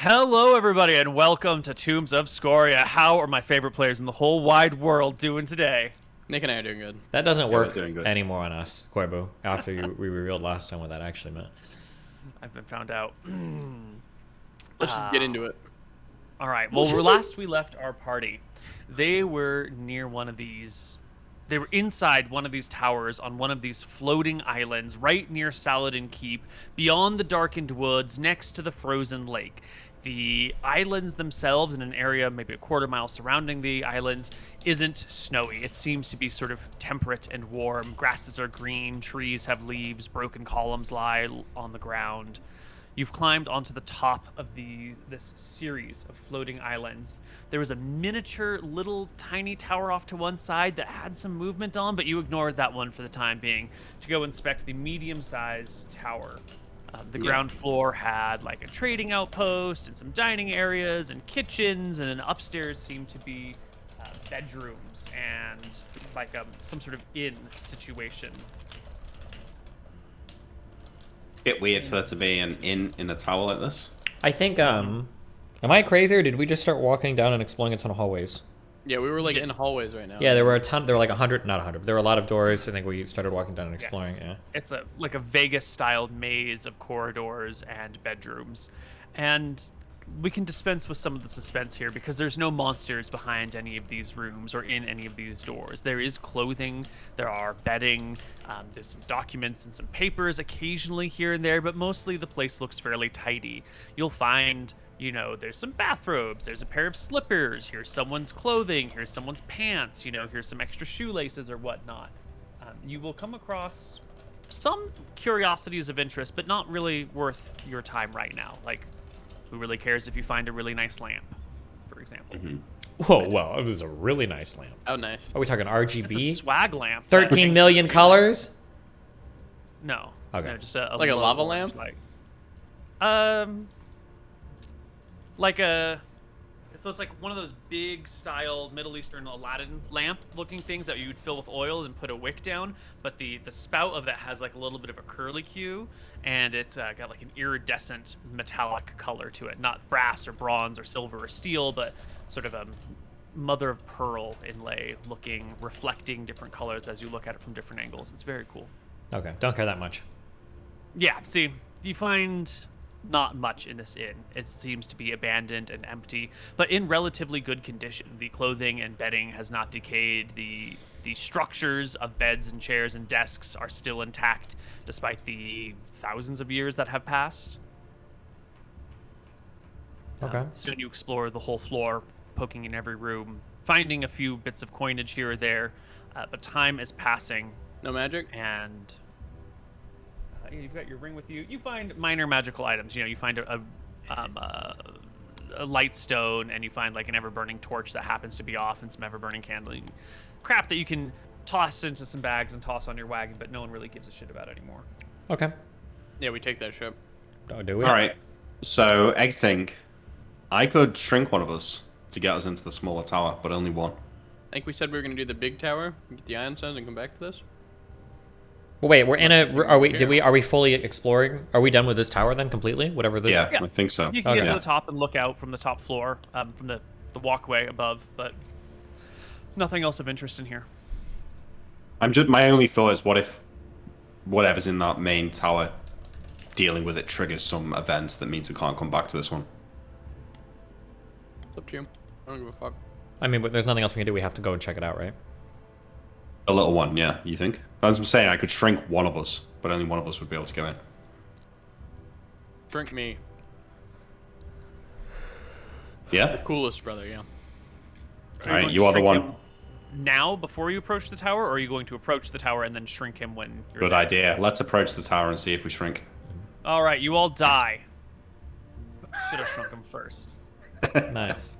Hello, everybody, and welcome to Tombs of Scoria. How are my favorite players in the whole wide world doing today? Nick and I are doing good. That doesn't work doing good. anymore on us, Koibu, after we revealed last time what that actually meant. I've been found out. Let's just get into it. All right. Well, last we left our party, they were near one of these. They were inside one of these towers on one of these floating islands right near Saladin Keep, beyond the darkened woods, next to the frozen lake. The islands themselves, in an area maybe a quarter mile surrounding the islands, isn't snowy. It seems to be sort of temperate and warm. Grasses are green, trees have leaves, broken columns lie on the ground. You've climbed onto the top of this series of floating islands. There was a miniature little tiny tower off to one side that had some movement on, but you ignored that one for the time being to go inspect the medium-sized tower. The ground floor had like a trading outpost and some dining areas and kitchens, and then upstairs seemed to be bedrooms and like some sort of inn situation. Bit weird for there to be an inn in a tower like this. I think, am I crazy or did we just start walking down and exploring a ton of hallways? Yeah, we were like in hallways right now. Yeah, there were a ton, there were like 100, not 100, there were a lot of doors. I think we started walking down and exploring, Yes. yeah. It's like a Vegas-styled maze of corridors and bedrooms. And we can dispense with some of the suspense here because there's no monsters behind any of these rooms or in any of these doors. There is clothing, there are bedding, there's some documents and some papers occasionally here and there, but mostly the place looks fairly tidy. You'll find, you know, there's some bathrobes, there's a pair of slippers, here's someone's clothing, here's someone's pants, you know, here's some extra shoelaces or whatnot. You will come across some curiosities of interest, but not really worth your time right now. Like, who really cares if you find a really nice lamp, for example? Whoa, well, it was a really nice lamp. Oh, nice. Are we talking It's a RGB? swag lamp. 13 million colors? No. Okay. No, just a Like a low lava orange lamp? Like a. So it's like one of those big style Middle Eastern Aladdin lamp looking things that you would fill with oil and put a wick down, but the spout of that has like a little bit of a curlicue, and it's got like an iridescent metallic color to it. Not brass or bronze or silver or steel, but sort of a mother of pearl inlay looking, reflecting different colors as you look at it from different angles. It's very cool. Okay, don't care that much. Yeah, see, you find not much in this inn. It seems to be abandoned and empty, but in relatively good condition. The clothing and bedding has not decayed. The structures of beds and chairs and desks are still intact, despite the thousands of years that have passed. Okay. Soon you explore the whole floor, poking in every room, finding a few bits of coinage here or there, but time is passing, No magic? and you've got your ring with you. You find minor magical items. You know, you find a light stone, and you find like an ever-burning torch that happens to be off, and some ever-burning candling crap that you can toss into some bags and toss on your wagon, but no one really gives a shit about anymore. Okay. Yeah, we take that ship. Oh, do we? All right. So exiting, I could shrink one of us to get us into the smaller tower, but only one. I think we said we were going to do the big tower, get the ion stones, and come back to this. Well, wait, we're in a, are we fully exploring? Are we done with this tower then, completely? Whatever this... Yeah, Yeah. I think so. You can get Okay. to the top and look out from the top floor, from the walkway above, but nothing else of interest in here. My only thought is, what if whatever's in that main tower, dealing with it triggers some event that means we can't come back to this one? It's up to you. I don't give a fuck. I mean, but there's nothing else we can do. We have to go and check it out, right? A little one, yeah. You think? As I'm saying, I could shrink one of us, but only one of us would be able to go in. Drink me. Yeah. Coolest brother, yeah. All right, you are the one. Now, before you approach the tower, or are you going to approach the tower and then shrink him when you're Good there? idea. Let's approach the tower and see if we shrink. All right, you all die. Should have shrunk him first. Nice.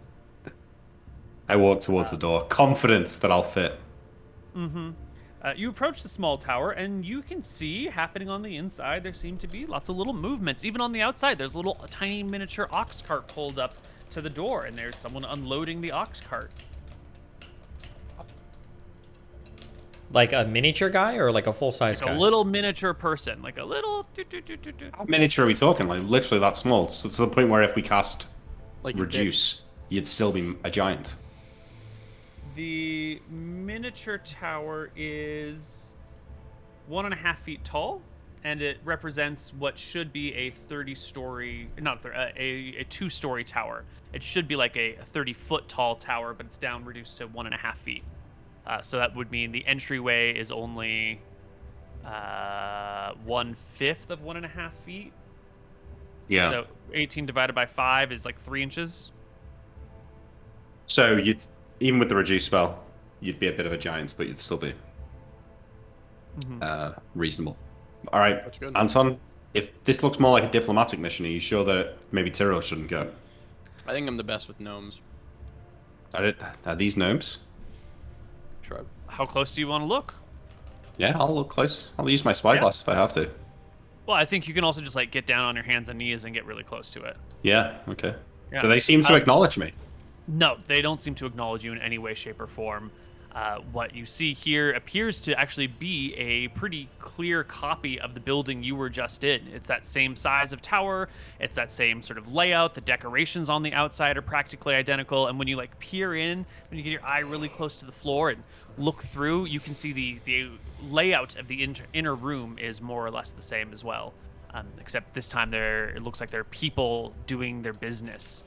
I walk towards the door, confident that I'll fit. You approach the small tower, and you can see happening on the inside, there seem to be lots of little movements. Even on the outside, there's a tiny miniature ox cart pulled up to the door, and there's someone unloading the ox cart. Like a miniature guy or like a full-size Like guy? a little miniature person, like a little. How miniature are we talking? Like literally that small, so to the point where if we cast Like reduce, you'd still be a giant. The miniature tower is 1.5 feet tall, and it represents what should be a 30-story, not a 2-story tower. It should be like a 30-foot tall tower, but it's down reduced to 1.5 feet. So that would mean the entryway is only 1/5 of 1.5 feet. Yeah. So 18 divided by 5 is like 3 inches. So you'd, even with the reduce spell, you'd be a bit of a giant, but you'd still be reasonable. All right, That's good. Anton, if this looks more like a diplomatic mission, are you sure that maybe Tyrrell shouldn't go? I think I'm the best with gnomes. Are these gnomes? Shrug. How close do you want to look? Yeah, I'll look close. I'll use my spyglass if I have to. Well, I think you can also just like get down on your hands and knees and get really close to it. Yeah, okay. Yeah. Do they seem to acknowledge me? No, they don't seem to acknowledge you in any way, shape, or form. What you see here appears to actually be a pretty clear copy of the building you were just in. It's that same size of tower. It's that same sort of layout. The decorations on the outside are practically identical. And when you like peer in, when you get your eye really close to the floor and look through, you can see the layout of the inner room is more or less the same as well. Except this time it looks like there are people doing their business.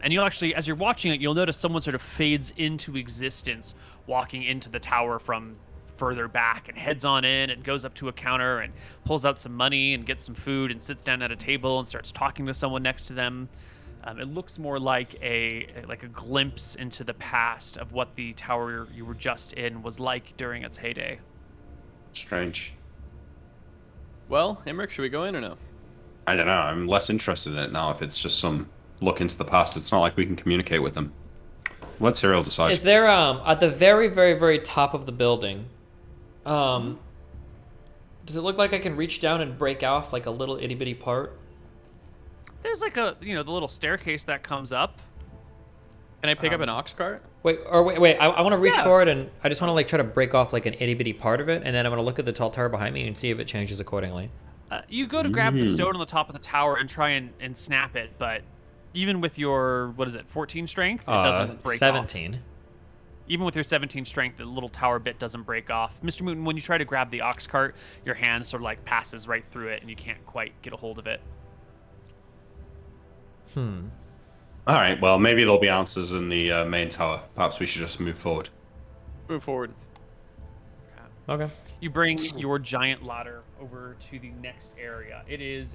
And you'll actually, as you're watching it, you'll notice someone sort of fades into existence, walking into the tower from further back and heads on in and goes up to a counter and pulls out some money and gets some food and sits down at a table and starts talking to someone next to them. It looks more like a glimpse into the past of what the tower you were just in was like during its heyday. Strange. Well, Emmerich, should we go in or no? I don't know. I'm less interested in it now if it's just some look into the past. It's not like we can communicate with them. Let Tyrrell decide. Is there at the very, very, very top of the building? Does it look like I can reach down and break off like a little itty bitty part? There's like the little staircase that comes up. Can I pick up an ox cart? Wait. I want to reach Yeah. forward and I just want to like try to break off like an itty bitty part of it, and then I'm gonna look at the tall tower behind me and see if it changes accordingly. You go to grab the stone on the top of the tower and try and snap it, but even with your, 14 strength, it doesn't break 17. off. Even with your 17 strength, the little tower bit doesn't break off. MrMouton, when you try to grab the ox cart, your hand sort of like passes right through it and you can't quite get a hold of it. All right, well, maybe there'll be answers in the main tower. Perhaps we should just move forward. Move forward. Okay. You bring your giant ladder over to the next area. It is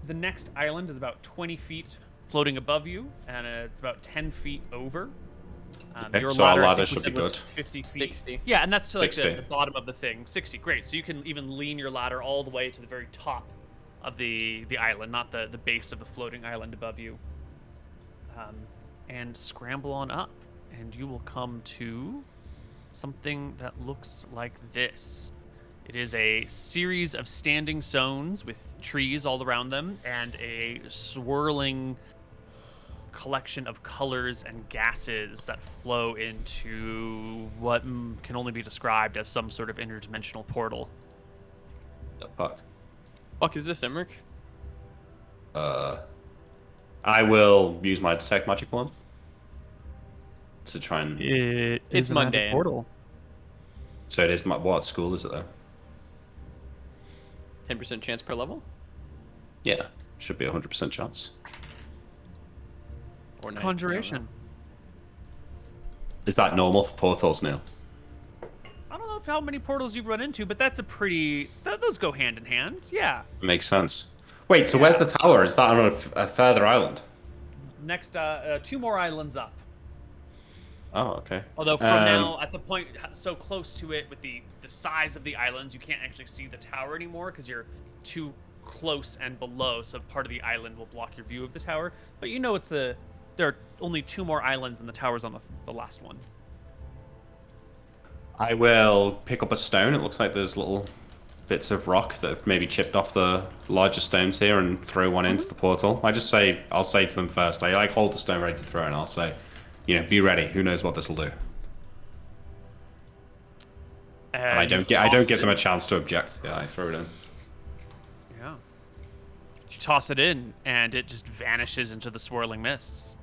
the next island is about 20 feet floating above you, and it's about 10 feet over. Okay, Your so our ladder, I ladder think we should said, be was good. 50 feet. 60. Yeah, and that's to like 60. the bottom of the thing. 60, great. So you can even lean your ladder all the way to the very top of the island, not the base of the floating island above you. And scramble on up, and you will come to something that looks like this. It is a series of standing zones with trees all around them and a swirling collection of colors and gases that flow into what can only be described as some sort of interdimensional portal. The fuck? Fuck is this, Emmerich? I will use my detect magic wand to try and. It's a magic mundane. portal. So it is. What school is it though? 10% chance per level? Yeah, should be 100% chance. Or 90, Conjuration. Is that normal for portals, Neil? I don't know how many portals you've run into, but that's a pretty. Those go hand in hand. Yeah. Makes sense. Wait, so where's the tower? Is that on a further island? Next, 2 more islands up. Oh, okay. Although from now, at the point so close to it, with the size of the islands, you can't actually see the tower anymore because you're too close and below. So part of the island will block your view of the tower. But you know there are only 2 more islands, and the tower's on the last one. I will pick up a stone. It looks like there's little bits of rock that have maybe chipped off the larger stones here and throw one into the portal. I'll say to them first. I hold the stone ready to throw, and I'll say, be ready. Who knows what this will do? And I don't give them a chance to object. Yeah, I throw it in. Yeah. You toss it in, and it just vanishes into the swirling mists.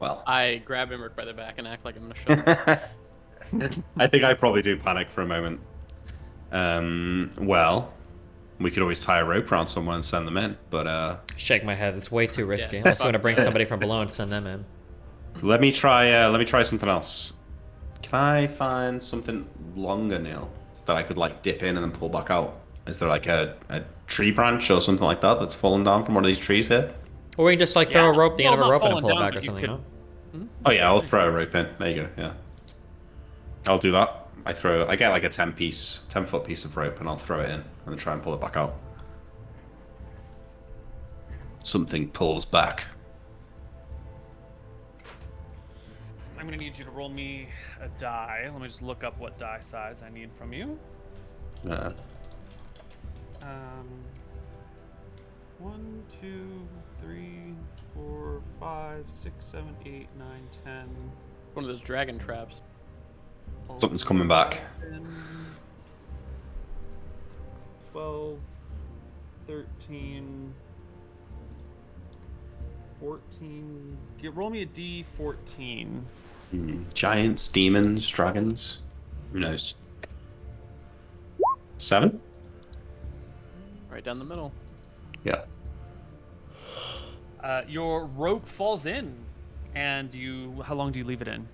Well, I grab Emmerich by the back and act like I'm gonna shove him. I think I probably do panic for a moment. Well, we could always tie a rope around someone and send them in, but Shake my head. It's way too risky. Yeah. Unless you want to bring somebody from below and send them in. let me try something else. Can I find something longer, Neil, that I could like dip in and then pull back out? Is there like a tree branch or something like that that's fallen down from one of these trees here? Or we can just like throw a rope, the end of a not rope, and falling pull it down, back or but you something. could- No? Oh yeah, I'll throw a rope in. There you go. Yeah, I'll do that. I get like a 10-foot piece of rope, and I'll throw it in and then try and pull it back out. Something pulls back. I'm gonna need you to roll me a die. Let me just look up what die size I need from you. Uh, 1, 2, 3, 4, 5, 6, 7, 8, 9, 10. One of those dragon traps. Something's coming back. 11, 12, 13, 14. Roll me a d14. Giants, demons, dragons. Who knows? 7? Right down the middle. Yeah. Your rope falls in, and you. How long do you leave it in?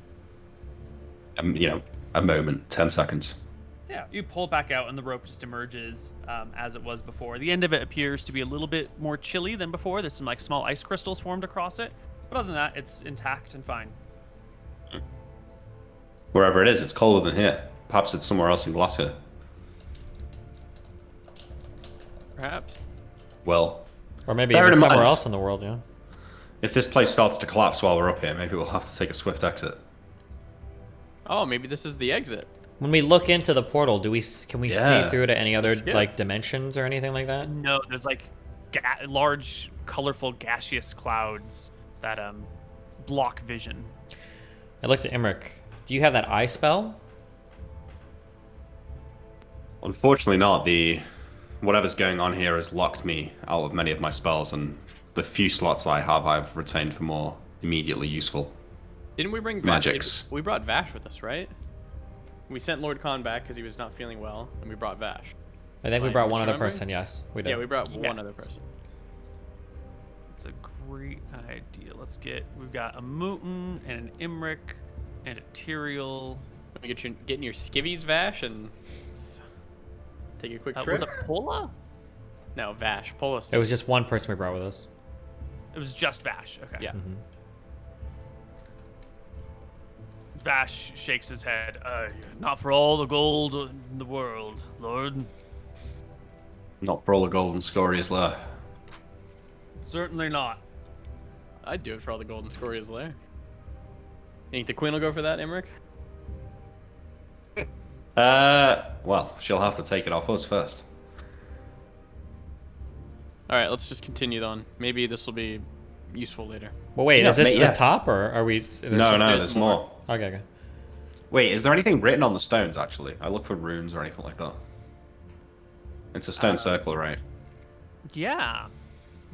A moment, 10 seconds. Yeah, you pull it back out, and the rope just emerges as it was before. The end of it appears to be a little bit more chilly than before. There's some like small ice crystals formed across it, but other than that, it's intact and fine. Wherever it is, it's colder than here. Perhaps it's somewhere else in Glacier. Perhaps. Well, Or maybe Bear even in somewhere mind- else in the world, yeah. if this place starts to collapse while we're up here, maybe we'll have to take a swift exit. Oh, maybe this is the exit. When we look into the portal, can we Yeah. see through to any other Let's get like dimensions or anything like that? No, there's like large, colorful, gaseous clouds that block vision. I looked at Emmerich. Do you have that eye spell? Unfortunately not. Whatever's going on here has locked me out of many of my spells, and the few slots I have, I've retained for more immediately useful. Didn't we bring Magics. We brought Vash with us, right? We sent Lord Khan back because he was not feeling well, and we brought Vash. I think we Like, brought one other remember? person, yes. We did. Yeah, we brought one Yes. other person. It's a great idea. We've got a Muton and an Imric and a Tyrael. Let me get in your skivvies, Vash, and take a quick trip. Was it Pola? No, Vash. Pull us. It was just one person we brought with us. It was just Vash. Okay. Yeah. Vash shakes his head. Not for all the gold in the world, Lord. Not for all the gold in Scoria's lair. Certainly not. I'd do it for all the golden Scoria's lair. You think the queen will go for that, Emmerich? Well, she'll have to take it off us first. All right, let's just continue on. Maybe this will be useful later. Well, wait, Yeah, is this mate, the yeah. top, or are we... No, there's there's more. more. Okay, okay. Wait, is there anything written on the stones, actually? I look for runes or anything like that. It's a stone circle, right? Yeah.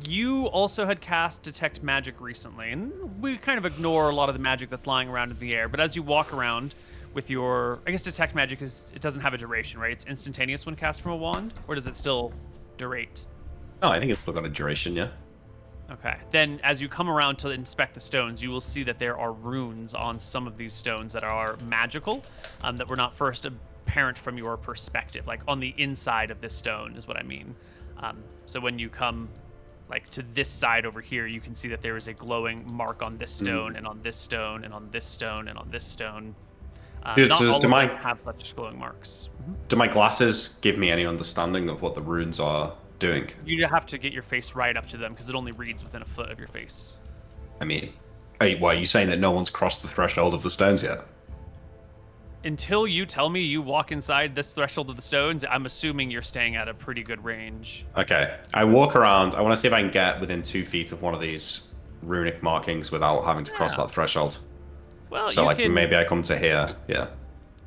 You also had cast Detect Magic recently, and we kind of ignore a lot of the magic that's lying around in the air, but as you walk around with your... I guess Detect Magic it doesn't have a duration, right? It's instantaneous when cast from a wand, or does it still durate? No, I think it's still got a duration, yeah. Okay. Then as you come around to inspect the stones, you will see that there are runes on some of these stones that are magical, that were not first apparent from your perspective. Like on the inside of this stone is what I mean. So when you come like to this side over here, you can see that there is a glowing mark on this stone and on this stone and on this stone and on this stone. Not all of them have such glowing marks. Do my glasses give me any understanding of what the runes are doing? You have to get your face right up to them because it only reads within a foot of your face. I mean, are you saying that no one's crossed the threshold of the stones yet? Until you tell me you walk inside this threshold of the stones, I'm assuming you're staying at a pretty good range. Okay. I walk around. I want to see if I can get within 2 feet of one of these runic markings without having to cross Yeah. that threshold. Well, So, you like, can... maybe I come to here. Yeah.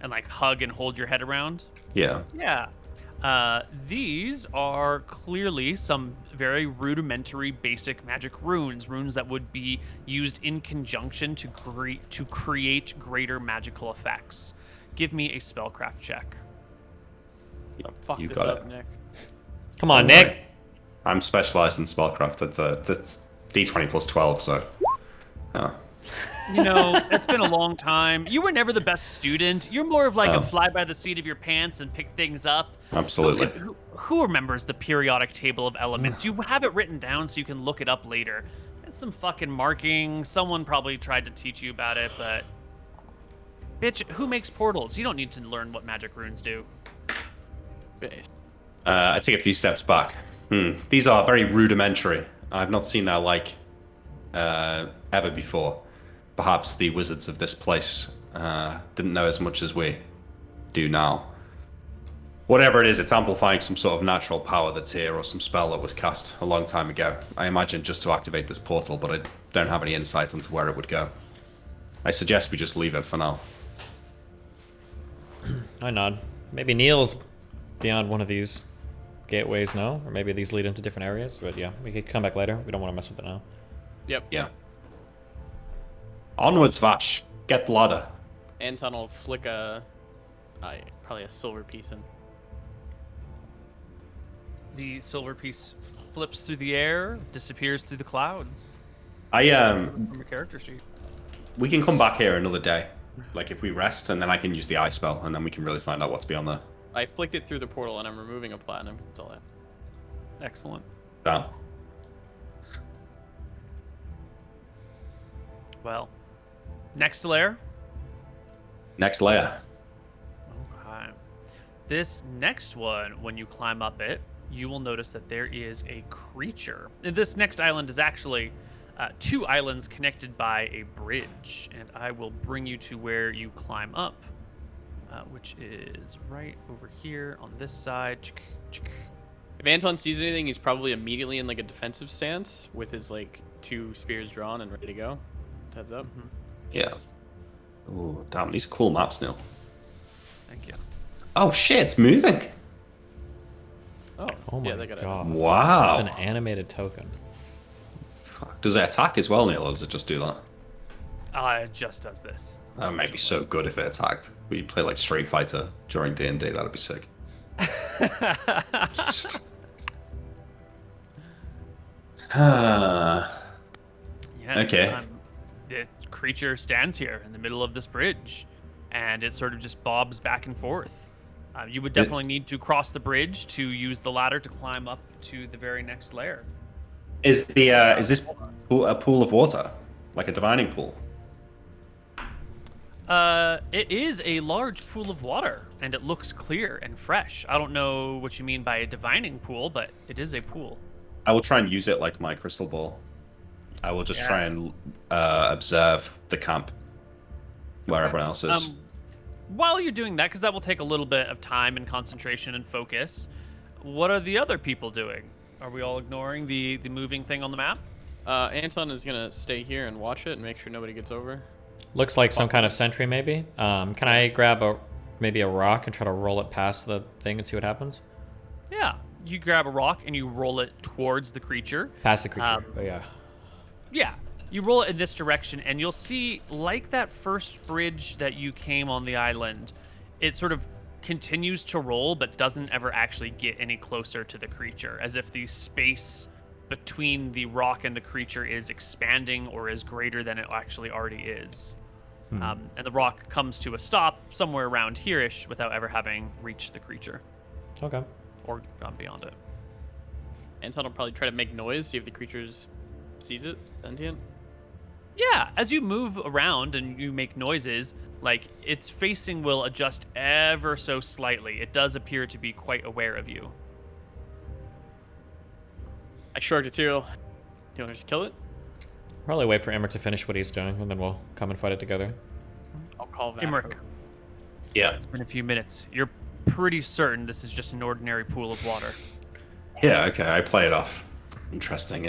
and like hug and hold your head around. Yeah. Yeah. These are clearly some very rudimentary basic magic runes that would be used in conjunction to create greater magical effects. Give me a spellcraft check. Fuck You this got up, it. Nick. Come on, Don't Nick. worry. I'm specialized in spellcraft. That's D20 plus 12, so. Oh. You know, it's been a long time. You were never the best student. You're more of like Oh. a fly by the seat of your pants and pick things up. Absolutely. Who remembers the periodic table of elements? You have it written down so you can look it up later. It's some fucking marking. Someone probably tried to teach you about it, but... Bitch, who makes portals? You don't need to learn what magic runes do. I take a few steps back. These are very rudimentary. I've not seen their like ever before. Perhaps the wizards of this place didn't know as much as we do now. Whatever it is, it's amplifying some sort of natural power that's here, or some spell that was cast a long time ago. I imagine just to activate this portal, but I don't have any insight into where it would go. I suggest we just leave it for now. I nod. Maybe Neil's beyond one of these gateways now, or maybe these lead into different areas. But yeah, we could come back later. We don't want to mess with it now. Yep. Yeah. Onwards, Vash. Get the ladder. Anton will flick probably a silver piece in. The silver piece flips through the air, disappears through the clouds. From From your character sheet. We can come back here another day. Like if we rest, and then I can use the eye spell, and then we can really find out what's beyond there. I flicked it through the portal, and I'm removing a platinum. That's all I have. Excellent. Down. Well, next layer. Next layer. Okay. This next one, when you climb up it, you will notice that there is a creature. And this next island is actually two islands connected by a bridge. And I will bring you to where you climb up, which is right over here on this side. If Anton sees anything, he's probably immediately in like a defensive stance with his like 2 spears drawn and ready to go. Heads up. Yeah. Ooh, damn, these are cool maps, Neil. Thank you. Oh shit, it's moving. Oh my yeah, they got god. Wow. An animated token. Fuck. Does it attack as well, Neil, or does it just do that? It just does this. That might be so good if it attacked. We play like Street Fighter during D&D, that'd be sick. Just... Yes, Okay. The creature stands here in the middle of this bridge, and it sort of just bobs back and forth. You would definitely need to cross the bridge to use the ladder to climb up to the very next layer. Is this pool a pool of water? Like a divining pool? It is a large pool of water, and it looks clear and fresh. I don't know what you mean by a divining pool, but it is a pool. I will try and use it like my crystal ball. I will just try Yes. and observe the camp where everyone else is. While you're doing that, because that will take a little bit of time and concentration and focus, what are the other people doing? Are we all ignoring the moving thing on the map? Anton is gonna stay here and watch it and make sure nobody gets over. Looks like some kind of sentry, maybe. Can I grab maybe a rock and try to roll it past the thing and see what happens? Yeah. You grab a rock and you roll it towards the creature. Past the creature. Oh yeah. Yeah. You roll it in this direction, and you'll see, like that first bridge that you came on the island, it sort of continues to roll, but doesn't ever actually get any closer to the creature, as if the space between the rock and the creature is expanding or is greater than it actually already is. And the rock comes to a stop somewhere around here-ish without ever having reached the creature Okay. or gone beyond it. Anton will probably try to make noise, see if the creature sees it. Sentient. Yeah, as you move around and you make noises, like, its facing will adjust ever so slightly. It does appear to be quite aware of you. I shrugged it too. Do you want to just kill it? Probably wait for Emmerich to finish what he's doing, and then we'll come and fight it together. I'll call that. Imric, Yeah. it's been a few minutes. You're pretty certain this is just an ordinary pool of water. Yeah, okay, I play it off. Interesting.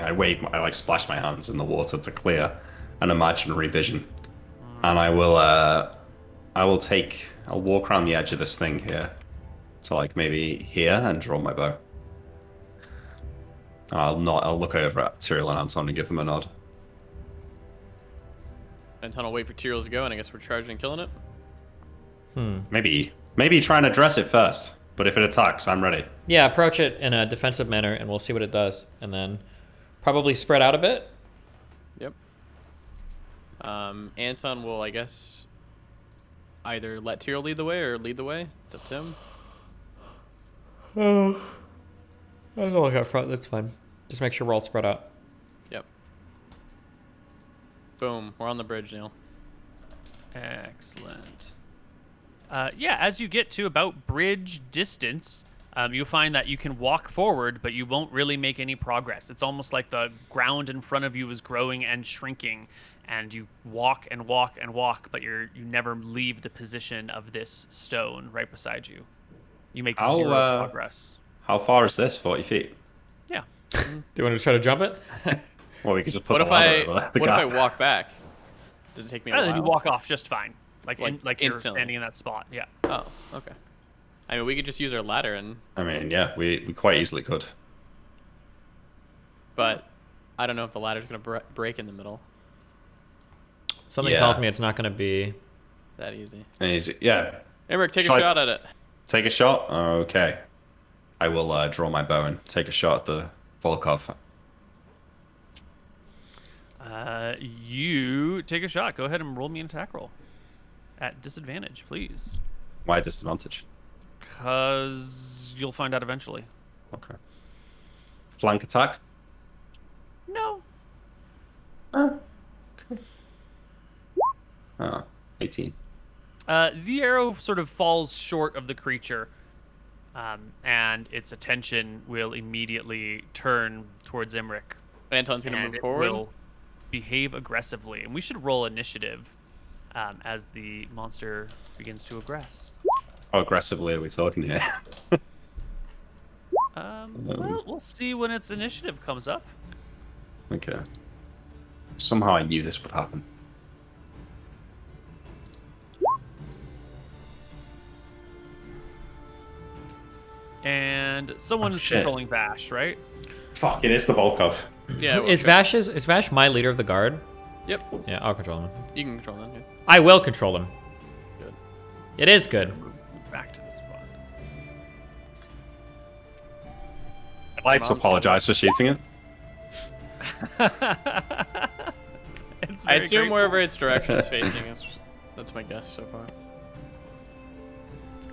I like splash my hands in the water to clear an imaginary vision. And I will I'll walk around the edge of this thing here. To like maybe here and draw my bow. And I'll look over at Tyrael and Anton and give them a nod. Anton will wait for Tyrael to go, and I guess we're charging and killing it. Maybe try and address it first. But if it attacks, I'm ready. Yeah, approach it in a defensive manner, and we'll see what it does. And then probably spread out a bit. Yep. Anton will, I guess, either let Tyrael lead the way or lead the way. It's up to him. Oh, I'll go up front. That's fine. Just make sure we're all spread out. Yep. Boom. We're on the bridge, Neil. Excellent. Yeah, as you get to about bridge distance, you'll find that you can walk forward, but you won't really make any progress. It's almost like the ground in front of you is growing and shrinking, and you walk and walk and walk, but you never leave the position of this stone right beside you. You make zero progress. How far is this? 40 feet? Yeah. Do you want to try to jump it? Well, we could just put What the if ladder over if I walk back? Does it take me a And while? then you walk off just fine. Like you're instantly. standing in that spot. Yeah. Oh, okay. I mean, we could just use our ladder, I mean, yeah, we quite easily could. but I don't know if the ladder's gonna break in the middle. Something Yeah. tells me it's not going to be. That easy. Yeah. Emmerich, take a Shall I- shot at it. Take a shot? Okay. I will draw my bow and take a shot at the Volkov. You take a shot. Go ahead and roll me an attack roll. At disadvantage, please. Why disadvantage? Because you'll find out eventually. Okay. Flank attack? No. Oh, 18. The arrow sort of falls short of the creature, and its attention will immediately turn towards Imric. Anton's gonna And move it forward. will behave aggressively. And we should roll initiative as the monster begins to aggress. How aggressively are we talking here? Well, we'll see when its initiative comes up. Okay. Somehow I knew this would happen. And someone is shit. controlling Vash, right? Fuck, it is the Volkov. Yeah. Is Vash my leader of the guard? Yep. Yeah, I'll control him. You can control that. Yeah. I will control him. Good. It is good. Move back to the spot. I'd like to apologize for shooting it. It's I very assume grateful. wherever its direction is facing is. That's my guess so far.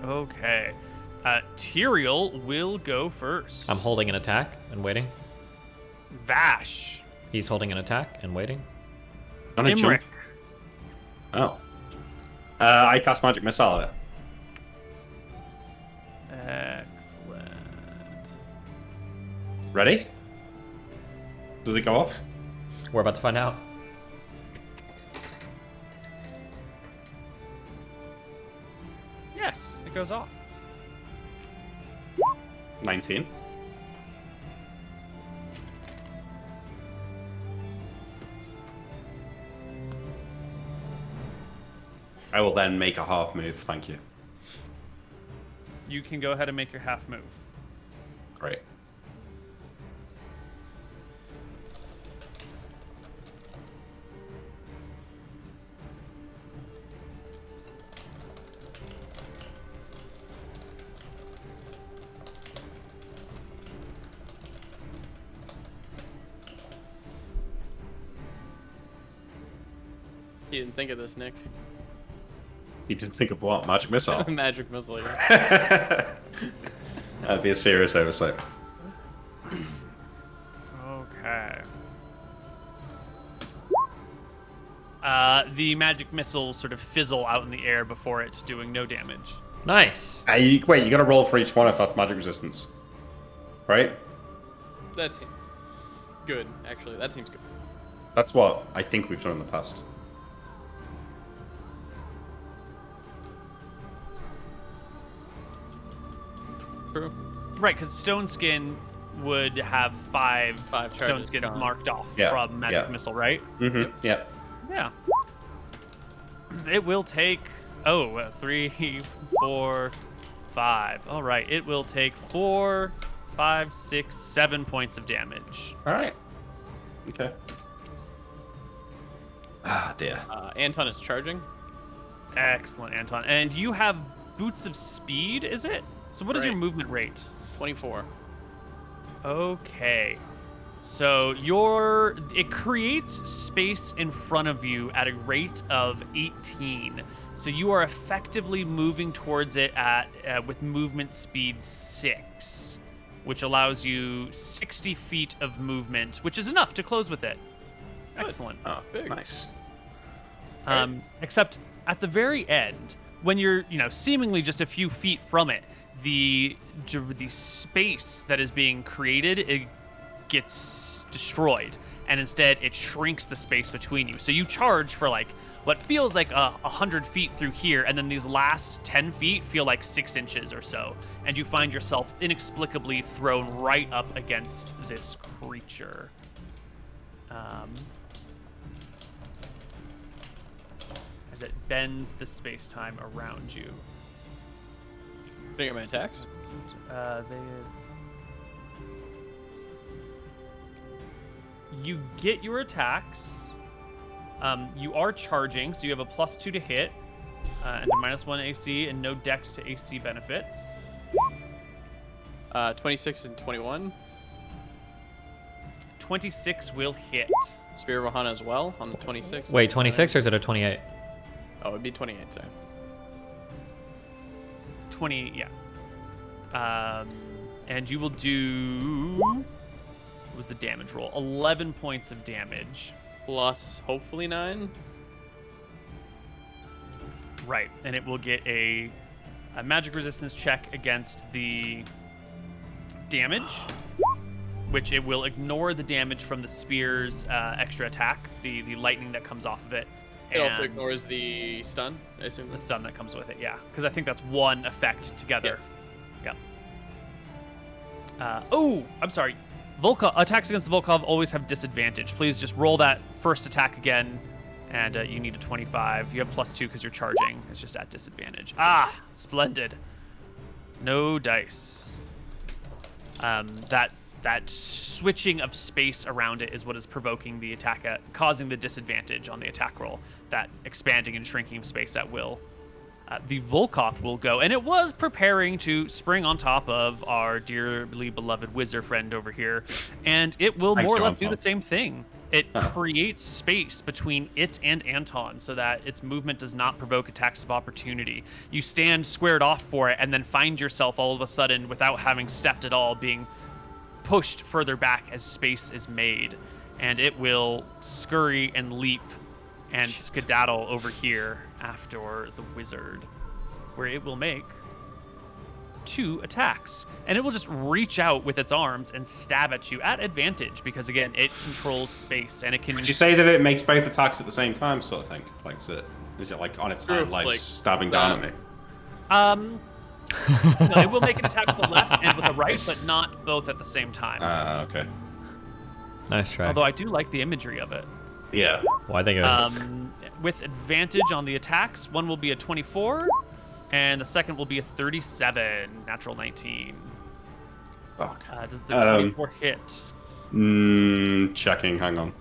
Okay. Tyrael will go first. I'm holding an attack and waiting. Vash. He's holding an attack and waiting. On a Imric. jump. Oh. I cast magic missile at it. Excellent. Ready? Does it go off? We're about to find out. Yes, it goes off. 19. I will then make a half move, thank you. You can go ahead and make your half move. Great. You didn't think of this, Nick. You didn't think of what? Magic missile? Magic missile. Yeah. That'd be a serious oversight. Okay. The magic missiles sort of fizzle out in the air before it's doing no damage. Nice. Wait, you gotta roll for each one if that's magic resistance. Right? That seems good, actually. That seems good. That's what I think we've done in the past. True. Right, because Stone Skin would have five Five Stone charges Skin gone. marked off Yeah, from magic yeah. missile, right? Mm-hmm. Yeah. Yeah. It will take 3, 4, 5. All right, it will take 4, 5, 6, 7 points of damage. All right. Okay. Ah, dear. Anton is charging. Excellent, Anton. And you have boots of speed, is it? So what is your Right. movement rate? 24. Okay. So it creates space in front of you at a rate of 18. So you are effectively moving towards it with movement speed 6, which allows you 60 feet of movement, which is enough to close with it. Excellent. Oh, Big. nice. Except at the very end, when you're, seemingly just a few feet from it, the space that is being created, it gets destroyed, and instead it shrinks the space between you. So you charge for like what feels like 100 feet through here, and then these last 10 feet feel like 6 inches or so, and you find yourself inexplicably thrown right up against this creature. As it bends the space-time around you. Can I get my attacks? You get your attacks. You are charging, so you have a +2 to hit, and a -1 AC, and no dex to AC benefits. 26 and 21. 26 will hit. Spear of Ohana as well on the 26. Wait, 26 or is it a 28? Oh, it'd be 28, sorry. 20, yeah. And you will do... What was the damage roll? 11 points of damage. Plus, hopefully 9. Right, and it will get a magic resistance check against the damage, which it will ignore the damage from the spear's extra attack, the lightning that comes off of it. It also and ignores the stun, I assume. the stun that comes with it, yeah. Because I think that's one effect together. Yeah. I'm sorry. Attacks against the Volkov always have disadvantage. Please just roll that first attack again, and you need a 25. You have +2 because you're charging. It's just at disadvantage. Ah, splendid. No dice. That switching of space around it is what is provoking the attack, causing the disadvantage on the attack roll. That expanding and shrinking of space at will. The Volkov will go, and it was preparing to spring on top of our dearly beloved wizard friend over here, and it will Thank more or you, less do Anton. the same thing. It creates space between it and Anton so that its movement does not provoke attacks of opportunity. You stand squared off for it, and then find yourself all of a sudden, without having stepped at all, being pushed further back as space is made, and it will scurry and leap and skedaddle over here after the wizard, where it will make 2 attacks, and it will just reach out with its arms and stab at you at advantage because, again, it controls space and it can. Did you say that it makes both attacks at the same time, sort of thing? Like, is it like on its Sure, hind legs, like stabbing down at me? No, it will make an attack with the left and with the right, but not both at the same time. Okay. Nice try. Although I do like the imagery of it. Yeah. Well, I think it With advantage on the attacks, one will be a 24, and the second will be a 37, natural 19. Fuck. Does the 24 hit? Checking, hang on.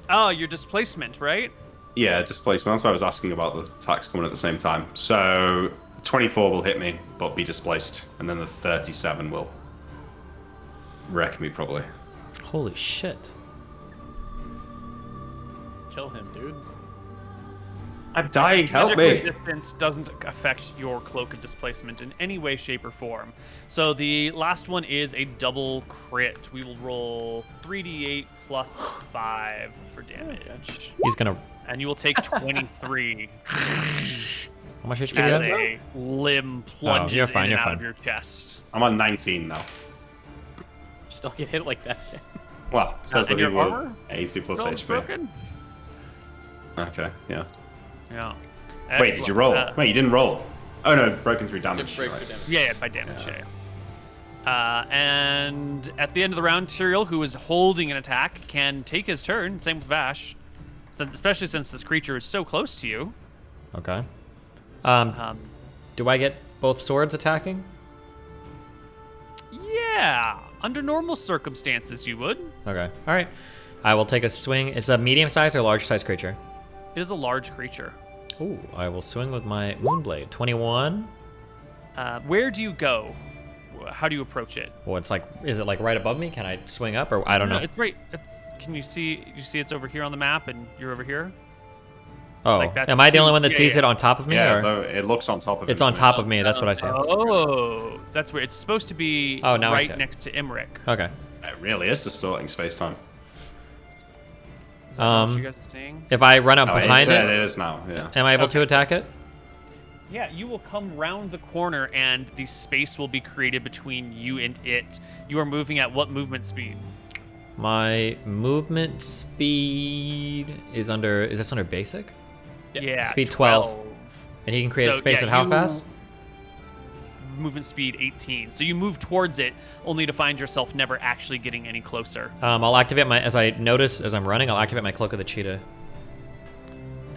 Oh, your displacement, right? Yeah, displacement. That's why I was asking about the attacks coming at the same time. So, 24 will hit me, but be displaced, and then the 37 will wreck me, probably. Holy shit. Kill him, dude. I'm dying, help Magic me! resistance doesn't affect your cloak of displacement in any way, shape, or form. So the last one is a double crit. We will roll 3d8 plus 5 for damage. He's gonna. And you will take 23 How much HP do you as have? a limb plunges you're fine, in and you're out fine. of your chest. I'm on 19 now. Just don't get hit like that. Well, it says And that your people armor? 80 plus Roll's HP. broken? Okay, yeah. Yeah. Wait, did you roll? Excellent. Wait, you didn't roll. Oh no, broken through damage. It breaks right. your damage. Yeah, by damage, yeah. And at the end of the round, Tyrael, who is holding an attack, can take his turn. Same with Vash, especially since this creature is so close to you. Okay. Do I get both swords attacking? Yeah, under normal circumstances, you would. Okay. All right. I will take a swing. It's a medium-sized or large-sized creature? It is a large creature. Ooh, I will swing with my Moonblade. 21. Where do you go? How do you approach it? Well, it's like, is it like right above me? Can I swing up, or I don't know? It's right. Can you see? You see, it's over here on the map, and you're over here. Oh, Like, that's am I the only one that yeah, sees yeah. it on top of me? Yeah, or? though it looks on top of it. It's on top of me. That's what I see. Oh, that's where it's supposed to be. Oh, now I see right it. next to Imric. Okay. It really is distorting space-time. Is that what you guys are seeing? If I run up Oh, behind it it, is now, yeah. am I able to attack it? Yeah, you will come round the corner, and the space will be created between you and it. You are moving at what movement speed? My movement speed is under. Is this under basic? Yeah, Speed 12. And he can create a So, space yeah, at how you- fast? Movement speed 18. So you move towards it, only to find yourself never actually getting any closer. I'll activate my. As I notice as I'm running, I'll activate my Cloak of the Cheetah.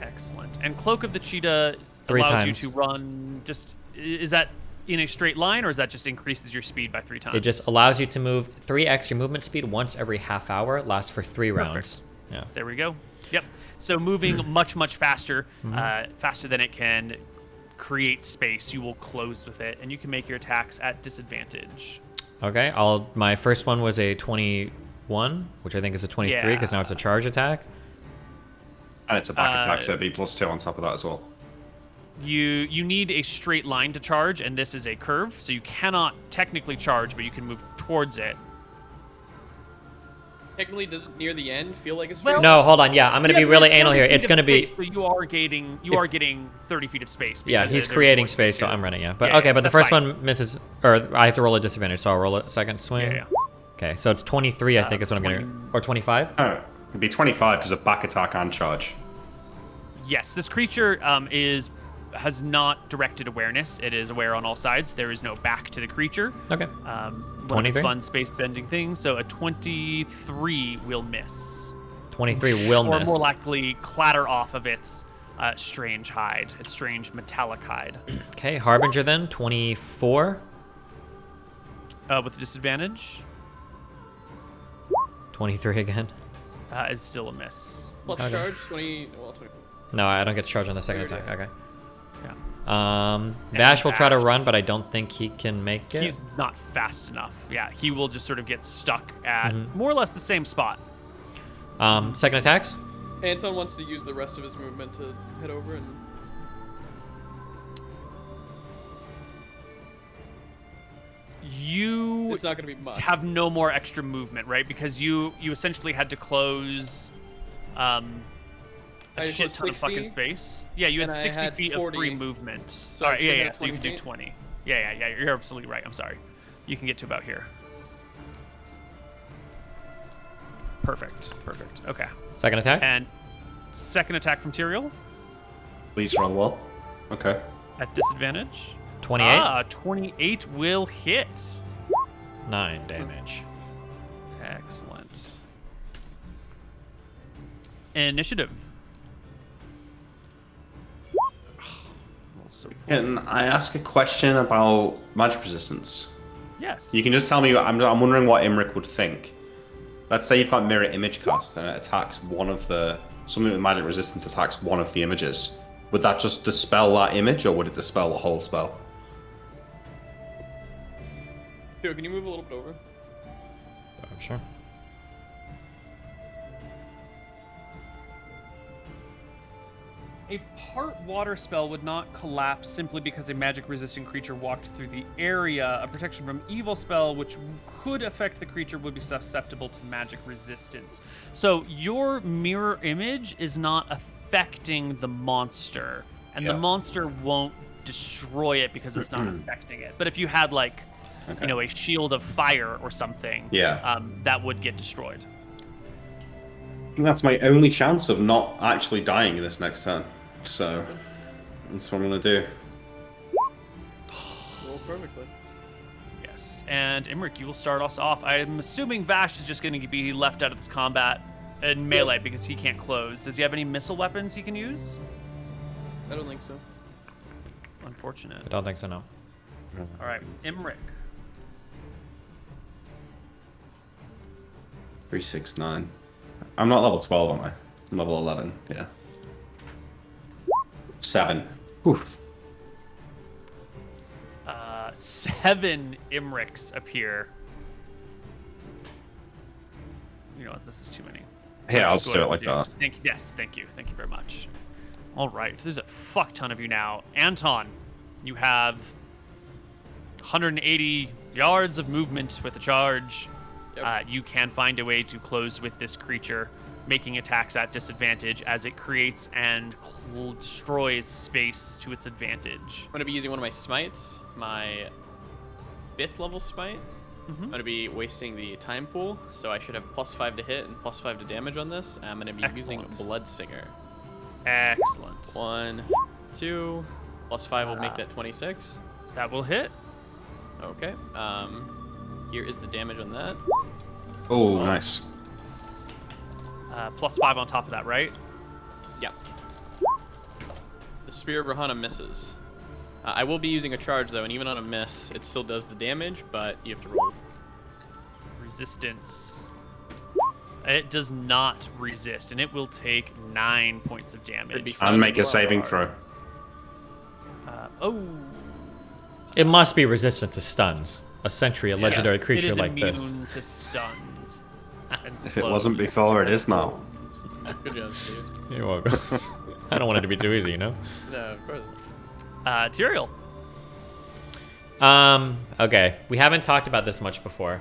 Excellent. And Cloak of the Cheetah 3 allows times. you to run. Is that in a straight line, or is that just increases your speed by 3 times? It just allows you to move 3x your movement speed once every half hour. Lasts for 3 rounds. Yeah. There we go. Yep. So moving much faster, Mm-hmm. faster than it can create space, you will close with it, and you can make your attacks at disadvantage. Okay. My first one was a 21, which I think is a 23 because now it's a charge attack. And it's a back attack, so it'd be +2 on top of that as well. You need a straight line to charge, and this is a curve, so you cannot technically charge, but you can move towards it. Technically, does it near the end feel like a straight? No, hold on. Yeah, I'm going to be but really it's anal 30 here. feet It's of going to be. space, so you are getting 30 feet of space. Yeah, because he's there's creating more space, so to it. I'm running. Yeah, but Yeah, okay, yeah, but the that's first fine. one misses, or I have to roll a disadvantage, so I'll roll a second swing. Yeah. Okay, so it's 23, I think is what I'm 20 going to, or 25. Oh, it'd be 25 because of back attack and charge. Yes, this creature has not directed awareness. It is aware on all sides. There is no back to the creature. Okay. One of 23? its fun space bending things. So a 23 will miss. 23 will Or miss. more likely clatter off of its strange hide, its strange metallic hide. Okay, Harbinger then, 24, With disadvantage, 23 again. is still a miss. Plus Okay. charge 20. Well, 20. No, I don't get to charge on the second There attack. we Okay. Yeah. Bash will try to Bash. run, but I don't think he can make it. He's not fast enough. Yeah, he will just sort of get stuck at Mm-hmm. more or less the same spot. Second attacks? Anton wants to use the rest of his movement to head over and. You It's not going to be much. have no more extra movement, right? Because you essentially had to close a I shit closed ton of 60, fucking space. Yeah, you had and I 60 had feet 40. of free movement. So All I right, should yeah, have so you can 20 do feet? 20. Yeah, you're absolutely right. I'm sorry. You can get to about here. Perfect. Okay. Second attack? And second attack from Tyrael Please roll well. Okay. at disadvantage. 28? 28 will hit. 9 damage. Excellent. Initiative. Can I ask a question about magic resistance? Yes. You can just tell me. I'm wondering what Imric would think. Let's say you've got mirror image cast and it attacks one of the something with magic resistance attacks one of the images. Would that just dispel that image, or would it dispel the whole spell? Theo, can you move a little bit over? I'm sure. A part water spell would not collapse simply because a magic resistant creature walked through the area. A protection from evil spell, which could affect the creature, would be susceptible to magic resistance. So your mirror image is not affecting the monster, and the Yeah. monster won't destroy it because it's not affecting it. But if you had like, Okay. a shield of fire or something, Yeah. that would get destroyed. I think that's my only chance of not actually dying this next turn. So that's what I'm gonna do. Roll perfectly. Yes, and Imric, you will start us off. I'm assuming Vash is just going to be left out of this combat in melee because he can't close. Does he have any missile weapons he can use? I don't think so. Unfortunate. I don't think so, no. All right, Imric. 369. I'm not level 12, am I? I'm level 11. Yeah. 7. Oof. 7 Imrics appear. You know what? This is too many. Yeah, I'll Just just go do it ahead like and that. Thank you. Yes, thank you. Thank you very much. All right, there's a fuck ton of you now. Anton, you have 180 yards of movement with a charge. Yep. You can find a way to close with this creature, making attacks at disadvantage as it creates and destroys space to its advantage. I'm going to be using one of my smites, my 5th level smite. I'm going to be wasting the time pool, so I should have +5 to hit and +5 to damage on this. I'm going to be using Excellent. Bloodsinger. Excellent. 1, 2, +5 will make that 26. That will hit. Okay. Here is the damage on that. Oh, nice. +5 on top of that, right? Yeah. The Spear of Rahana misses. I will be using a charge though, and even on a miss, it still does the damage, but you have to roll. Resistance. It does not resist, and it will take 9 points of damage. And make a saving throw. Oh. It must be resistant to stuns. Essentially, a legendary creature It is like this. immune to stuns. And If it wasn't before, it is now. Good job, Steve. You're welcome. I don't want it to be too easy, you know? No, of course. Tyrael. Okay. We haven't talked about this much before.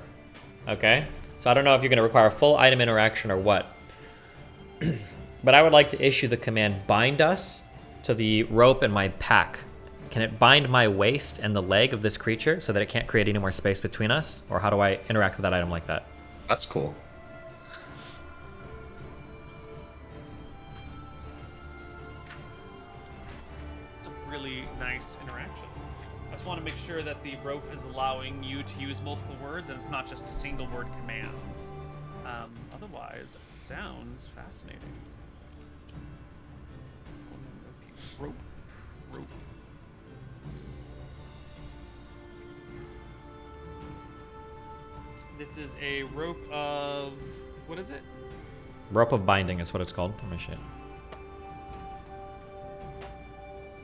Okay? So I don't know if you're going to require full item interaction or what. But I would like to issue the command bind us to the rope in my pack. Can it bind my waist and the leg of this creature so that it can't create any more space between us? Or how do I interact with that item like that? That's cool. It's a really nice interaction. I just want to make sure that the rope is allowing you to use multiple words and it's not just single word commands. Otherwise, it sounds fascinating. Okay. Rope. This is a rope of, what is it? Rope of binding is what it's called. Let me shit.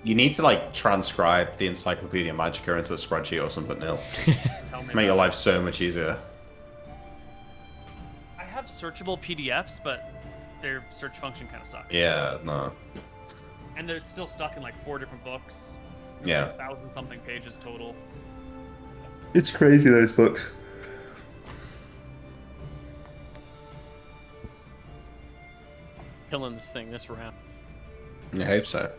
You need to like transcribe the Encyclopedia Magica into a spreadsheet or something, Neil. Tell me Make your about life so much easier. it. I have searchable PDFs, but their search function kind of sucks. Yeah, no. And they're still stuck in like 4 different books. Yeah. 1,000 something pages total. It's crazy, those books. Killing this thing this round. I hope so.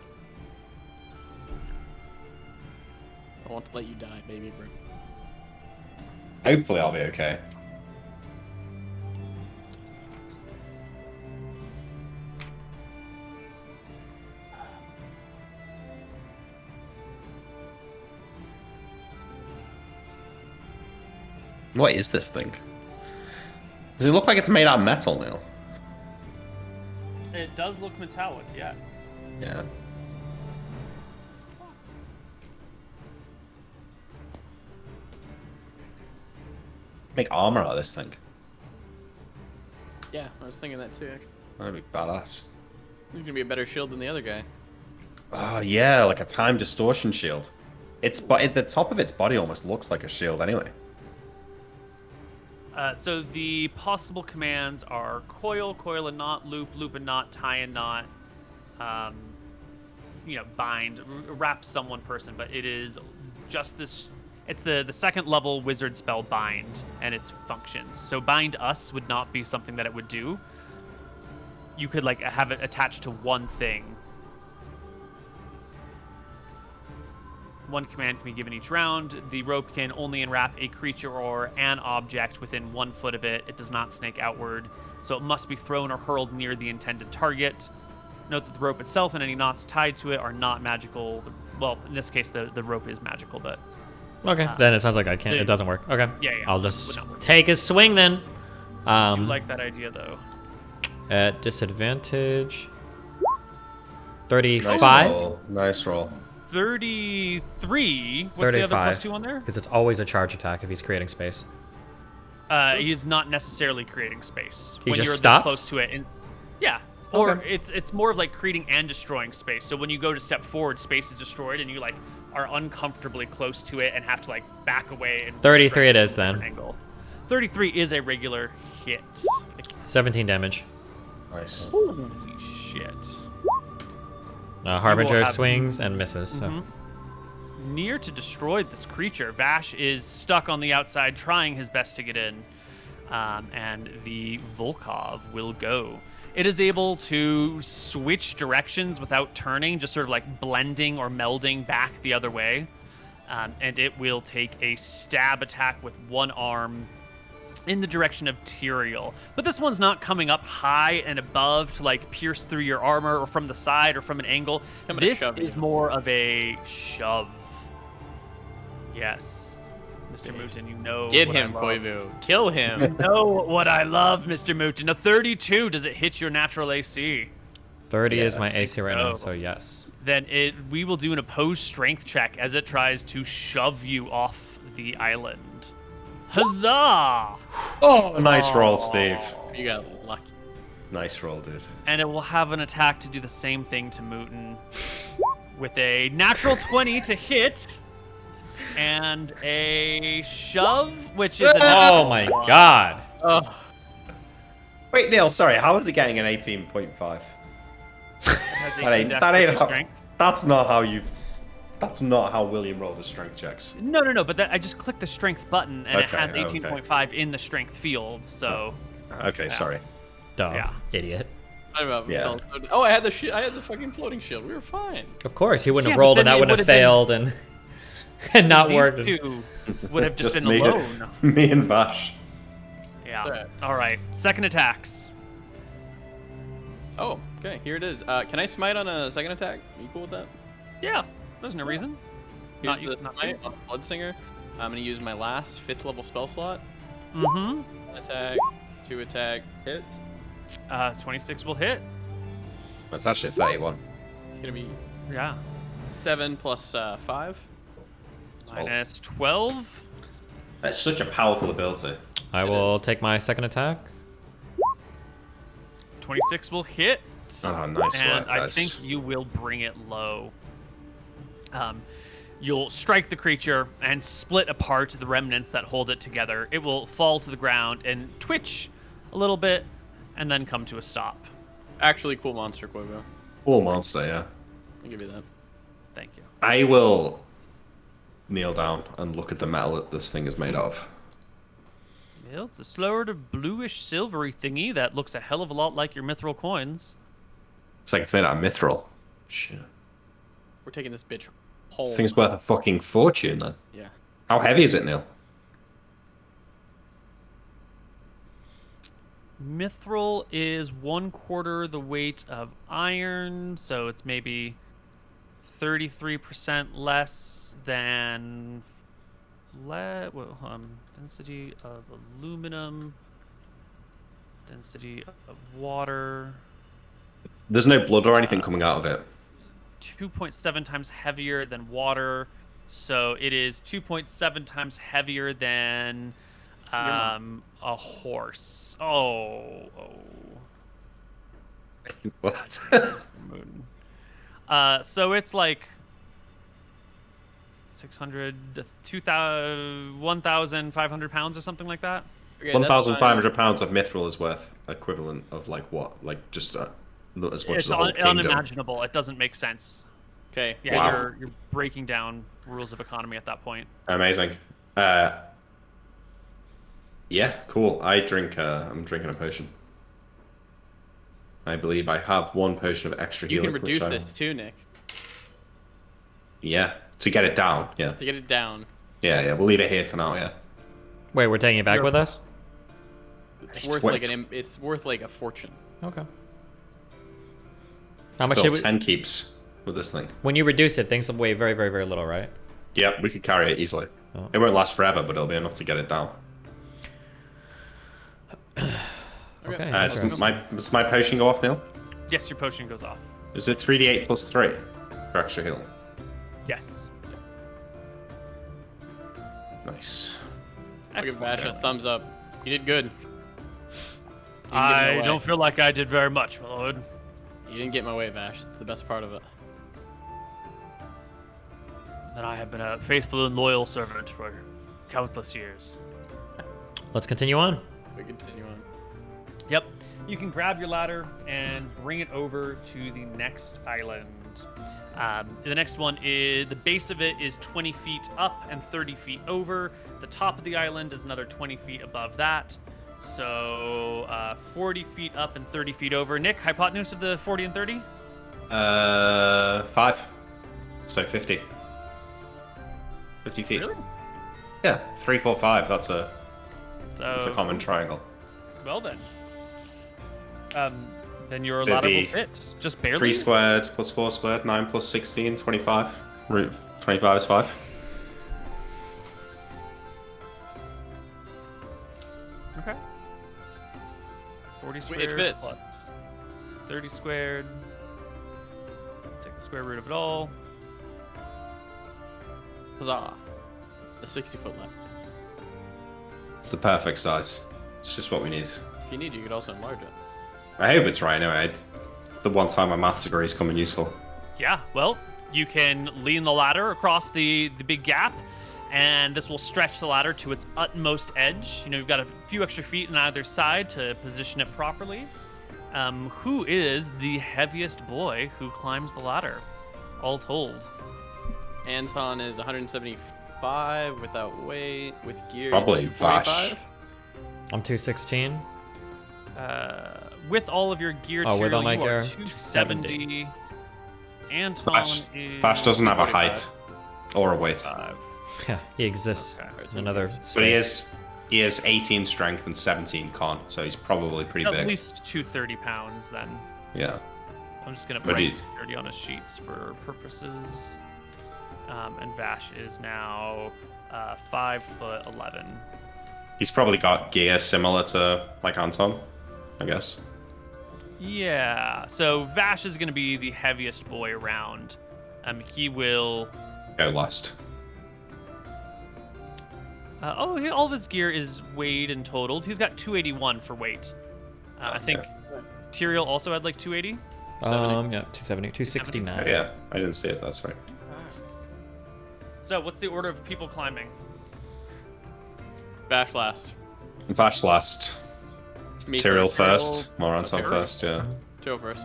I want to let you die, baby bro. Hopefully I'll be okay. What is this thing? Does it look like it's made out of metal, Neil? It does look metallic, yes. Yeah. Make armor out of this thing. Yeah, I was thinking that too. Actually. That'd be badass. He's gonna be a better shield than the other guy. Oh yeah, like a time distortion shield. The top of its body almost looks like a shield anyway. So the possible commands are coil, coil and knot, loop, loop and knot, tie and knot, bind, wrap someone person, but it is just this. It's the second level wizard spell bind and its functions. So bind us would not be something that it would do. You could like have it attached to one thing. One command can be given each round. The rope can only enwrap a creature or an object within 1 foot of it. It does not snake outward, so it must be thrown or hurled near the intended target. Note that the rope itself and any knots tied to it are not magical. Well, in this case, the rope is magical, but... Okay, then it sounds like I can't. so- it doesn't work. Okay. Yeah, I'll would just not work. take a swing then. I do like that idea, though. At disadvantage. Nice 35. roll. Nice roll. 33. What's the other plus 2 on there? Because it's always a charge attack if he's creating space. He's not necessarily creating space. He when just you're stops? this close to it. Yeah. Or Okay. it's more of like creating and destroying space. So when you go to step forward, space is destroyed, and you like are uncomfortably close to it and have to like back away. And 33 it from is a then. different Angle. 33 is a regular hit. 17 damage. Nice. Holy shit. Harbinger have- swings and misses. So. Near to destroy this creature. Vash is stuck on the outside, trying his best to get in. And the Volkov will go. It is able to switch directions without turning, just sort of like blending or melding back the other way. And it will take a stab attack with one arm in the direction of Tyrael. But this one's not coming up high and above to like pierce through your armor or from the side or from an angle. I'm gonna This shove is you. more of a shove. Yes. Mr. Mooton, you know Get what I him, love. Koibu. Kill him. You know what I love, Mr. Mooton. A 32, does it hit your natural AC? 30 is Yeah, my AC right now, so. so yes. Then we will do an opposed strength check as it tries to shove you off the island. Huzzah! Oh, nice roll, Steve. You got lucky. Nice roll, dude. And it will have an attack to do the same thing to Mooton with a natural 20 to hit and a shove, which is a Oh natural my 1. god. Oh, Wait, Neil, sorry, how is he getting an 18.5? It has That ain't, 18 that ain't dex how, strength. that's not how you. That's not how William rolled his strength checks. No, but I just clicked the strength button and it Okay, has okay. 18.5 in the strength field, so Okay, sorry. Duh. Yeah. Idiot. I about Yeah. felt so- Oh, I had the I had the fucking floating shield. We were fine. Of course, he wouldn't Yeah, have but rolled and then that it wouldn't have would've been- failed and and not these worked. two would have just been me, alone. me and Vash. Yeah. Alright. All right. Second attacks. Oh, okay. Here it is. Can I smite on a second attack? Are you cool with that? Yeah. There's no reason. Here's Not you- the not smite you. on Bloodsinger. I'm gonna use my last 5th level spell slot. Mm-hmm. One attack, 2 attack hits. 26 will hit. That's actually a 31. It's gonna be Yeah. 7 plus 5. Minus 12. That's such a powerful ability. I will take my second attack. 26 will hit. Oh, nice And work, I guys. think you will bring it low. You'll strike the creature and split apart the remnants that hold it together. It will fall to the ground and twitch a little bit and then come to a stop. Actually, cool monster, Koibu. Cool monster, yeah. I'll give you that. Thank you. I will kneel down and look at the metal that this thing is made of. Well, it's a sort of bluish silvery thingy that looks a hell of a lot like your mithril coins. It's like it's made out of mithril. Shit. We're taking this bitch whole. This thing's worth a fucking fortune, then. Yeah. How heavy is it, Neil? Mithril is 1/4 the weight of iron, so it's maybe 33% less than density of aluminum, density of water, There's no blood or anything coming out of it. 2.7 times heavier than water, so it is 2.7 times heavier than a horse. Oh. What? Moon. So it's like 600, 2,000, 1,500 pounds or something like that. Okay, that's 1,500 pounds of mithril is worth equivalent of like what? Like just not as much It's as a whole kingdom. unimaginable. It doesn't make sense. Okay. Yeah, Wow. you're breaking down rules of economy at that point. Amazing. Yeah, cool. I'm drinking a potion. I believe I have one potion of extra You healing. can reduce this too, Nick, Yeah, to get it down. Yeah, to get it down. yeah. We'll leave it here for now. Yeah. Wait, we're taking it back You're- with us? It's worth like it's worth like a fortune. Okay. How much Got did we, 10 keeps with this thing. when you reduce it, things will weigh very, very, very little, right? Yeah, we could carry it easily. Oh. It won't last forever, but it'll be enough to get it down. Okay. Does my potion go off, Neil? Yes, your potion goes off. Is it 3d8 plus 3 for extra healing? Yes. Nice. I'll give Excellent. Vash a thumbs up. You did good. I don't feel like I did very much, my lord. You didn't get in my way, Vash. That's the best part of it. And I have been a faithful and loyal servant for countless years. Let's continue on. We continue on. Yep. You can grab your ladder and bring it over to the next island. The next one is, the base of it is 20 feet up and 30 feet over. The top of the island is another 20 feet above that. So 40 feet up and 30 feet over. Nick, hypotenuse of the 40 and 30? 5. So 50. 50 feet. Really? Yeah, 3, 4, 5. That's a common So, triangle. well then. Then your So it'd ladder will be fit. Just barely. 3 squared plus 4 squared, 9 plus 16, 25. Root 25 is 5. Okay. 40 It squared fits. plus 30 squared. Take the square root of it all. Huzzah. The 60-foot ladder. It's the perfect size. It's just what we need. If you need, you could also enlarge it. I hope it's right anyway. It's the one time my maths degree has come in useful. Yeah, well, you can lean the ladder across the big gap, and this will stretch the ladder to its utmost edge. You know, you've got a few extra feet on either side to position it properly. Who is the heaviest boy who climbs the ladder, all told? Anton is 175 without weight. With gear, Probably he's 245. Vash. I'm 216. With all of your gear, Oh, with Tyrael, all my you are gear, 270. Anton Vash, is Vash doesn't have a 245. height or a weight. Yeah, he exists Okay. in another space. But he has 18 strength and 17 con, so he's probably pretty At big. least 230 pounds, then. Yeah. I'm just going to But write he- 30 on his sheets for purposes. And Vash is now 5'11". He's probably got gear similar to like Anton, I guess. Yeah, so Vash is going to be the heaviest boy around. He will... Go last. all of his gear is weighed and totaled. He's got 281 for weight. I think Tyrael also had like 280. Yeah, 270, 269. Oh, yeah, I didn't see it. That's right. So what's the order of people climbing? Vash last. Vash last. Me Tyrael first. first. More Anton Okay. first, yeah. Joe first.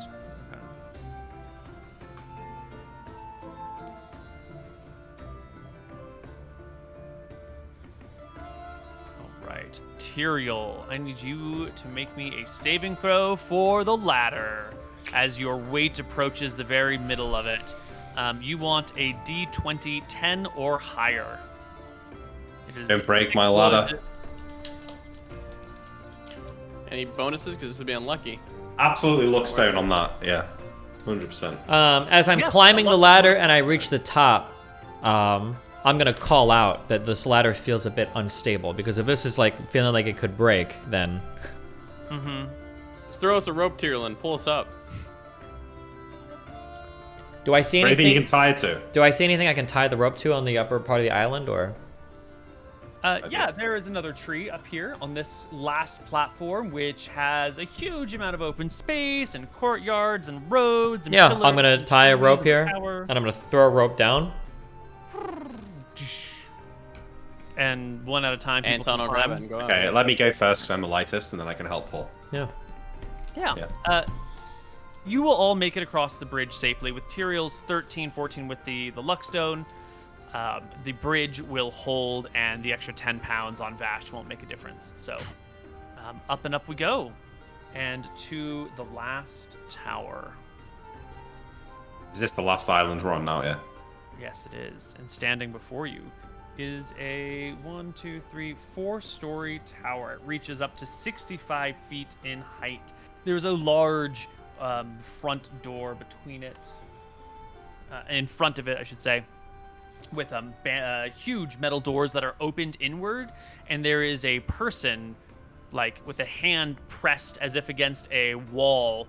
All right, Tyrael, I need you to make me a saving throw for the ladder as your weight approaches the very middle of it. You want a D20 10 or higher. It is Don't break my thick ladder. wood. Any bonuses? Because this would be unlucky. Absolutely looks down on that, yeah. 100%. As I'm Yes, climbing I the love ladder and I reach the top, I'm gonna call out that this ladder feels a bit unstable, because if this is like feeling like it could break, then Just throw us a rope, Tyrael, and pull us up. do I see Anything you anything? can tie it to. Do I see anything I can tie the rope to on the upper part of the island, or? Yeah, there is another tree up here on this last platform, which has a huge amount of open space and courtyards and roads. And Yeah, pillars I'm gonna and tie a trees rope and here, tower. and I'm gonna throw a rope down. And one at a time. people Anton can will grab it climb. and go out. Okay, let me go first because I'm the lightest, and then I can help pull. Yeah. Yeah. Yeah. You will all make it across the bridge safely with Tyrael's 13, 14 with the Luckstone. The bridge will hold, and the extra 10 pounds on Vash won't make a difference. So, up and up we go, and to the last tower. Is this the last island we're on now, yeah? Yes, it is. And standing before you is a 4-story tower. It reaches up to 65 feet in height. There's a large front door between it, in front of it, I should say, with huge metal doors that are opened inward, and there is a person, like with a hand pressed as if against a wall,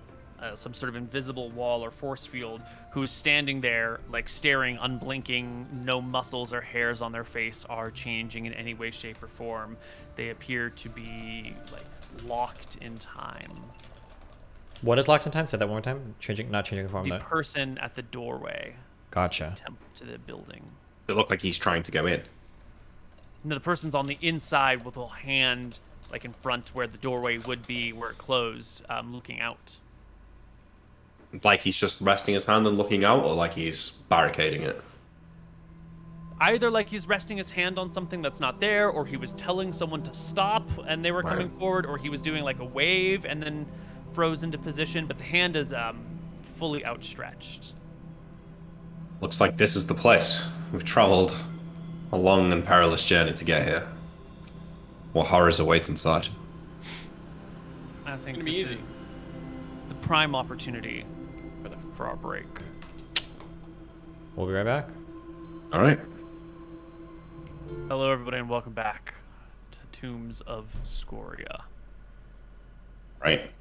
some sort of invisible wall or force field, who's standing there, like staring, unblinking. No muscles or hairs on their face are changing in any way, shape, or form. They appear to be like locked in time. What is locked in time? Say that one more time. Not changing form The though. person at the doorway Gotcha. to the building. It looked like he's trying to go in. No, the person's on the inside with a hand like in front where the doorway would be, where it closed, looking out. Like he's just resting his hand and looking out, or like he's barricading it? Either like he's resting his hand on something that's not there, or he was telling someone to stop and they were coming forward, or he was doing like a wave and then froze into position, but the hand is fully outstretched. Looks like this is the place. We've traveled a long and perilous journey to get here. What horrors await inside? I think It's gonna be this easy. is the prime opportunity for our break. We'll be right back. All right. Hello, everybody, and welcome back to Tombs of Scoria. Right.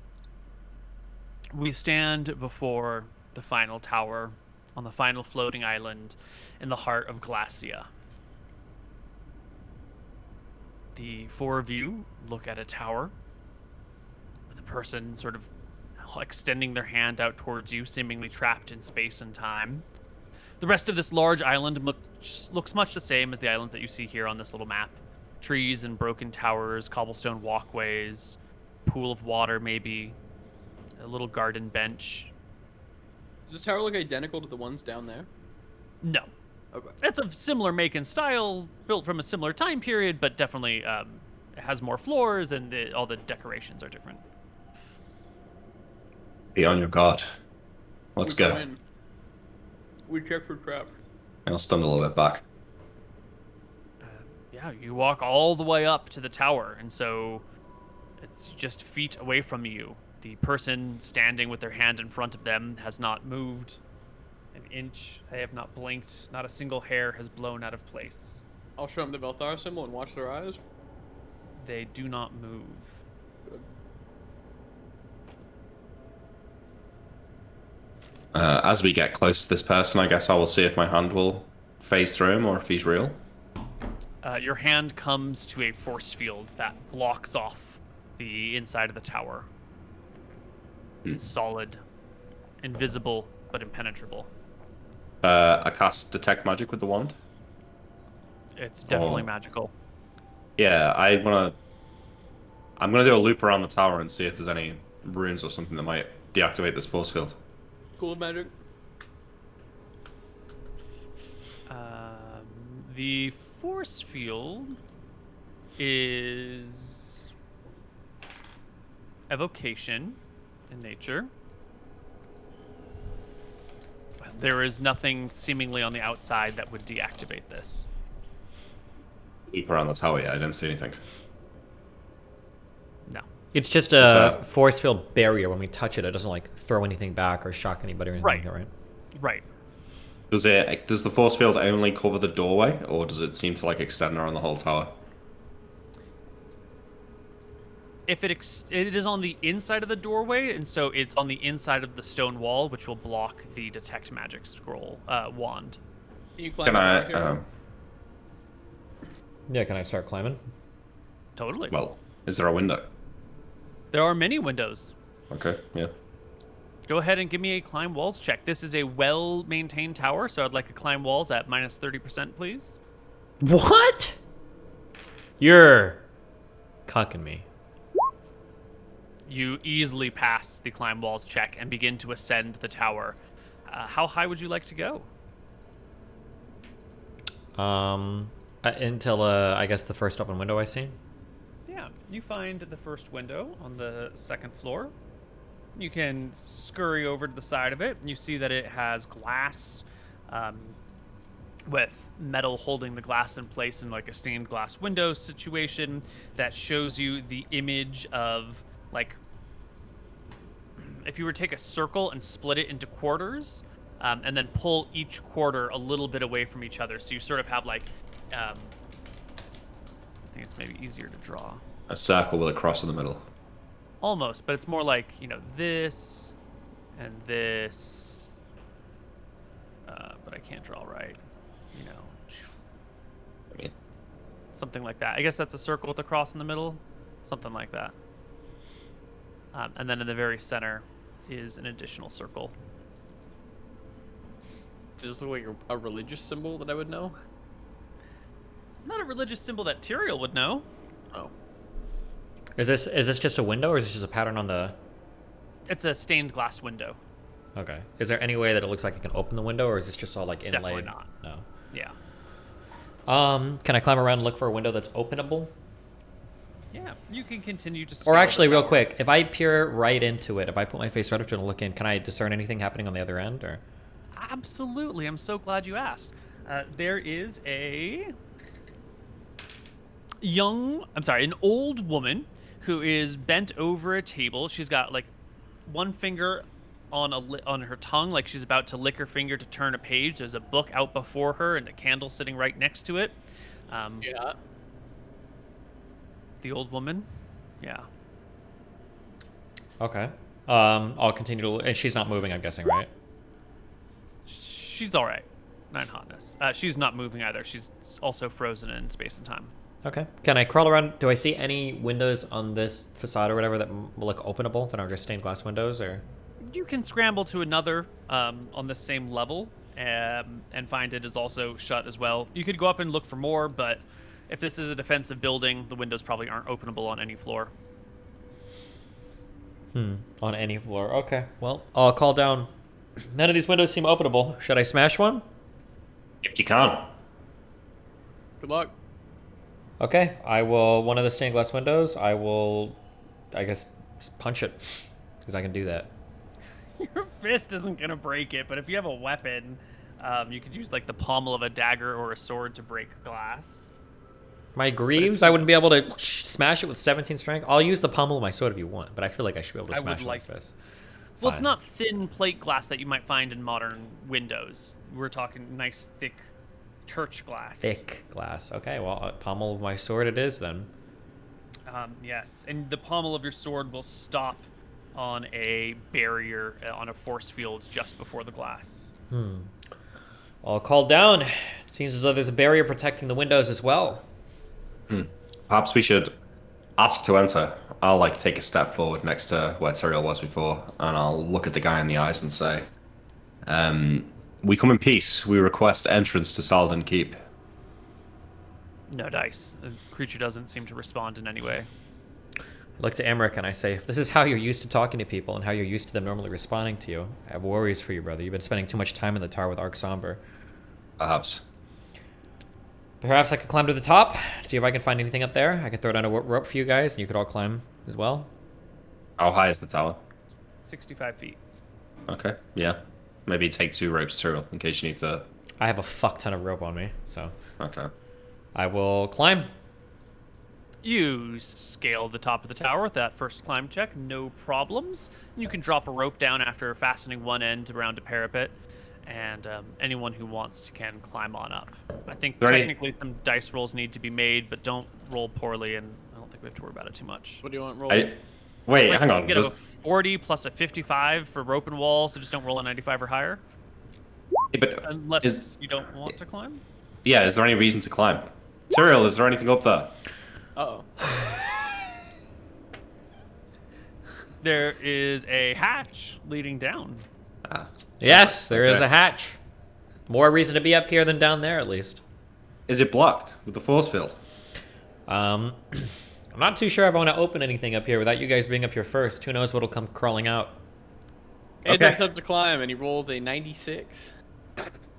We stand before the final tower on the final floating island in the heart of Glacia. The four of you look at a tower with a person sort of extending their hand out towards you, seemingly trapped in space and time. The rest of this large island looks much the same as the islands that you see here on this little map. Trees and broken towers, cobblestone walkways, pool of water maybe, a little garden bench. Does this tower look identical to the ones down there? No. Okay. It's of similar make and style, built from a similar time period, but definitely it has more floors and all the decorations are different. Be on your guard. Let's We go. come in. We check for traps. I'll stand a little bit back. Yeah, you walk all the way up to the tower, and so it's just feet away from you. The person standing with their hand in front of them has not moved an inch. They have not blinked. Not a single hair has blown out of place. I'll show them the Velthar symbol and watch their eyes. They do not move. As we get close to this person, I guess I will see if my hand will phase through him or if he's real. Your hand comes to a force field that blocks off the inside of the tower. It's solid, invisible, but impenetrable. I cast Detect Magic with the wand. It's definitely Oh. magical. Yeah, I'm gonna do a loop around the tower and see if there's any runes or something that might deactivate this force field. Cool magic. The force field is evocation in nature. There is nothing seemingly on the outside that would deactivate this. Loop around the tower, yeah, I didn't see anything. No. It's just a that- force field barrier. When we touch it, it doesn't like throw anything back or shock anybody or anything like that, right? Right. Does the force field only cover the doorway, or does it seem to like extend around the whole tower? If it is on the inside of the doorway, and so it's on the inside of the stone wall, which will block the detect magic scroll wand. Can you climb Can up I? here? Yeah, can I start climbing? Totally. Well, is there a window? There are many windows. Okay, yeah. Go ahead and give me a climb walls check. This is a well-maintained tower, so I'd like a climb walls at minus 30%, please. What? You're cucking me. You easily pass the climb walls check and begin to ascend the tower. How high would you like to go? Until I guess the first open window I see. Yeah, you find the first window on the second floor. You can scurry over to the side of it, and you see that it has glass with metal holding the glass in place in like a stained glass window situation that shows you the image of, like, if you were to take a circle and split it into quarters and then pull each quarter a little bit away from each other. So you sort of have like, I think it's maybe easier to draw. A circle with a cross in the middle. Almost, but it's more like, you know, this And this, but I can't draw right. You know, I mean, something like that. I guess that's a circle with a cross in the middle, something like that. And then in the very center is an additional circle. Does this look like a religious symbol that I would know? Not a religious symbol that Tyrael would know. Oh. Is this just a window, or is this just a pattern on the? It's a stained glass window. Okay. Is there any way that it looks like it can open the window, or is this just all like inlaid? Definitely not. No. Yeah. Can I climb around and look for a window that's openable? Yeah, you can continue to. Or scale actually, the real tower. quick, if I peer right into it, if I put my face right up to it and look in, can I discern anything happening on the other end, or? Absolutely. I'm so glad you asked. There is an old woman who is bent over a table. She's got like one finger on her tongue, like she's about to lick her finger to turn a page. There's a book out before her and a candle sitting right next to it. Yeah. The old woman. Yeah. Okay. I'll continue to, and she's not moving, I'm guessing, right? She's all right. Not in hotness. She's not moving either. She's also frozen in space and time. Okay. Can I crawl around? Do I see any windows on this facade or whatever that will look openable, that aren't just stained glass windows, or? You can scramble to another on the same level and find it is also shut as well. You could go up and look for more, but if this is a defensive building, the windows probably aren't openable on any floor. On any floor. Okay. Well, I'll call down. None of these windows seem openable. Should I smash one? if you can. Good luck. Okay. I will. One of the stained glass windows. I will. I guess just punch it, because I can do that. Your fist isn't gonna break it, but if you have a weapon, you could use like the pommel of a dagger or a sword to break glass. My greaves, I wouldn't be able to smash it with 17 strength. I'll use the pommel of my sword if you want, but I feel like I should be able to I smash would my like- fist. Well, it's Fine. not thin plate glass that you might find in modern windows. We're talking nice, thick church glass. Thick glass. Okay, well, pommel of my sword it is then. Yes, and the pommel of your sword will stop on a barrier, on a force field just before the glass. I'll call down. It seems as though there's a barrier protecting the windows as well. Perhaps we should ask to enter. I'll like take a step forward next to where Tyrael was before, and I'll look at the guy in the eyes and say, "We come in peace. We request entrance to Saladin Keep." No dice. The creature doesn't seem to respond in any way. I look to Emmerich and I say, if this is how you're used to talking to people and how you're used to them normally responding to you, I have worries for you, brother. You've been spending too much time in the tower with Ark Somber. Perhaps. Perhaps I could climb to the top, see if I can find anything up there. I could throw down a rope for you guys, and you could all climb as well. How high is the tower? 65 feet. Okay, yeah. Maybe take 2 ropes, Tyrael, in case you need to. I have a fuck ton of rope on me, so Okay. I will climb. You scale the top of the tower with that first climb check, no problems. You can drop a rope down after fastening one end around a parapet, and anyone who wants to can climb on up. I think There any- technically some dice rolls need to be made, but don't roll poorly, and I don't think we have to worry about it too much. What do you want, roll? Wait, hang on. You get a 40 plus a 55 for rope and wall, so just don't roll a 95 or higher, But unless you don't want to climb. yeah, is there any reason to climb? Tyrael, is there anything up there? Uh-oh. There is a hatch leading down. Ah. Yes, there is Okay. a hatch. More reason to be up here than down there, at least. Is it blocked with the force field? I'm not too sure if I want to open anything up here without you guys being up here first. Who knows what'll come crawling out. Anton's up to climb, and he rolls a 96.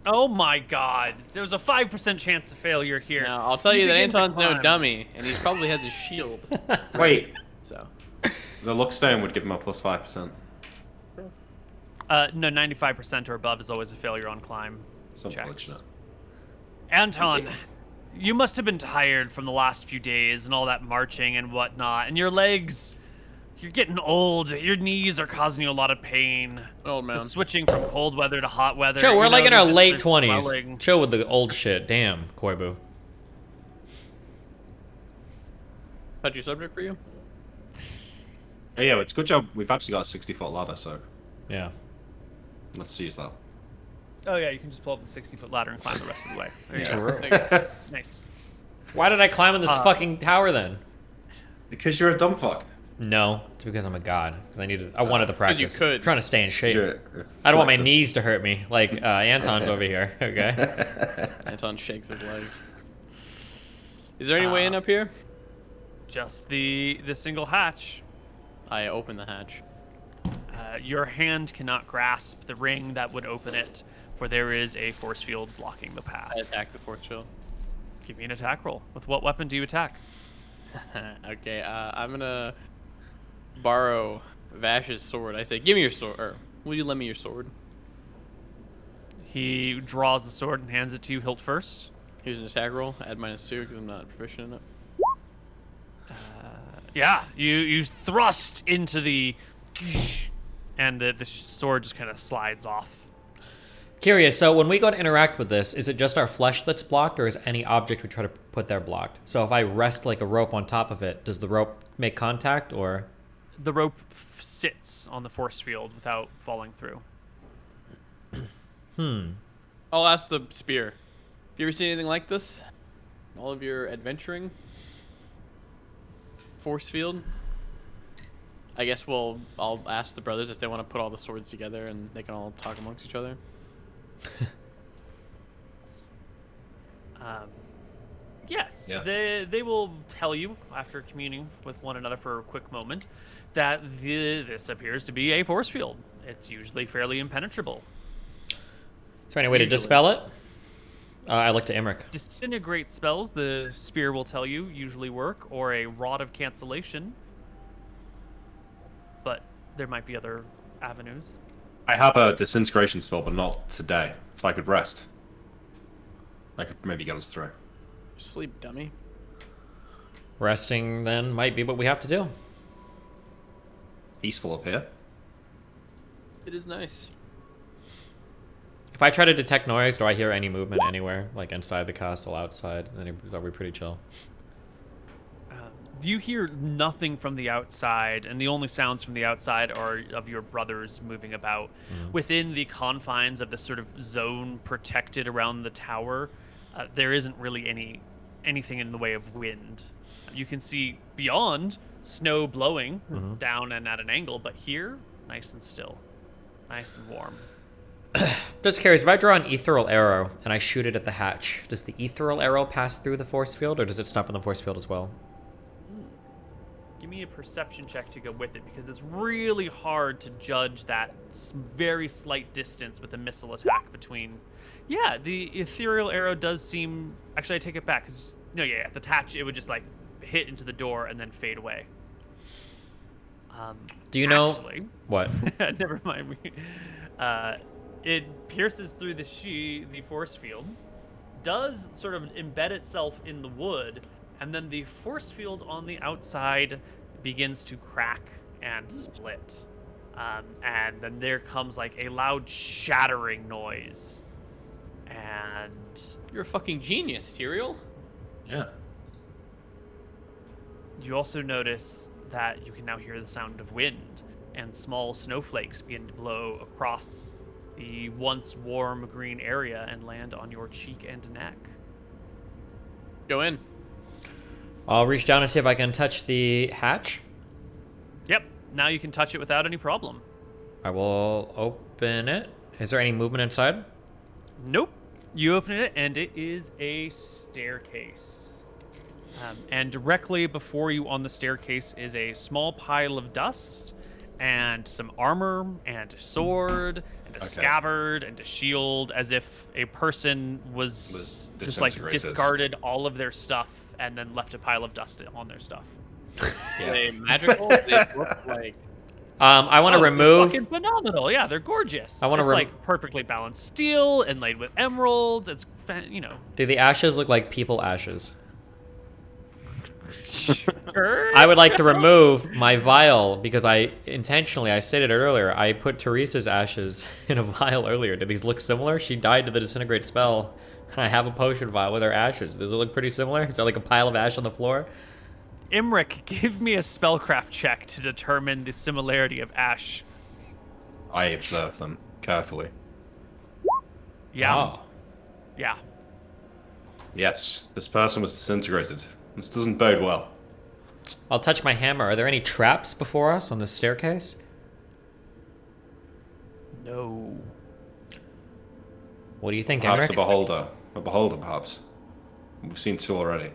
Oh my god. There's a 5% chance of failure here. Now, I'll tell you that begin to Anton's no climb. dummy, and he probably has his shield. Wait, So, the luck stone would give him a plus 5%. No, 95% or above is always a failure on climb. It's checks. unfortunate. Anton, you must have been tired from the last few days and all that marching and whatnot, and your legs, you're getting old. Your knees are causing you a lot of pain. old man. The switching from cold weather to hot weather. Joe, we're you like know, in our there's late just 20s. swelling. Chill with the old shit. Damn, Koibu. Touchy subject for you? Yeah, it's a good job. We've actually got a 60-foot ladder, so. Yeah. Let's use that. Oh yeah, you can just pull up the 60-foot ladder and climb the rest of the way. There you go. There you go. Nice. Why did I climb on this fucking tower then? Because you're a dumb fuck. No, it's because I'm a god. Because I wanted to practice. you could. I'm trying to stay in shape. You're I don't want my flexible. knees to hurt me like Anton's over here. Okay. Anton shakes his legs. Is there any way in up here? Just the single hatch. I open the hatch. Your hand cannot grasp the ring that would open it, for there is a force field blocking the path. I attack the force field. Give me an attack roll. With what weapon do you attack? Okay, I'm gonna borrow Vash's sword. I say, give me your sword, or will you lend me your sword? He draws the sword and hands it to you hilt first. Here's an attack roll. Add -2 because I'm not proficient in it. Yeah, you thrust into the... And the sword just kind of slides off. Curious, so when we go to interact with this, is it just our flesh that's blocked, or is any object we try to put there blocked? So if I rest like a rope on top of it, does the rope make contact, or? The rope sits on the force field without falling through. I'll ask the spear. Have you ever seen anything like this? All of your adventuring? Force field? I guess I'll ask the brothers if they want to put all the swords together and they can all talk amongst each other. Yes, Yeah. they will tell you after communing with one another for a quick moment that this appears to be a force field. It's usually fairly impenetrable. Is there any way to Usually. dispel it? I look to Emmerich. Disintegrate spells, the spear will tell you, usually work, or a rod of cancellation. But there might be other avenues. I have a disintegration spell, but not today. If I could rest, I could maybe get us through. Sleep, dummy. Resting then might be what we have to do. Peaceful up here. It is nice. If I try to detect noise, do I hear any movement anywhere, like inside the castle, outside? Then are we pretty chill? You hear nothing from the outside, and the only sounds from the outside are of your brothers moving about. Within the confines of this sort of zone protected around the tower, there isn't really anything in the way of wind. You can see beyond snow blowing down and at an angle, but here, nice and still, nice and warm. Just curious, if I draw an ethereal arrow and I shoot it at the hatch, does the ethereal arrow pass through the force field, or does it stop in the force field as well? Give me a perception check to go with it, because it's really hard to judge that very slight distance with a missile attack between. Yeah, the ethereal arrow does seem. Actually, I take it back, because at the hatch it would just like hit into the door and then fade away. Do you know Actually, what? never mind. It pierces through the force field, does sort of embed itself in the wood. And then the force field on the outside begins to crack and split. And then there comes like a loud shattering noise. And You're a fucking genius, Tyrael. Yeah. you also notice that you can now hear the sound of wind, and small snowflakes begin to blow across the once warm green area and land on your cheek and neck. Go in. I'll reach down and see if I can touch the hatch. Yep, now you can touch it without any problem. I will open it. Is there any movement inside? Nope. You open it, and it is a staircase. And directly before you on the staircase is a small pile of dust, and some armor, and a sword, and a scabbard, and a shield, as if a person was just like disintegrated. discarded all of their stuff and then left a pile of dust on their stuff. Are they magical? They look like. I want to They're remove. fucking phenomenal. Yeah, they're gorgeous. I wanna It's like perfectly balanced steel inlaid with emeralds. It's Do the ashes look like people ashes? Sure. I would like to remove my vial because I stated it earlier, I put Teresa's ashes in a vial earlier. Do these look similar? She died to the disintegrate spell, and I have a potion vial with her ashes. Does it look pretty similar? Is there like a pile of ash on the floor? Imric, give me a spellcraft check to determine the similarity of ash. I observe them. carefully. Yeah. Oh. Yeah. Yes, this person was disintegrated. This doesn't bode well. I'll touch my hammer. Are there any traps before us on the staircase? No. What do you think, Perhaps Enric? a beholder. A beholder, perhaps. We've seen 2 already.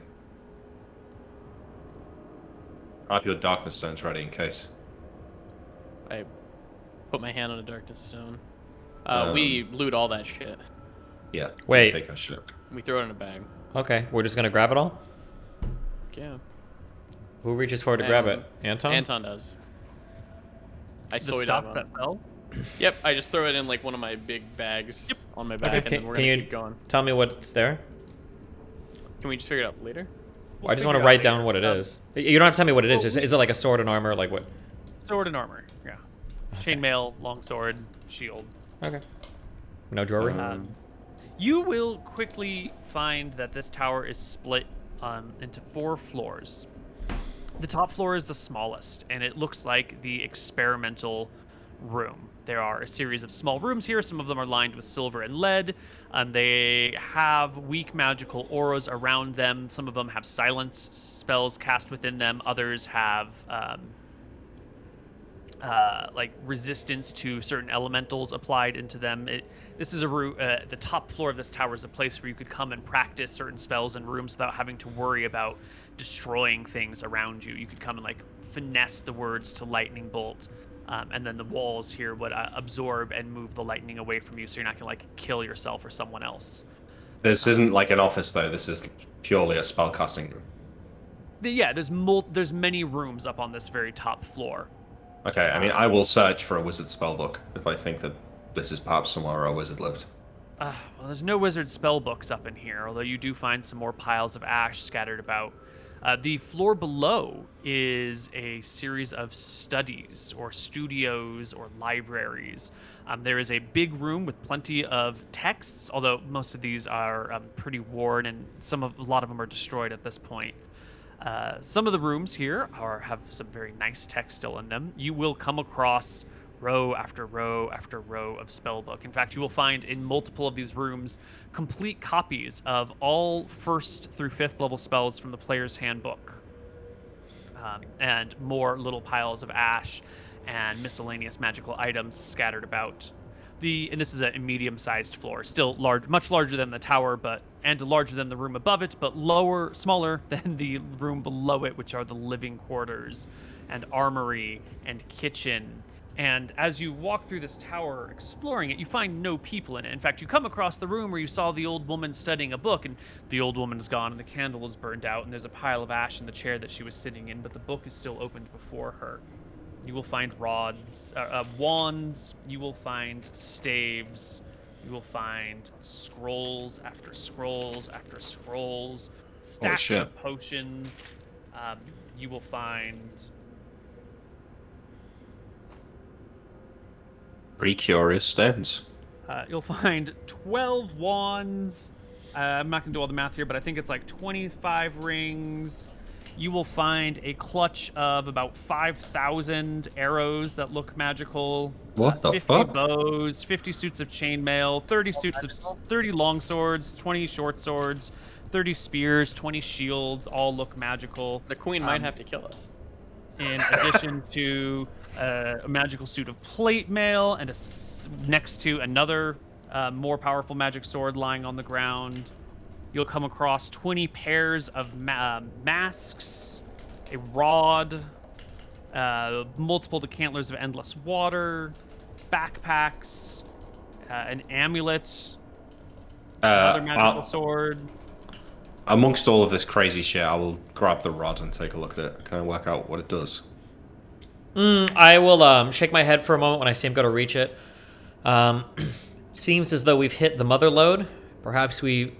I have your darkness stones ready in case. I put my hand on a darkness stone. We loot all that shit. Yeah. Wait. Take our shit. We throw it in a bag. Okay, we're just gonna grab it all? Yeah. Who reaches forward to grab it? Anton? Anton does. I The soy stuff dive on that it. fell. Yep, I just throw it in like one of my big bags on my back, Okay, and then we're can gonna you keep going. tell me what's there? Can we just figure it out later? We'll I just want to figure it out write later. down what it is. You don't have to tell me what it is. Is it like a sword and armor? Like what? Sword and armor. Yeah. Chainmail, longsword, shield. Okay. No jewelry? You will quickly find that this tower is split into 4 floors. The top floor is the smallest, and it looks like the experimental room. There are a series of small rooms here. Some of them are lined with silver and lead. They have weak magical auras around them. Some of them have silence spells cast within them. Others have like resistance to certain elementals applied into them. This is a room. The top floor of this tower is a place where you could come and practice certain spells in rooms without having to worry about destroying things around you. You could come and like finesse the words to lightning bolt, and then the walls here would absorb and move the lightning away from you, so you're not gonna like kill yourself or someone else. This isn't like an office, though. This is purely a spellcasting room. Yeah, there's many rooms up on this very top floor. Okay, I mean, I will search for a wizard spellbook if I think that this is perhaps somewhere where a wizard lived. Well, there's no wizard spell books up in here, although you do find some more piles of ash scattered about. The floor below is a series of studies or studios or libraries. There is a big room with plenty of texts, although most of these are pretty worn and a lot of them are destroyed at this point. Some of the rooms here have some very nice text still in them. You will come across row after row after row of spellbook. In fact, you will find in multiple of these rooms complete copies of all 1st through 5th level spells from the player's handbook, and more little piles of ash and miscellaneous magical items scattered about. And this is a medium-sized floor, still large, much larger than the tower, and larger than the room above it, but smaller than the room below it, which are the living quarters and armory and kitchen. And as you walk through this tower exploring it, you find no people in it. In fact, you come across the room where you saw the old woman studying a book, and the old woman is gone and the candle is burned out, and there's a pile of ash in the chair that she was sitting in, but the book is still opened before her. You will find wands, you will find staves, you will find scrolls after scrolls after scrolls, stacks of potions. You will find... Pretty curious stones. You'll find 12 wands. I'm not going to do all the math here, but I think it's like 25 rings. You will find a clutch of about 5,000 arrows that look magical. What the 50 fuck? bows, 50 suits of chainmail, 30 long swords, 20 short swords, 30 spears, 20 shields, all look magical. The queen might have to kill us. In addition to a magical suit of plate mail and next to another more powerful magic sword lying on the ground. You'll come across 20 pairs of masks, a rod, multiple decanters of endless water, backpacks, an amulet, another magical sword. Amongst all of this crazy shit, I will grab the rod and take a look at it. Can I work out what it does? I will shake my head for a moment when I see him go to reach it. Seems as though we've hit the mother lode. Perhaps we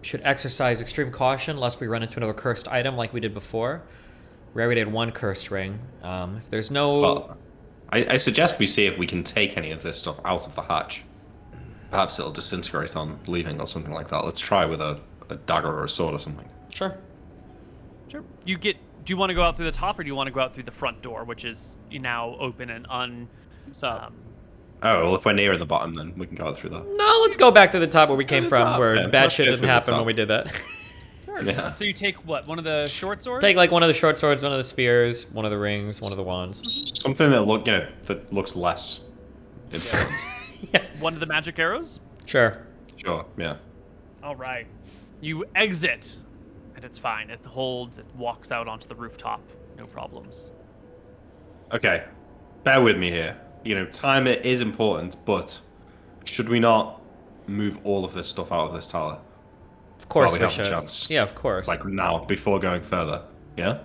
should exercise extreme caution lest we run into another cursed item like we did before. We already did one cursed ring. If there's no... Well, I suggest we see if we can take any of this stuff out of the hatch. Perhaps it'll disintegrate on leaving or something like that. Let's try with a dagger or a sword or something. Sure. Sure. Do you want to go out through the top, or do you want to go out through the front door, which is now open and Oh, well, if we're near the bottom, then we can go through that. No, let's go back to the top where we came to the from, top, where then. bad Let's shit go didn't through the happen when top. we did that. Yeah. So you take what? One of the short swords? Take like one of the short swords, one of the spears, one of the rings, one of the wands. Something that looks less important. Yeah. One of the magic arrows? Sure. Sure. Yeah. All right. You exit, and it's fine. It holds. It walks out onto the rooftop. No problems. Okay. Bear with me here. Time it is important, but should we not move all of this stuff out of this tower? Of course While we we have the should. chance. Yeah, of course. Like now, before going further. Yeah.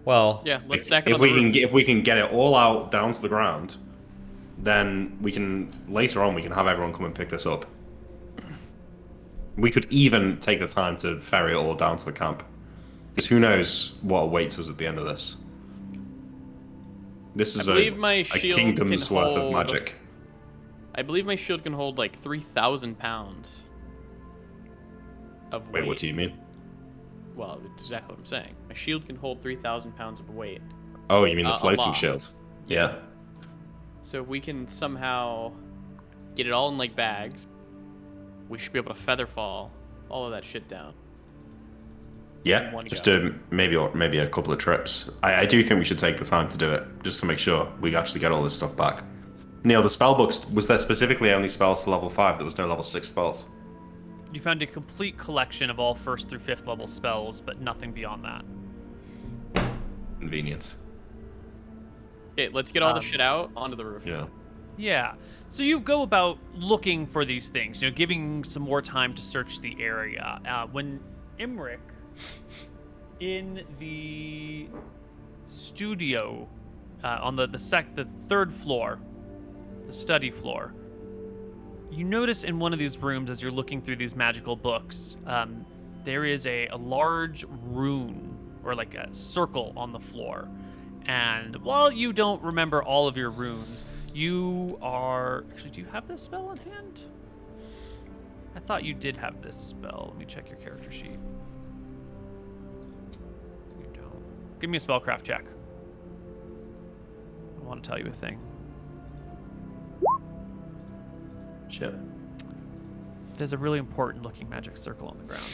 well, Yeah, let's stack it If on the we can roof. get if we can get it all out down to the ground, then we can later on we can have everyone come and pick this up. We could even take the time to ferry it all down to the camp, because who knows what awaits us at the end of this. This is I believe my a shield kingdom's can worth of hold- magic. I believe my shield can hold like 3,000 pounds of weight. Wait, what do you mean? Well, it's exactly what I'm saying. My shield can hold 3,000 pounds of weight. Oh, you mean the a floating lot. shield? Yeah. So if we can somehow get it all in like bags, we should be able to feather fall all of that shit down. Yeah, One just go. maybe a couple of trips. I do think we should take the time to do it, just to make sure we actually get all this stuff back. Neil, the spell books, was there specifically only spells to level 5? There was no level 6 spells? You found a complete collection of all 1st through 5th level spells, but nothing beyond that. Convenient. Okay, let's get all the shit out onto the roof. Yeah. Yeah. So you go about looking for these things, giving some more time to search the area. When Imric, in the studio on the 3rd floor, the study floor, you notice in one of these rooms as you're looking through these magical books, there is a large rune or like a circle on the floor. And while you don't remember all of your runes, you are... Actually, do you have this spell on hand? I thought you did have this spell. Let me check your character sheet. You don't. Give me a spellcraft check. I want to tell you a thing. Shit. There's a really important looking magic circle on the ground.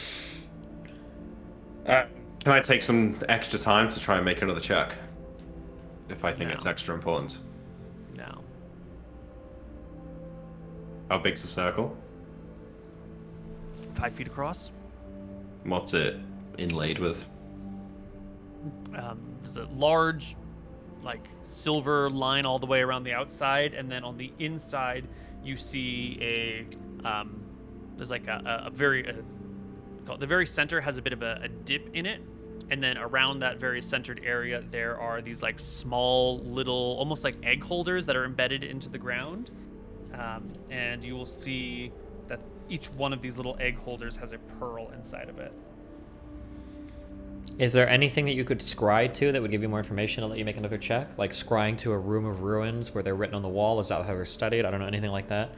Can I take some extra time to try and make another check? If I think No. it's extra important. No. How big's the circle? 5 feet across. What's it inlaid with? There's a large, like, silver line all the way around the outside, and then on the inside, you see there's like the very center has a bit of a dip in it, and then around that very centered area, there are these like small little, almost like egg holders that are embedded into the ground, and you will see that each one of these little egg holders has a pearl inside of it. Is there anything that you could scry to that would give you more information to let you make another check? Like scrying to a room of ruins where they're written on the wall? Is that how they're studied? I don't know, anything like that?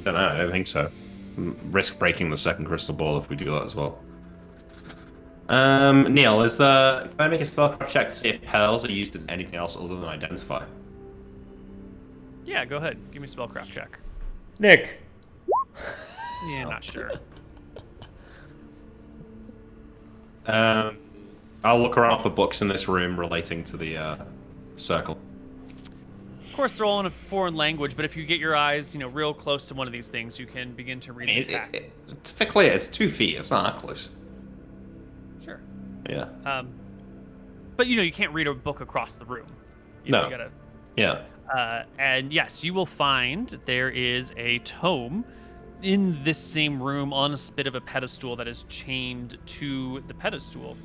Don't know, I don't think so. Risk breaking the second crystal ball if we do that as well. Neil, can I make a spellcraft check to see if pearls are used in anything else other than identify? Yeah, go ahead. Give me a spellcraft check. Nick! Yeah, not sure. I'll look around for books in this room relating to the circle. Of course, they're all in a foreign language, but if you get your eyes, real close to one of these things, you can begin to read the text. To be clear, it's 2 feet. It's not that close. Sure. Yeah. But you can't read a book across the room. No. You gotta. Yeah. And yes, you will find there is a tome in this same room on a bit of a pedestal that is chained to the pedestal.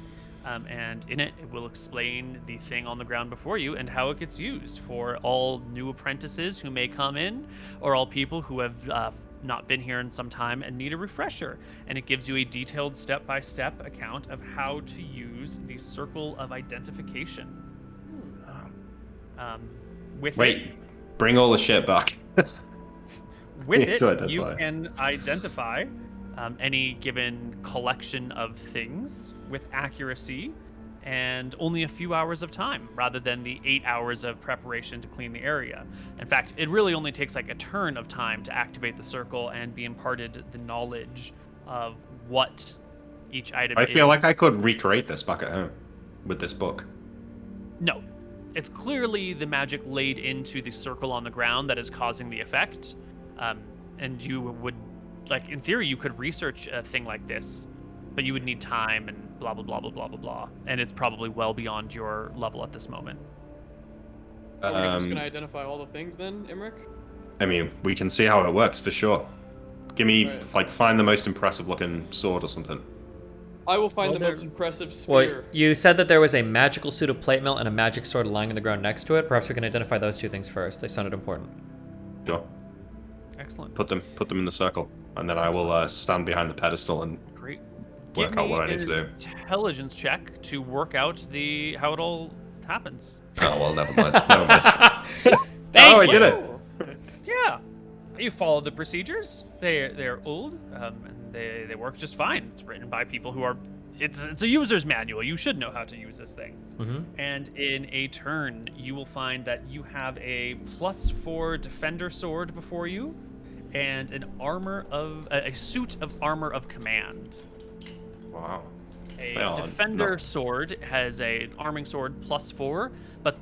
And in it, it will explain the thing on the ground before you and how it gets used for all new apprentices who may come in, or all people who have not been here in some time and need a refresher. And it gives you a detailed step-by-step account of how to use the circle of identification. With Wait, bring all the shit back. With To it, you identify. can identify any given collection of things with accuracy, and only a few hours of time rather than the 8 hours of preparation to clean the area. In fact, it really only takes like a turn of time to activate the circle and be imparted the knowledge of what each item I is. feel like I could recreate this back at home with this book. No. It's clearly the magic laid into the circle on the ground that is causing the effect. And you would, like, in theory, you could research a thing like this, but you would need time and blah, blah, blah, blah, blah, blah, blah. And it's probably well beyond your level at this moment. Are we just gonna identify all the things then, Imric? I mean, we can see how it works for sure. Give me, Right. like, find the most impressive looking sword or something. I will find Well, the there- most impressive Well, spear. you said that there was a magical suit of plate mail and a magic sword lying on the ground next to it. Perhaps we can identify those two things first. They sounded important. Sure. Excellent. Put them in the circle, and then I will stand behind the pedestal and Great. work Give out me what I need to do. an intelligence check to work out how it all happens. Oh well, never mind. Never mind. Thank I you. did it. Yeah, you follow the procedures. They're old, and they work just fine. It's written by people who are. It's a user's manual. You should know how to use this thing. Mhm. And in a turn, you will find that you have a +4 defender sword before you, and a suit of armor of command. Wow. A Well, defender no. sword has an arming sword +4, but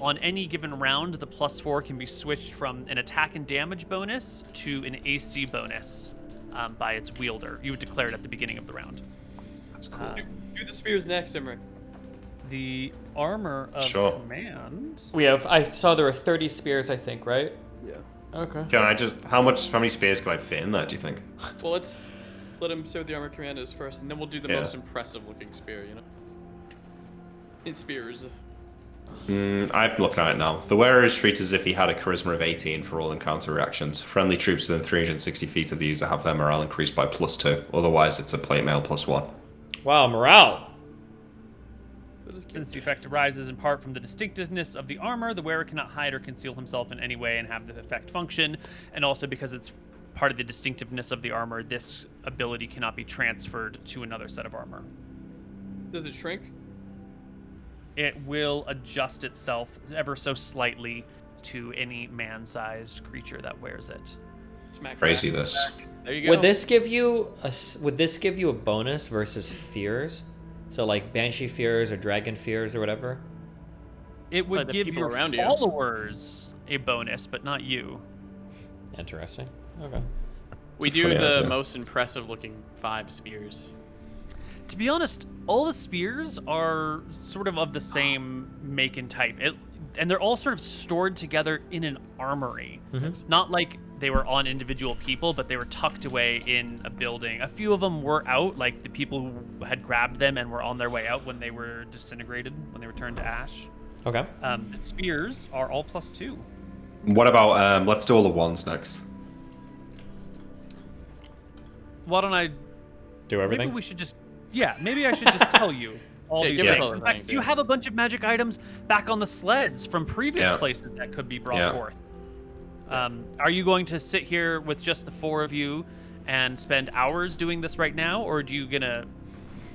on any given round, the +4 can be switched from an attack and damage bonus to an AC bonus by its wielder. You would declare it at the beginning of the round. That's cool. Do the spears next, Imric. The armor of Sure. command. I saw there were 30 spears, I think, right? Yeah. Okay. Can I just? How many spears can I fit in there? Do you think? Well, let's let him say what the armor command is first, and then we'll do the Yeah. most impressive looking spear, you know? In spears. I'm looking at it now. The wearer is treated as if he had a charisma of 18 for all encounter reactions. Friendly troops within 360 feet of the user have their morale increased by +2. Otherwise, it's a plate mail +1. Wow, morale. Since the effect arises in part from the distinctiveness of the armor, the wearer cannot hide or conceal himself in any way and have the effect function. And also because it's part of the distinctiveness of the armor, this ability cannot be transferred to another set of armor. Does it shrink? It will adjust itself ever so slightly to any man-sized creature that wears it. Smack. Crazy smack, this. smack. There you go. Would this give you a bonus versus fears? So like banshee fears or dragon fears or whatever? It would the give people your around you. followers a bonus, but not you. Interesting. Okay. We It's a do funny the idea. most impressive looking 5 spears. To be honest, all the spears are sort of the same make and type. And they're all sort of stored together in an armory. Not like they were on individual people, but they were tucked away in a building. A few of them were out, like the people who had grabbed them and were on their way out when they were disintegrated, when they were turned to ash. Okay. The spears are all +2. What about let's do all the wands next. Why don't I... Do everything? Maybe we should just... Yeah, maybe I should just tell you all Yeah, these give us things. all the In fact, things, you yeah. have a bunch of magic items back on the sleds from previous Yeah. places that could be brought Yeah. forth. Are you going to sit here with just the 4 of you and spend hours doing this right now, or are you gonna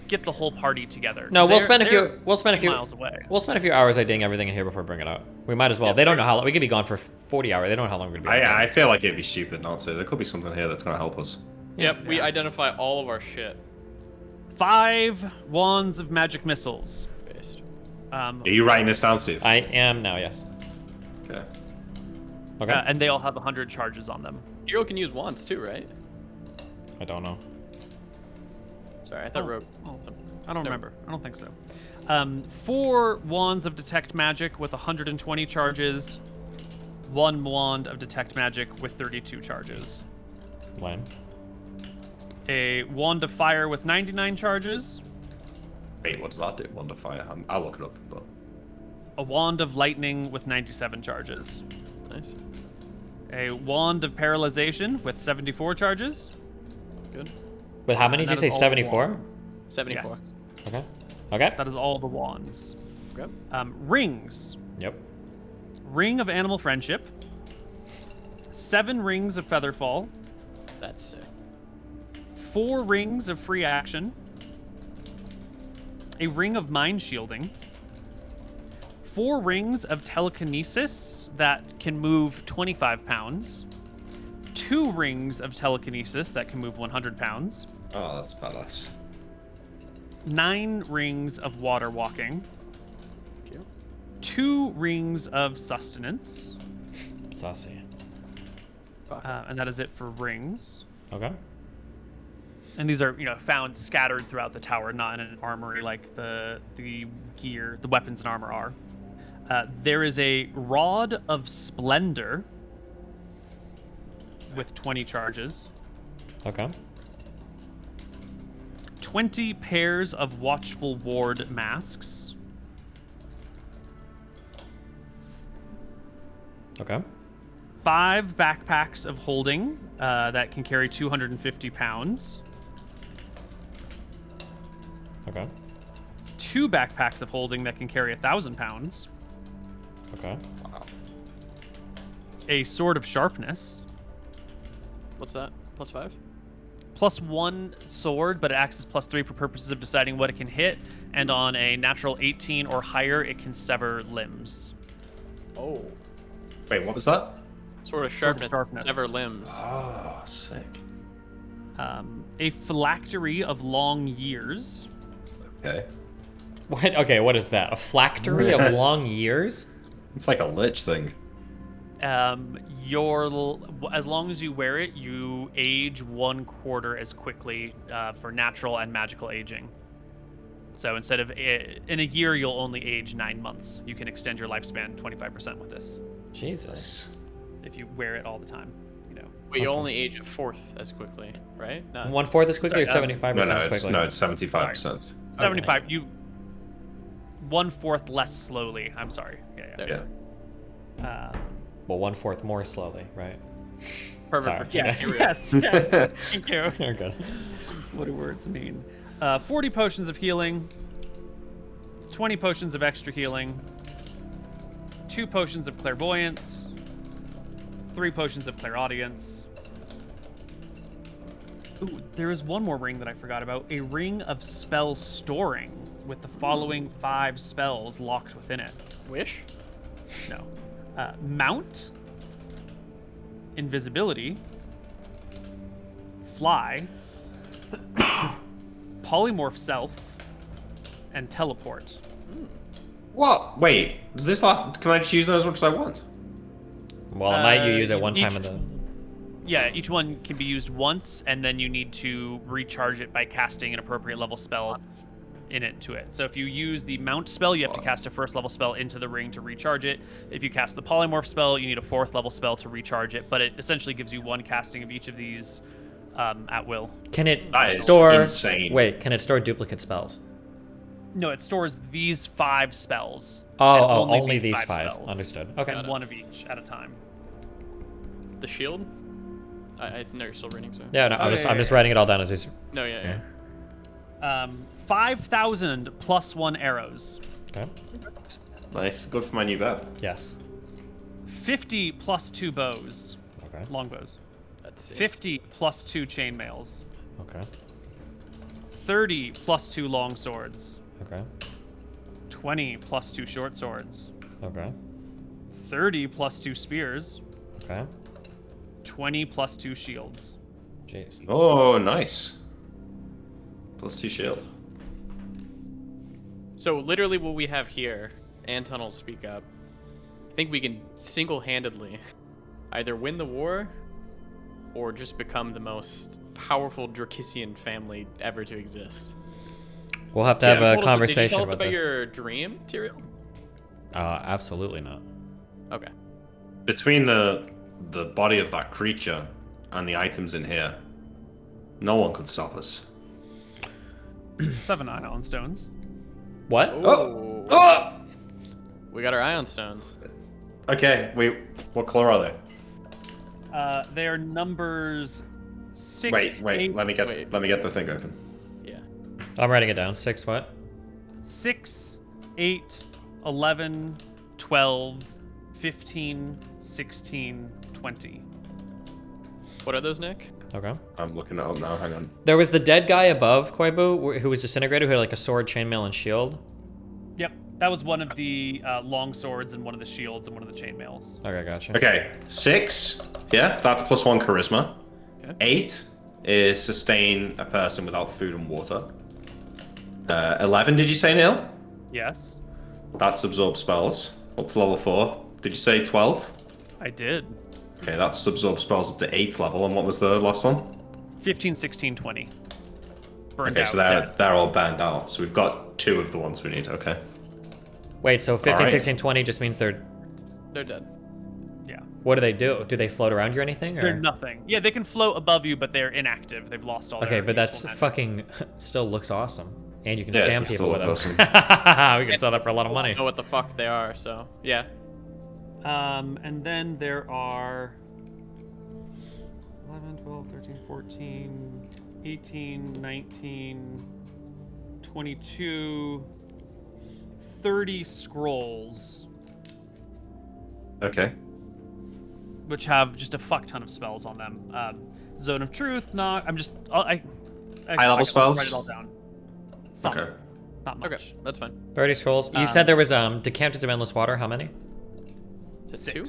get the whole party together? No, 'Cause we'll they're- spend a they're few. We'll spend a few miles away. We'll spend a few hours IDing everything in here before we bring it out. We might as well. They don't know how long. We could be gone for 40 hours. They don't know how long we're gonna be. I feel like it'd be stupid not to. There could be something here that's gonna help us. Yep, we identify all of our shit. 5 wands of magic missiles. Based. Are you writing this down, Steve? I am now. Yes. Okay. Okay. And they all have 100 charges on them. Hero can use wands too, right? I don't know. Sorry, I thought Rogue. I don't No. remember. I don't think so. 4 wands of detect magic with 120 charges. 1 wand of detect magic with 32 charges. Lame. A wand of fire with 99 charges. Wait, what does that do? Wand of fire. I'll look it up. But A wand of lightning with 97 charges. Nice. A wand of paralyzation with 74 charges. Good. But how many And did you that say? is all the 74. wands. 74. Yes. Okay. Okay. That is all the wands. Okay. Rings. Yep. Ring of animal friendship. 7 rings of featherfall. That's sick. 4 rings of free action. a ring of mind shielding, 4 rings of telekinesis that can move 25 pounds, 2 rings of telekinesis that can move 100 pounds, Oh, that's badass. 9 rings of water walking, 2 rings of sustenance, Saucy. and that is it for rings. Okay. And these are, found scattered throughout the tower, not in an armory like the gear, the weapons and armor are. There is a rod of splendor with 20 charges, Okay. 20 pairs of watchful ward masks, Okay. 5 backpacks of holding that can carry 250 pounds, Okay. 2 backpacks of holding that can carry 1,000 pounds, Okay. a sword of sharpness, What's that? +5? +1 sword, but it acts as +3 for purposes of deciding what it can hit, and on a natural 18 or higher, it can sever limbs. Oh. Wait, what was that? Sword of Sword of sharpness. sharpness. Sever limbs. Oh, sick. A phylactery of long years, Okay. What? Okay, what is that? A phylactery of long years? It's like a lich thing. as long as you wear it, you age 1/4 as quickly for natural and magical aging. So instead of in a year, you'll only age 9 months. You can extend your lifespan 25% with this Jesus. if you wear it all the time. But you only age a fourth as quickly, right? Not 1/4 as quickly or Sorry, 75% no, as quickly? it's 75%. 75. You 1/4 less slowly. I'm sorry. There. Yeah. Well, 1/4 more slowly, right? perfect Sorry. for Yes. Kira. Yes. Thank you. You're good. What do words mean? 40 potions of healing, 20 potions of extra healing, 2 potions of clairvoyance, 3 potions of clairaudience. Ooh, there is one more ring that I forgot about. A ring of spell storing with the following 5 spells locked within it. Wish? No. Mount, invisibility, fly, polymorph self, and teleport. What? Wait, does this last? Can I just use those as much as I want? Well, it might you use it one time in the... Yeah, each one can be used once, and then you need to recharge it by casting an appropriate level spell into it. So if you use the mount spell, you have to cast a 1st level spell into the ring to recharge it. If you cast the polymorph spell, you need a 4th level spell to recharge it, but it essentially gives you 1 casting of each of these at will. Can it That is store... insane. Wait, can it store duplicate spells? No, it stores these 5 spells. Oh, and only these 5. spells, Understood. Okay. and 1 of each at a time. The shield? I know you're still reading, so. Yeah, no, I'm just writing it all down as he's... No, yeah. 5,000 plus 1 arrows. Okay. Nice, good for my new bow. Yes. 50 plus 2 bows. Okay. Longbows. That's 50 plus 2 chainmails. Okay. 30 plus 2 long swords. Okay. 20 plus 2 short swords. Okay. 30 plus 2 spears. Okay. 20 plus 2 shields. Jeez. Oh, nice. +2 shield. So literally what we have here, Anton will speak up. I think we can single-handedly either win the war or just become the most powerful Drakissian family ever to exist. We'll have to have a Did conversation you tell us about about this. your dream, Tyrael? Absolutely not. Okay. Between the body of that creature and the items in here, no one could stop us. 7 ion stones. What? Oh. Oh! We got our ion stones. Okay, wait, what color are they? They are numbers 6. Wait, 8, let me get the thing open. Yeah. I'm writing it down. 6 what? 6, 8, 11, 12, 15, 16, 20. What are those, Nick? Okay. I'm looking it up now. Hang on. There was the dead guy above Koibu who was disintegrated, who had like a sword, chainmail, and shield. Yep, that was one of the long swords and one of the shields and one of the chainmails. Okay, gotcha. Okay, 6. Yeah, that's +1 charisma. Okay. 8 is sustain a person without food and water. 11, did you say, Neil? Yes, That's absorb spells up to level 4. Did you say 12? I did. Okay, that's absorb spells up to 8th level. And what was the last one? 15, 16, 20. Burned Okay, out. so dead. they're all burned out. So we've got 2 of the ones we need. Okay. Wait, so 15, Alright. 16, 20 just means they're... They're dead. Yeah. What do they do? Do they float around you or anything? Or? They're nothing. Yeah, they can float above you, but they're inactive. They've lost all their Okay, but that's useful magic. fucking... still looks awesome. And you can Yeah, it scam does people still with them. look We can sell that for a lot of I money. don't know what the fuck they are, so yeah. And then there are 11, 12, 13, 14, 18, 19, 22, 30 scrolls, Okay. which have just a fuck ton of spells on them. Zone of Truth, knock. I High-level can spells? Write it all down. Some, Okay. Not much. Okay, that's fine. 30 scrolls. You said there was decanters of endless water. How many? Is it 2?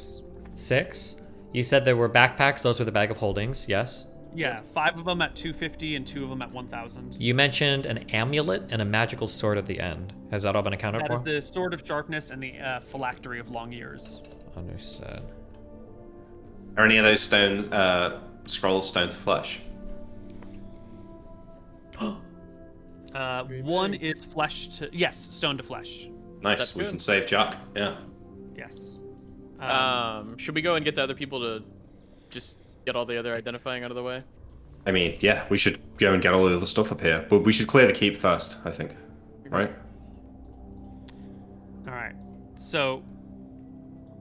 6. You said there were backpacks. Those were the bag of holdings. Yes. Yeah, 5 of them at 250 and 2 of them at 1,000. You mentioned an amulet and a magical sword at the end. Has that all been accounted That for? is the Sword of Sharpness and the Phylactery of Long Years. Understood. Are any of those stones, scrolls, stones of flesh? One is flesh to... Yes, stone to flesh. Nice. That's We good. can save Jack. Yeah. Yes. Should we go and get the other people to just get all the other identifying out of the way? I mean, yeah, we should go and get all the other stuff up here, but we should clear the keep first, I think. Right? All right. So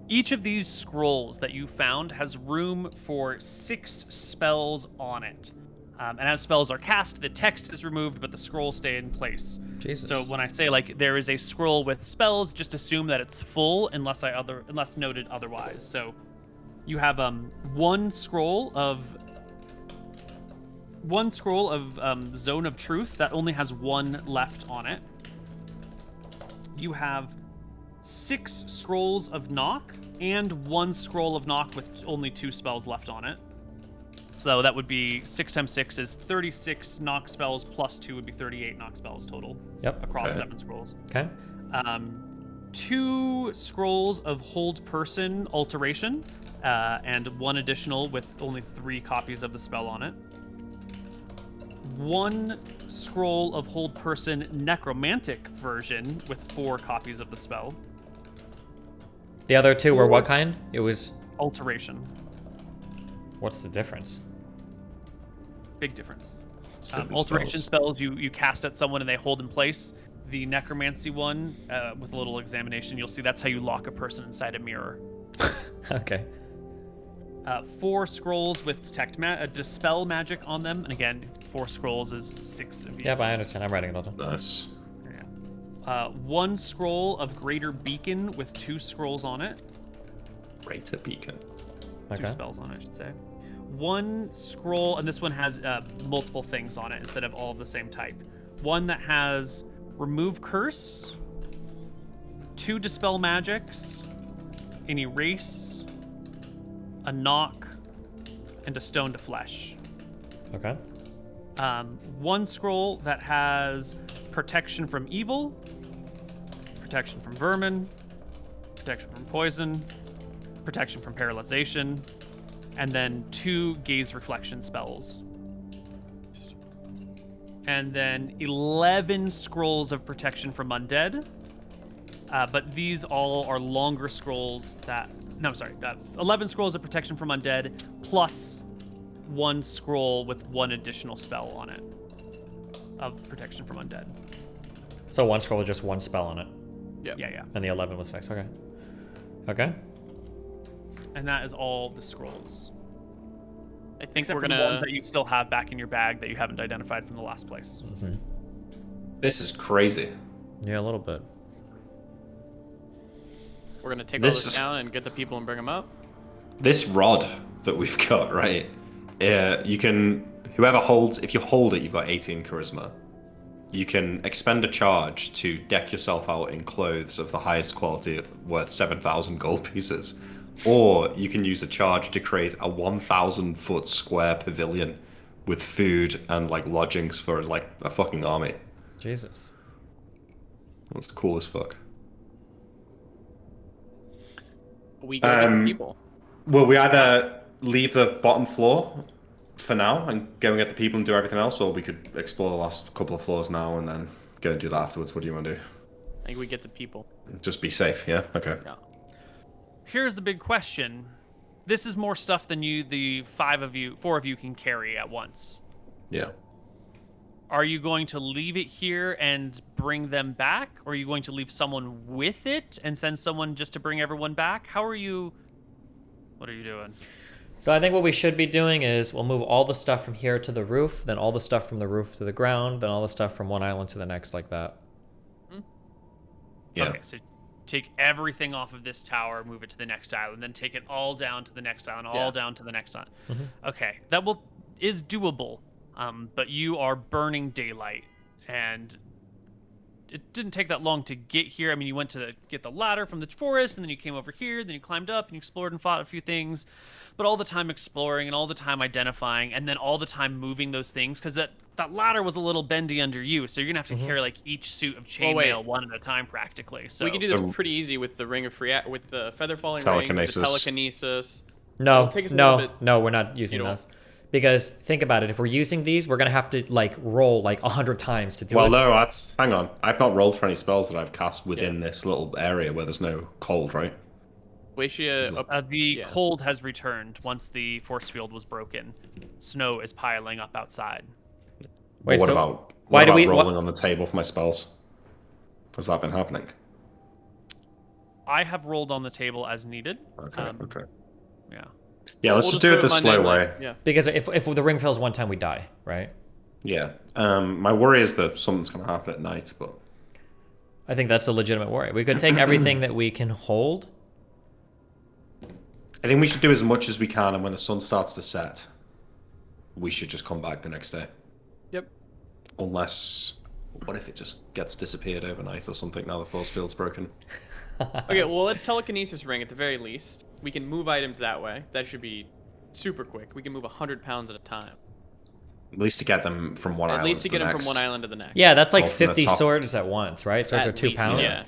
each of these scrolls that you found has room for 6 spells on it. And as spells are cast, the text is removed, but the scrolls stay in place. Jesus. So when I say like there is a scroll with spells, just assume that it's full unless noted otherwise. So you have one scroll of Zone of Truth that only has 1 left on it. You have 6 scrolls of Knock and 1 scroll of Knock with only 2 spells left on it. So that would be 6 times 6 is 36 knock spells plus 2 would be 38 knock spells total. Yep. Across Okay. 7 scrolls. Okay. 2 scrolls of Hold Person Alteration, and 1 additional with only 3 copies of the spell on it. 1 scroll of Hold Person Necromantic version with 4 copies of the spell. The other 2 were what kind? It was... Alteration. What's the difference? Big difference. It's different Alteration spells. spells you cast at someone and they hold in place. The necromancy one, with a little examination, you'll see that's how you lock a person inside a mirror. Okay. 4 scrolls with dispel magic on them, and again, 4 scrolls is 6 of each. Yeah, but I understand. I'm writing it all down. Nice. Yeah. 1 scroll of Greater Beacon with 2 scrolls on it. Greater Beacon. 2 Okay. spells on it, I should say. 1 scroll, and this one has multiple things on it instead of all of the same type. 1 that has Remove Curse, 2 Dispel Magics, an Erase, a Knock, and a Stone to Flesh. Okay. 1 scroll that has Protection from Evil, Protection from Vermin, Protection from Poison, Protection from Paralyzation, and then 2 Gaze Reflection spells. And then 11 scrolls of Protection from Undead. But these all are longer scrolls that... No, I'm sorry. 11 scrolls of Protection from Undead plus 1 scroll with 1 additional spell on it of Protection from Undead. So 1 scroll with just 1 spell on it. Yeah. And the 11 with 6. Okay. Okay. And that is all the scrolls. I think Except we're for the gonna. ones that you still have back in your bag that you haven't identified from the last place. This is crazy. Yeah, a little bit. We're gonna take all This this is- down and get the people and bring them up. This rod that we've got, right, You can whoever holds. If you hold it, you've got 18 charisma. You can expend a charge to deck yourself out in clothes of the highest quality worth 7,000 gold pieces. Or you can use a charge to create a 1,000-foot square pavilion with food and like lodgings for like a fucking army. Jesus. That's cool as fuck. We go get the people. Will we either leave the bottom floor for now and go and get the people and do everything else, or we could explore the last couple of floors now and then go and do that afterwards? What do you want to do? I think we get the people. Just be safe, yeah? Okay. Yeah. Here's the big question. This is more stuff than the four of you can carry at once. Yeah. Are you going to leave it here and bring them back? Or are you going to leave someone with it and send someone just to bring everyone back? What are you doing? So I think what we should be doing is we'll move all the stuff from here to the roof, then all the stuff from the roof to the ground, then all the stuff from one island to the next, like that. Yeah. Okay, so take everything off of this tower, move it to the next island, then take it all down to the next island, all down to the next island. Okay, that is doable, but you are burning daylight, and it didn't take that long to get here. I mean, you went to get the ladder from the forest, and then you came over here, then you climbed up, and you explored and fought a few things. But all the time exploring, and all the time identifying, and then all the time moving those things, because that ladder was a little bendy under you, so you're going to have to carry, like, each suit of chainmail one at a time, practically. So we can do this pretty easy with the ring of with the feather falling rings, the telekinesis. No, take us a little bit... no, we're not using this. Because think about it, if we're using these, we're gonna have to like roll like 100 times to do it. Well, no, hang on. I've not rolled for any spells that I've cast within this little area where there's no cold, right? The cold has returned once the force field was broken. Snow is piling up outside. Wait, what so about why do we rolling on the table for my spells? Has that been happening? I have rolled on the table as needed. Okay, okay. Yeah. Yeah, let's just do it the slow way. Yeah. Because if the ring fails one time, we die, right? Yeah. My worry is that something's going to happen at night, but... I think that's a legitimate worry. We could take everything that we can hold. I think we should do as much as we can, and when the sun starts to set, we should just come back the next day. Yep. Unless... What if it just gets disappeared overnight or something now the force field's broken? Okay, well, let's telekinesis ring at the very least. We can move items that way. That should be super quick. We can move 100 pounds at a time. At least to get them from one island to the next. At least to get them from one island to the next. Yeah, that's like from the 50 top. swords at once, right? Swords are 2 pounds. Yeah.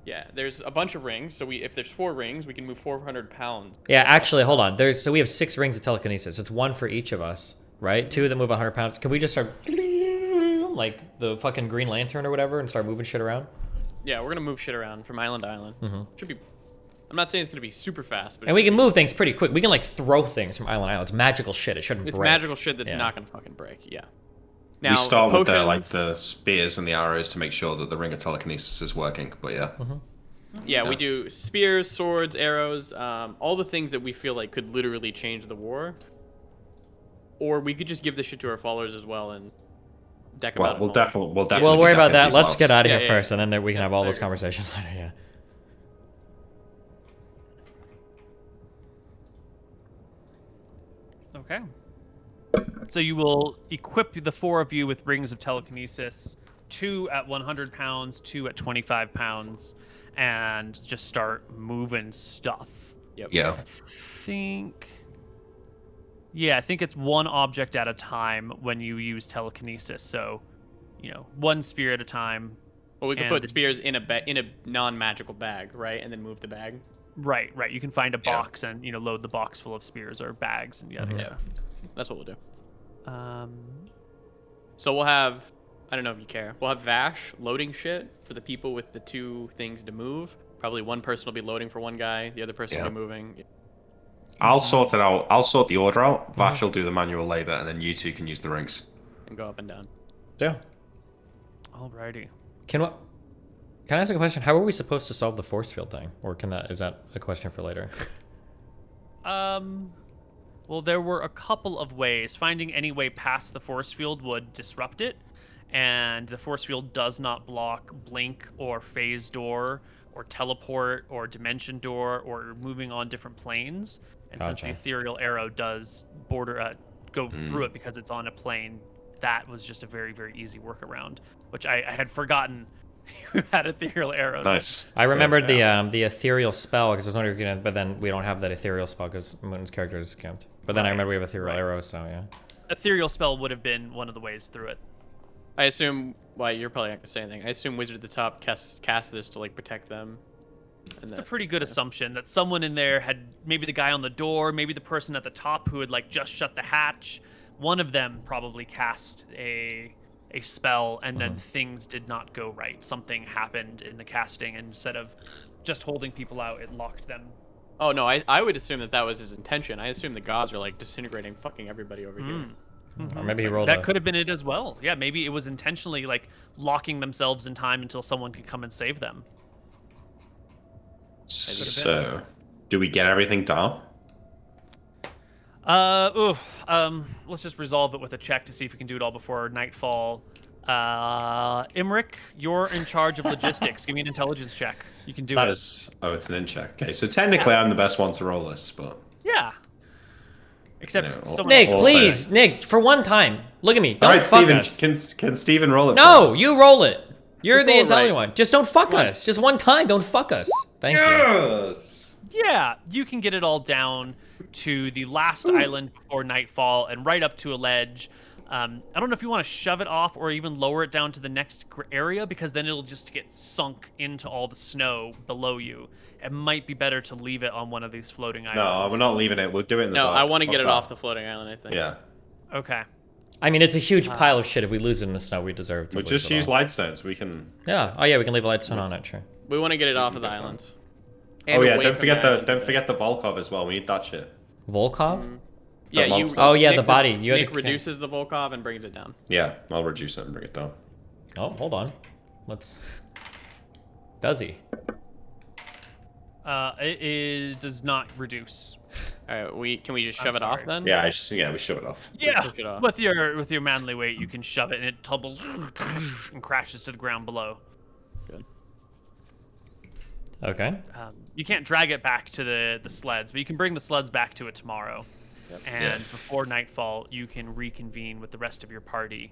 Yeah, there's a bunch of rings. So if there's 4 rings, we can move 400 pounds. Yeah, actually, hold on. So we have 6 rings of telekinesis. It's 1 for each of us, right? 2 that move 100 pounds. Can we just start like the fucking Green Lantern or whatever and start moving shit around? Yeah, we're gonna move shit around from island to island. Should be. I'm not saying it's gonna be super fast, but And we can move things pretty quick. We can like throw things from island to island. It's magical shit. It shouldn't It's break. magical shit that's not gonna fucking break. Yeah. Now, we start with potions- the spears and the arrows to make sure that the ring of telekinesis is working, but yeah. Yeah, we do spears, swords, arrows, all the things that we feel like could literally change the war. Or we could just give this shit to our followers as well and deck them out. We'll definitely. We'll worry about that. decking Let's people get out of Yeah, here yeah, first, and then we can have all there those you go. conversations later. Yeah. Okay. So you will equip the 4 of you with rings of telekinesis, 2 at 100 pounds, 2 at 25 pounds, and just start moving stuff. Yep. Yeah. I think it's 1 object at a time when you use telekinesis. So, 1 spear at a time. Well, we could And put the- spears in a non-magical bag, right, and then move the bag. Right. You can find a Yeah. box and load the box full of spears or bags and yada yada. That's what we'll do. Um, So we'll have, I don't know if you care, we'll have Vash loading shit for the people with the 2 things to move. Probably one person will be loading for one guy, the other person will be moving. I'll sort it out. I'll sort the order out. Vash will do the manual labor, and then you 2 can use the rings. And go up and down. Yeah. alrighty. Can I ask a question? How are we supposed to solve the force field thing, or is that a question for later? Well, there were a couple of ways. Finding any way past the force field would disrupt it, and the force field does not block blink or phase door or teleport or dimension door or moving on different planes. And since the Gotcha. ethereal arrow does go through it because it's on a plane, that was just a very, very easy workaround, which I had forgotten you had ethereal arrows. Nice. I remembered the ethereal spell because I was wondering if you know, but then we don't have that ethereal spell because Moon's character is camped. But then I remember we have ethereal arrow, so yeah. Ethereal spell would have been one of the ways through it. I assume. Well, you're probably not gonna say anything. I assume Wizard at the top cast this to like protect them. And It's a pretty good assumption that someone in there had, maybe the guy on the door, maybe the person at the top who had like just shut the hatch. One of them probably cast a spell, and then things did not go right. Something happened in the casting, and instead of just holding people out, it locked them. Oh no, I would assume that was his intention. I assume the gods are like disintegrating, fucking everybody over here. Or maybe he rolled That could have been it as well. Yeah, maybe it was intentionally like locking themselves in time until someone could come and save them. So, do we get everything down? Let's just resolve it with a check to see if we can do it all before nightfall. Imric, you're in charge of logistics. Give me an intelligence check. You can do That it. is. Oh, it's an in check. Okay, so technically I'm the best one to roll this, but. Yeah. Except No, someone Nick, else. Also- please, Nick, for one time, look at me. Don't All right, fuck Steven. us. Can Steven roll it? No, you roll it. You're the roll it intelligent right. one. Just don't fuck us. Just one time, don't fuck us. Thank you. Yes. Yeah, you can get it all down to the last island before nightfall and right up to a ledge. I don't know if you want to shove it off or even lower it down to the next area, because then it'll just get sunk into all the snow below you. It might be better to leave it on one of these floating No, islands. we're not leaving it. We'll do it in the No, dark. I want to get Fuck it that. off the floating island. I think. Yeah. Okay. I mean, it's a huge pile of shit. If we lose it in the snow, we deserve to We'll lose just it use all. lightstones. We can. Yeah. Oh yeah, we can leave a lightstone on it. Sure. We want to get it off of the islands. And Oh yeah, away don't from forget the islands, don't yeah. forget the Volkov as well. We need that shit. Volkov. Yeah, you. monster. Oh, yeah, Nick the body. You had Nick to- reduces the Volkov and brings it down. Yeah, I'll reduce it and bring it down. Oh, hold on. Let's. Does he? It does not reduce. All right, can we just shove I'm it off sorry. then? Yeah, we shove it off. Yeah, push it off. with your manly weight, you can shove it and it tumbles and crashes to the ground below. Good. Okay. You can't drag it back to the sleds, but you can bring the sleds back to it tomorrow. And before nightfall, you can reconvene with the rest of your party,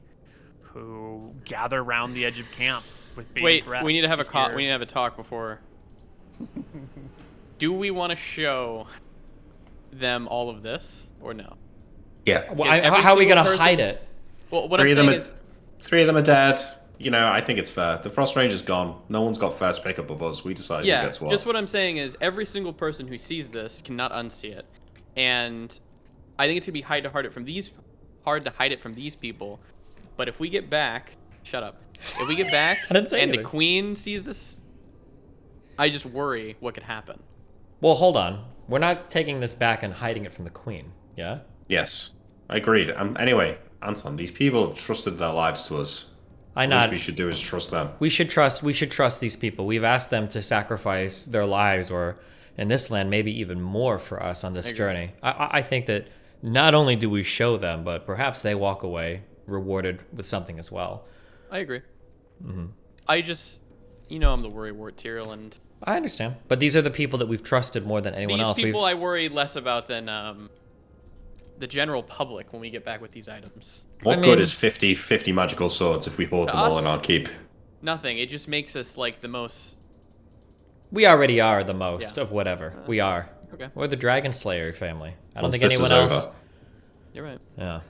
who gather around the edge of camp with bated Wait, breath we need to have a hear- we need to have a talk before. Do we want to show them all of this or no? Yeah. Well, Because every how are we single gonna person- hide it? Well, what Three I'm of them saying are is, three of them are dead. You know, I think it's fair. The Frost Ranger's gone. No one's got first pick up of us. We decide who yeah, gets what. just what I'm saying is every single person who sees this cannot unsee it, and I think it's gonna be hard to hide it from these people. But if we get back, shut up. If we get back I didn't say and the anything. queen sees this, I just worry what could happen. Well, hold on. We're not taking this back and hiding it from the queen. Yeah. Yes, I agreed. Anyway, Anton, these people have trusted their lives to us. I What not. we should do is trust them. We should trust these people. We've asked them to sacrifice their lives, or in this land, maybe even more for us on this journey. I think that not only do we show them, but perhaps they walk away rewarded with something as well. I agree. I just, I'm the worrywart, Tyrell, and I understand. But these are the people that we've trusted more than anyone these else. people I worry less about than the general public when we get back with these items. What I good mean- is 50 magical swords if we hoard To them all us- in our keep? Nothing. It just makes us like the most. We already are the most Yeah. of whatever. We are. Okay. We're the Dragon Slayer family. I don't Once think this anyone is else. over. You're right. Yeah.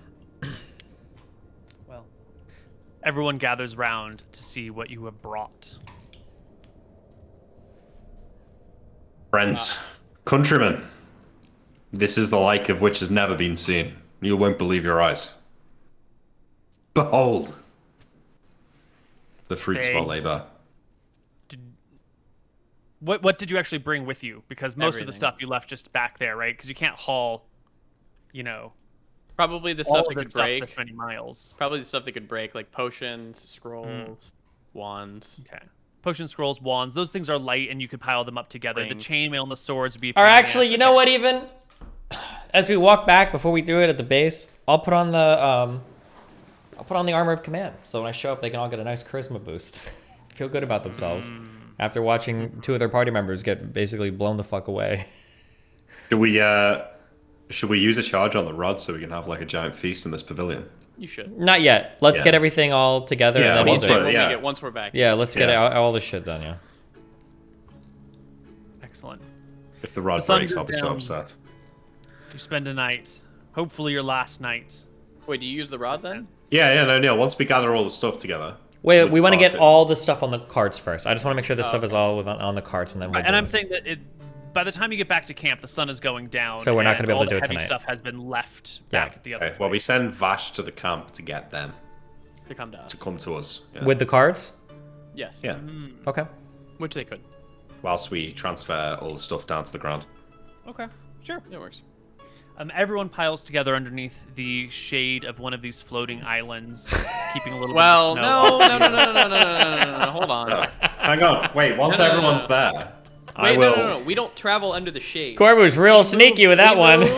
Well, everyone gathers round to see what you have brought. Friends, countrymen, this is the like of which has never been seen. You won't believe your eyes. Behold, the fruits of our They- labor. What did you actually bring with you? Because most of the Everything. stuff you left just back there, right? Because you can't haul, Probably the all stuff of that the could stuff break. this many miles. Probably the stuff that could break, like potions, scrolls, wands. Okay. Potion scrolls, wands, those things are light and you could pile them up together. Rings. The chainmail and the swords would be. a Or pain in the actually, ass. you know what? Even as we walk back before we do it at the base, I'll put on the armor of command. So when I show up, they can all get a nice charisma boost. Feel good about themselves after watching two of their party members get basically blown the fuck away. Do we Should we use a charge on the rod so we can have like a giant feast in this pavilion? You should. Not yet. Let's Yeah. get everything all together. Yeah, and then once we'll do we're- it. We'll yeah. make it once we're back. Yeah, let's get Yeah. all this shit done, yeah. Excellent. If the rod The sun breaks, goes I'll be so down. upset. You spend a night, hopefully your last night. Wait, do you use the rod then? Yeah, no, Neil. Once we gather all the stuff together. Wait, with we the want to get party- all the stuff on the carts first. I just want to make sure this stuff is okay. all on the carts, and then we'll Right, do and I'm it. saying that by the time you get back to camp, the sun is going down. So we're not and gonna be able all to do the it heavy tonight. stuff has been left Yeah. back at the other Okay, well, we place. send Vash to the camp to get them To come to us. to come to us. Yeah. With the carts? Yes. yeah. Okay. Which they could. Whilst we transfer all the stuff down to the ground. Okay, sure. It works. Everyone piles together underneath the shade of one of these floating islands, keeping a little Well, bit of snow. no. Hold on. Hang on. Wait, once No, no, no, everyone's no. there, I Wait, will. no. We don't travel under the shade. Corbu's real sneaky with that one.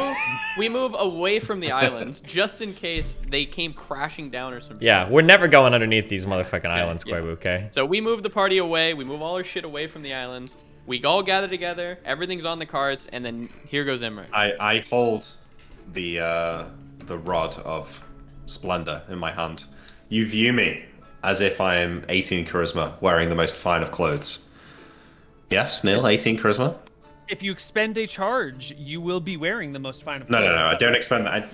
We move away from the islands just in case they came crashing down or some Yeah, shit. we're never going underneath these motherfucking islands, yeah. Koibu, okay? So we move the party away. We move all our shit away from the islands. We all gather together. Everything's on the carts, and then here goes Imran. I hold the rod of splendor in my hand. You view me as if I am 18 charisma, wearing the most fine of clothes. Yes, Neil, 18 charisma? If you expend a charge, you will be wearing the most fine of No, clothes. I don't expend that.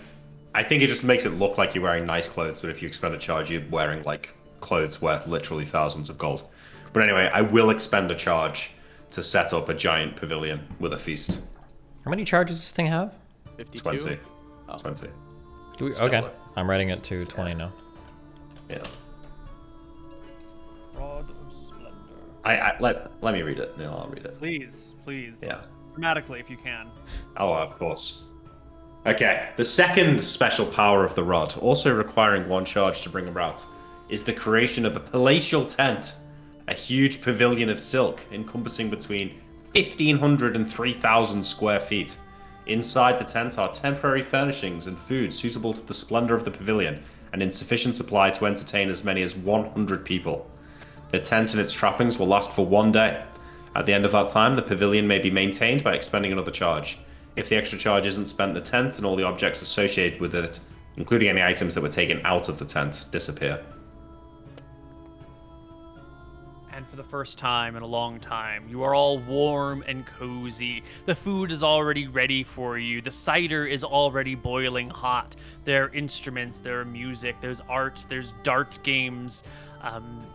I think it just makes it look like you're wearing nice clothes, but if you expend a charge, you're wearing like clothes worth literally thousands of gold. But anyway, I will expend a charge to set up a giant pavilion with a feast. How many charges does this thing have? 52. 20. Oh. 20. Okay, Stellar. I'm writing it to 20 now. Yeah. Rod of splendor. Let me read it, Neil. I'll read it. Please. Yeah. Dramatically, if you can. Oh, of course. Okay, the second special power of the rod, also requiring one charge to bring about, is the creation of a palatial tent, a huge pavilion of silk encompassing between 1,500 and 3,000 square feet. Inside the tent are temporary furnishings and food suitable to the splendor of the pavilion and in sufficient supply to entertain as many as 100 people. The tent and its trappings will last for 1 day. At the end of that time, the pavilion may be maintained by expending another charge. If the extra charge isn't spent, the tent and all the objects associated with it, including any items that were taken out of the tent, disappear. And for the first time in a long time, you are all warm and cozy. The food is already ready for you. The cider is already boiling hot. There are instruments, there are music, there's art, there's dart games.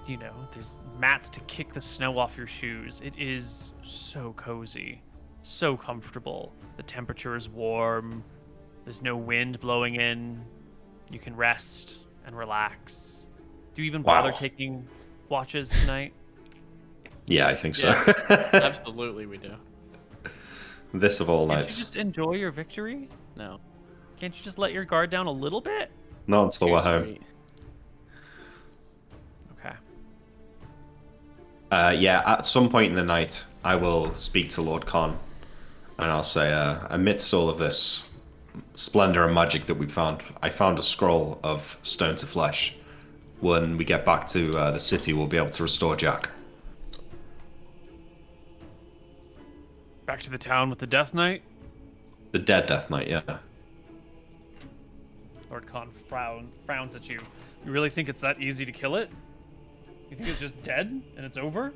There's mats to kick the snow off your shoes. It is so cozy, so comfortable. The temperature is warm. There's no wind blowing in. You can rest and relax. Do you even bother Wow. taking watches tonight? Yeah, I think so. Yes, absolutely we do. This of all Can't you nights. just enjoy your victory? No. Can't you just let your guard down a little bit? Not until we're Too home. sweet. Okay. Yeah, at some point in the night, I will speak to Lord Khan, and I'll say, amidst all of this splendor and magic that we found, I found a scroll of stone to flesh. When we get back to the city, we'll be able to restore Jack. Back to the town with the Death Knight? The dead Death Knight, yeah. Lord Khan frowns at you. You really think it's that easy to kill it? You think it's just dead and it's over?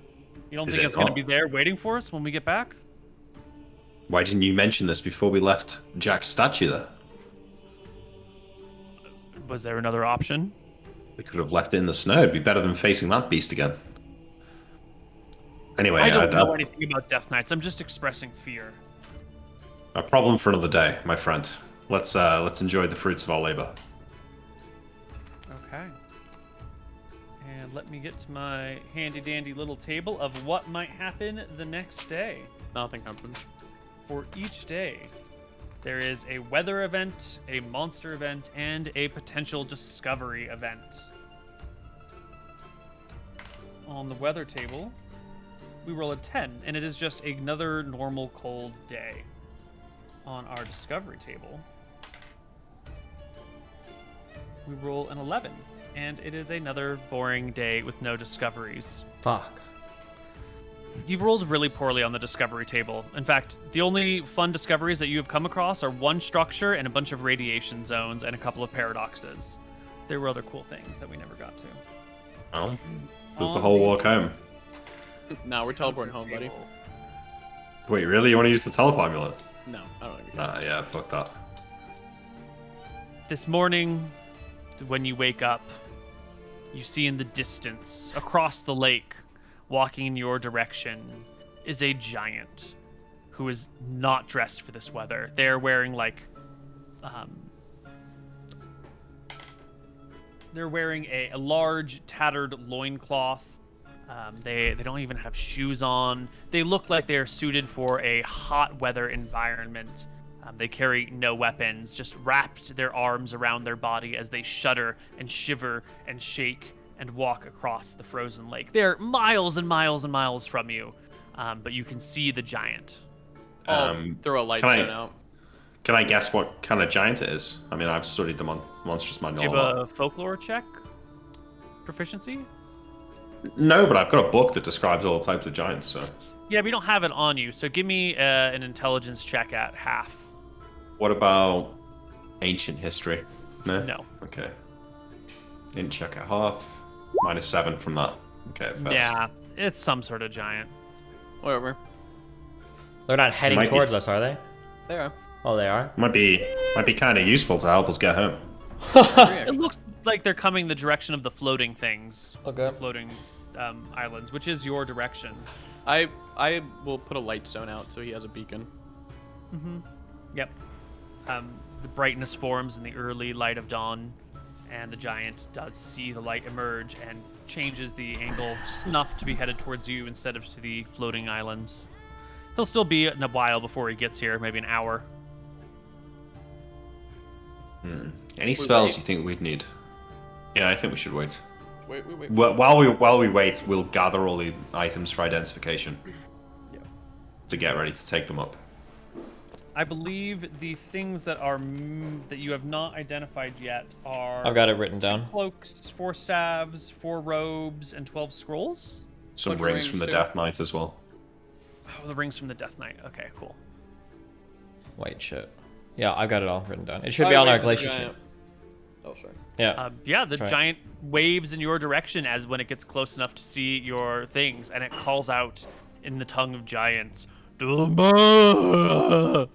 You don't Is think it it's going to not? be there waiting for us when we get back? Why didn't you mention this before we left Jack's statue there? Was there another option? We could have left it in the snow. It'd be better than facing that beast again. Anyway, I don't know anything about Death Knights. I'm just expressing fear. a problem for another day, my friend. Let's enjoy the fruits of our labor. Okay. And let me get to my handy dandy little table of what might happen the next day. Nothing happens. For each day, there is a weather event, a monster event, and a potential discovery event. On the weather table, we roll a 10, and it is just another normal cold day. On our discovery table, we roll an 11, and it is another boring day with no discoveries. Fuck. You've rolled really poorly on the discovery table. In fact, the only fun discoveries that you have come across are one structure and a bunch of radiation zones and a couple of paradoxes. There were other cool things that we never got to. Oh. Was the whole walk home? No, we're teleporting home, buddy. Wait, really? You want to use the teleport amulet? No, I don't think Yeah, fuck that. This morning, when you wake up, you see in the distance, across the lake, walking in your direction, is a giant who is not dressed for this weather. They're wearing they're wearing a large tattered loincloth. They don't even have shoes on. They look like they're suited for a hot weather environment. They carry no weapons, just wrapped their arms around their body as they shudder and shiver and shake and walk across the frozen lake. They're miles and miles and miles from you, but you can see the giant. Throw a light stone out. Can I guess what kind of giant it is? I mean, I've studied the monstrous manual. Do you have a folklore check? Proficiency? No, but I've got a book that describes all types of giants, so... Yeah, but you don't have it on you, so give me an intelligence check at half. What about ancient history? No? No. Okay. Didn't check at half. -7 from that. Okay, first. Yeah, it's some sort of giant. Whatever. They're not heading Might be. towards us, are they? They are. Oh, they are? Might be kind of useful to help us get home. It looks like they're coming the direction of the floating things. Okay. The floating islands, which is your direction. I will put a light stone out so he has a beacon. Yep. The brightness forms in the early light of dawn, and the giant does see the light emerge and changes the angle just enough to be headed towards you instead of to the floating islands. He'll still be in a while before he gets here, maybe an hour. Any spells you think we'd need? Yeah, I think we should wait. Wait. While we wait, we'll gather all the items for identification. Yeah. To get ready to take them up. I believe the things that are that you have not identified yet are... I've got it written down. 2 cloaks, 4 staves, 4 robes, and 12 scrolls. Some Bunch of rings rings, from the too. Death Knight as well. Oh, the rings from the Death Knight. Okay, cool. White shit. Yeah, I've got it all written down. It should be on our glacier sheet. Oh, sorry. Yeah. Yeah, the Try it. giant waves in your direction as when it gets close enough to see your things, and it calls out in the tongue of giants. "Duma!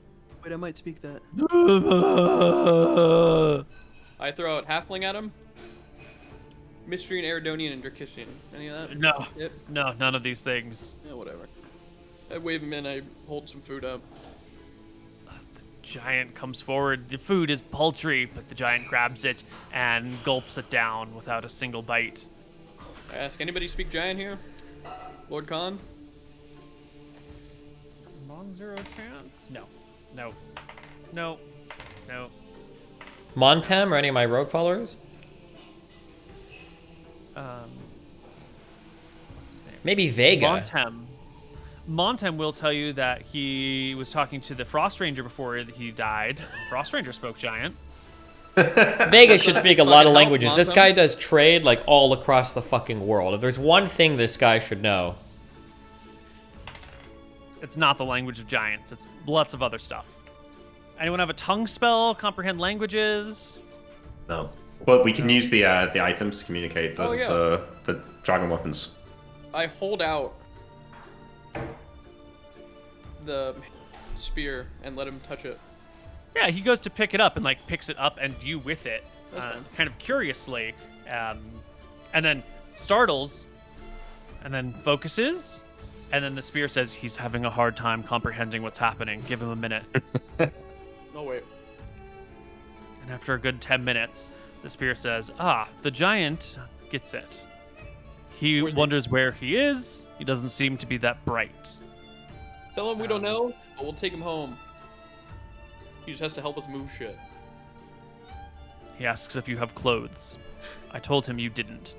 Wait, I might speak that. Duma!" I throw out halfling at him. Mystery and Eridonian and Drakissian. Any of that? No, Yep. no, none of these things. Yeah, whatever. I wave him in. I hold some food up. Giant comes forward. The food is paltry, but the giant grabs it and gulps it down without a single bite. I ask, anybody speak giant here? Lord Khan? Long 0 chance? No. No. No. No. Montem or any of my rogue followers? What's his name? Maybe Vega. Montem will tell you that he was talking to the Frost Ranger before he died. Frost Ranger spoke giant. Vega should speak a lot of Fucking languages. help, This Montem. guy does trade like all across the fucking world. If there's one thing this guy should know. It's not the language of giants. It's lots of other stuff. Anyone have a tongue spell? Comprehend languages? No. But we can use the items to communicate Oh, yeah. the dragon weapons. I hold out the spear and let him touch it. Yeah, he goes to pick it up and like picks it up and you with it, That's fine. kind of curiously, and then startles, and then focuses, and then the spear says he's having a hard time comprehending what's happening. Give him a minute. Oh, wait. And after a good 10 minutes, the spear says, the giant gets it. He Where's the- wonders where he is. He doesn't seem to be that bright. Tell him we don't know, but we'll take him home. He just has to help us move shit. He asks if you have clothes. I told him you didn't.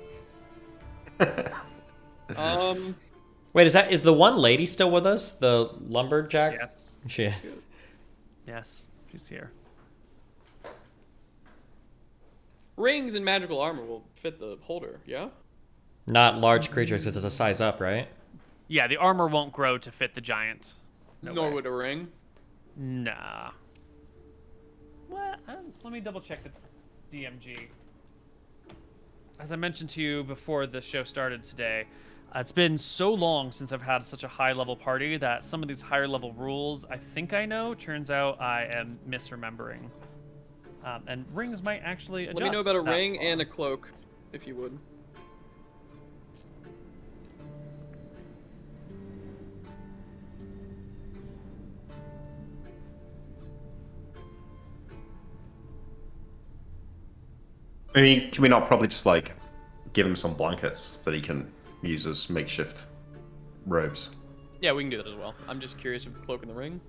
Wait, is the one lady still with us? The lumberjack? Yes. She. Yes, she's here. Rings and magical armor will fit the holder, yeah? Not large creatures because it's a size up, right? Yeah, the armor won't grow to fit the giant. No Nor way. would a ring. Nah. What? Let me double check the DMG. As I mentioned to you before the show started today, it's been so long since I've had such a high level party that some of these higher level rules I think I know. Turns out I am misremembering. And rings might actually adjust. Let me know about a that ring far. and a cloak, if you would. I mean, can we not probably just like give him some blankets that he can use as makeshift robes? Yeah, we can do that as well. I'm just curious if the cloak and the ring.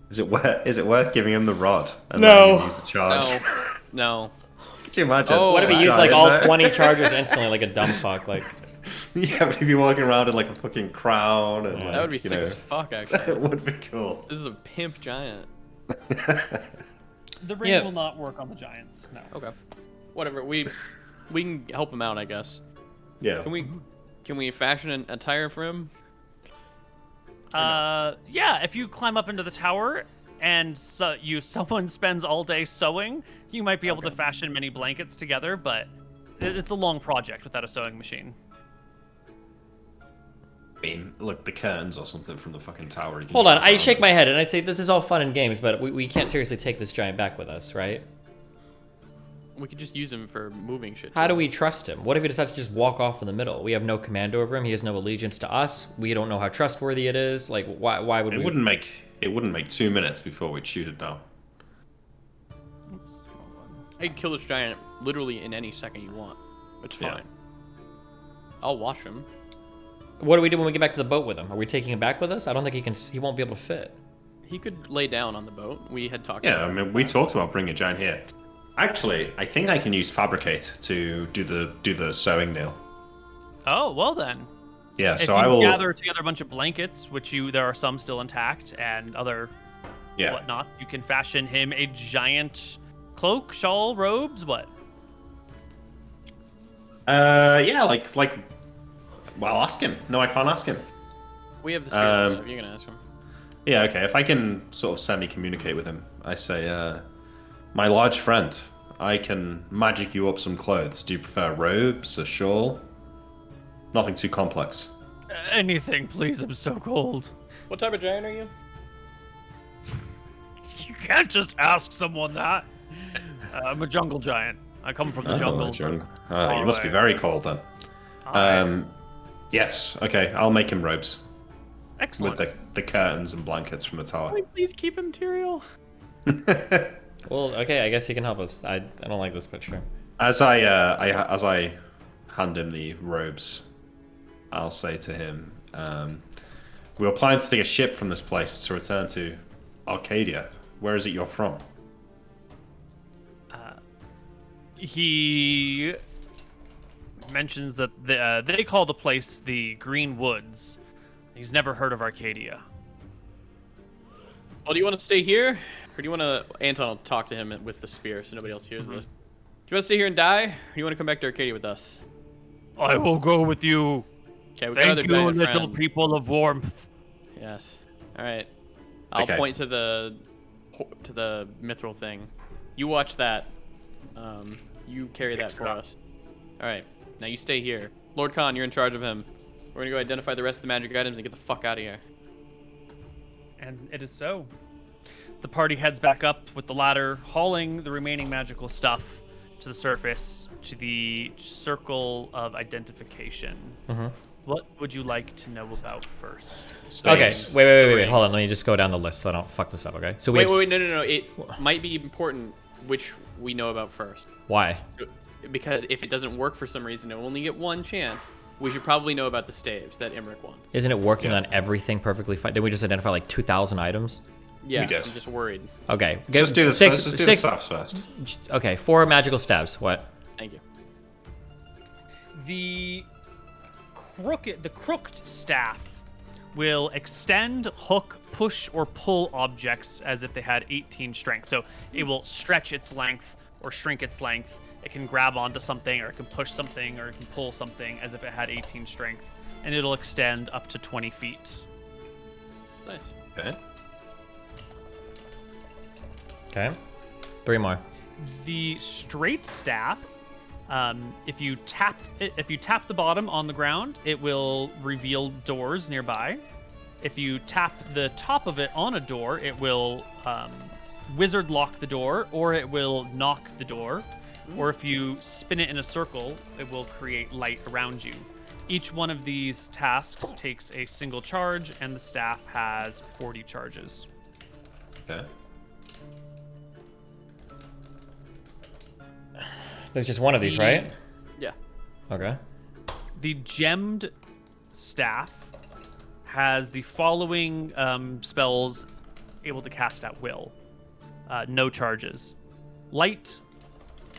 Is it worth giving him the rod and No. letting him use the charge? No. Could you imagine? Oh, What if he wow. used like Giant all there? 20 charges instantly, like a dumb fuck? Like, Yeah, but if you're walking around in like a fucking crown and like, That would be you sick know, as fuck, it actually. would be cool. This is a pimp giant. The ring Yeah. will not work on the giants. No. Okay. Whatever. We can help him out, I guess. Yeah. Can we fashion an attire for him? Yeah, if you climb up into the tower and someone spends all day sewing, you might be able to fashion many blankets together, but it's a long project without a sewing machine. I mean, look, the curtains or something from the fucking tower. you can hold just on, I put shake around. my head and I say, this is all fun and games, but we can't seriously take this giant back with us, right? We could just use him for moving shit. How too. do we trust him? What if he decides to just walk off in the middle? We have no command over him. He has no allegiance to us. We don't know how trustworthy it is. Like, why would It we? wouldn't make 2 minutes before we'd shoot it down. Oops, wrong one. I could kill this giant literally in any second you want. It's fine. Yeah. I'll watch him. What do we do when we get back to the boat with him? Are we taking him back with us? I don't think he can. He won't be able to fit. He could lay down on the boat. We had talked Yeah, I about mean, we talked about bringing a giant here. Actually, I think I can use fabricate to do the sewing nail. Oh, well then. Yeah, If so you I will. gather together a bunch of blankets, which there are some still intact, and other Yeah. whatnot, you can fashion him a giant cloak, shawl, robes, what? Yeah, like. Well, ask him. No, I can't ask him. We have the spirit, so Um, you're gonna ask him. Yeah, okay. If I can sort of semi-communicate with him, I say, my large friend, I can magic you up some clothes. Do you prefer robes, a shawl? Nothing too complex. Anything, please. I'm so cold. What type of giant are you? You can't just ask someone that. I'm a jungle giant. I come from the jungle. You must be very cold then. Yes. Okay, I'll make him robes Excellent. with the curtains and blankets from the tower. Can we please keep him Tyrael? Well, okay, I guess he can help us. I don't like this picture. As I hand him the robes, I'll say to him, we were planning to take a ship from this place to return to Arcadia. Where is it you're from? He mentions that they call the place the Green Woods. He's never heard of Arcadia. Well, do you want to stay here? Or do you want to... Anton will talk to him with the spear so nobody else hears this. Do you want to stay here and die? Or do you want to come back to Arcadia with us? I will go with you. Okay, we got other Thank you, giant little friends. people of warmth. Yes. All right. I'll Okay. point to the mithril thing. You watch that. You carry that for us. All right. Now you stay here. Lord Khan, you're in charge of him. We're gonna go identify the rest of the magic items and get the fuck out of here. And it is so. The party heads back up with the ladder, hauling the remaining magical stuff to the surface, to the circle of identification. What would you like to know about first? Okay, Staves. wait. Hold on, let me just go down the list so I don't fuck this up, okay? So we Wait, have... no. It might be important which we know about first. Why? So, because if it doesn't work for some reason, and we only get one chance, we should probably know about the staves that Imric won. Isn't it working on everything perfectly fine? Did we just identify like 2,000 items? Yeah, did. I'm just worried. Okay. Just do this. Let's just do the six, staffs first. Okay, 4 magical stabs. What? Thank you. The crooked staff will extend, hook, push, or pull objects as if they had 18 strength. So it will stretch its length or shrink its length. It can grab onto something, or it can push something, or it can pull something as if it had 18 strength. and it'll extend up to 20 feet. Nice. Okay. Okay. 3 more. The straight staff, if you tap the bottom on the ground, it will reveal doors nearby. If you tap the top of it on a door, it will wizard lock the door, or it will knock the door. Or if you spin it in a circle, it will create light around you. Each one of these tasks takes a single charge, and the staff has 40 charges. Okay. There's just one of these, right? Yeah. Okay. The gemmed staff has the following spells able to cast at will. No charges. Light,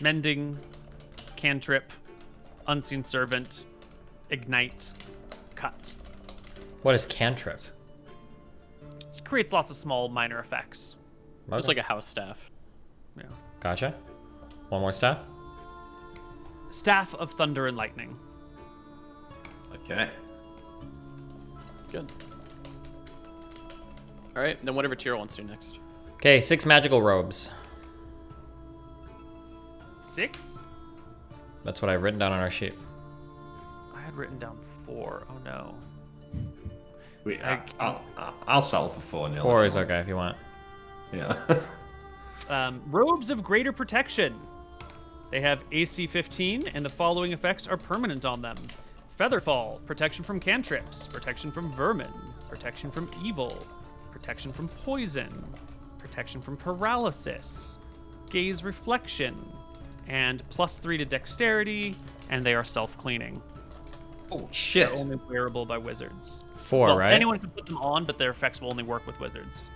Mending, Cantrip, Unseen Servant, Ignite, Cut. What is cantrip? It creates lots of small minor effects. It's like a house staff. Yeah. Gotcha. One more staff. Staff of Thunder and Lightning. Okay. Good. All right, then whatever Tyr wants to do next. Okay, 6 magical robes. 6? That's what I've written down on our sheet. I had written down 4. Oh no. Wait, I'll settle for 4 nil. 4 is okay if you want. Yeah. Robes of Greater Protection. They have AC 15, and the following effects are permanent on them. Featherfall, protection from cantrips, protection from vermin, protection from evil, protection from poison, protection from paralysis, gaze reflection, and +3 to dexterity, and they are self-cleaning. Oh They're shit. only wearable by wizards. 4, Well, right? anyone can put them on, but their effects will only work with wizards.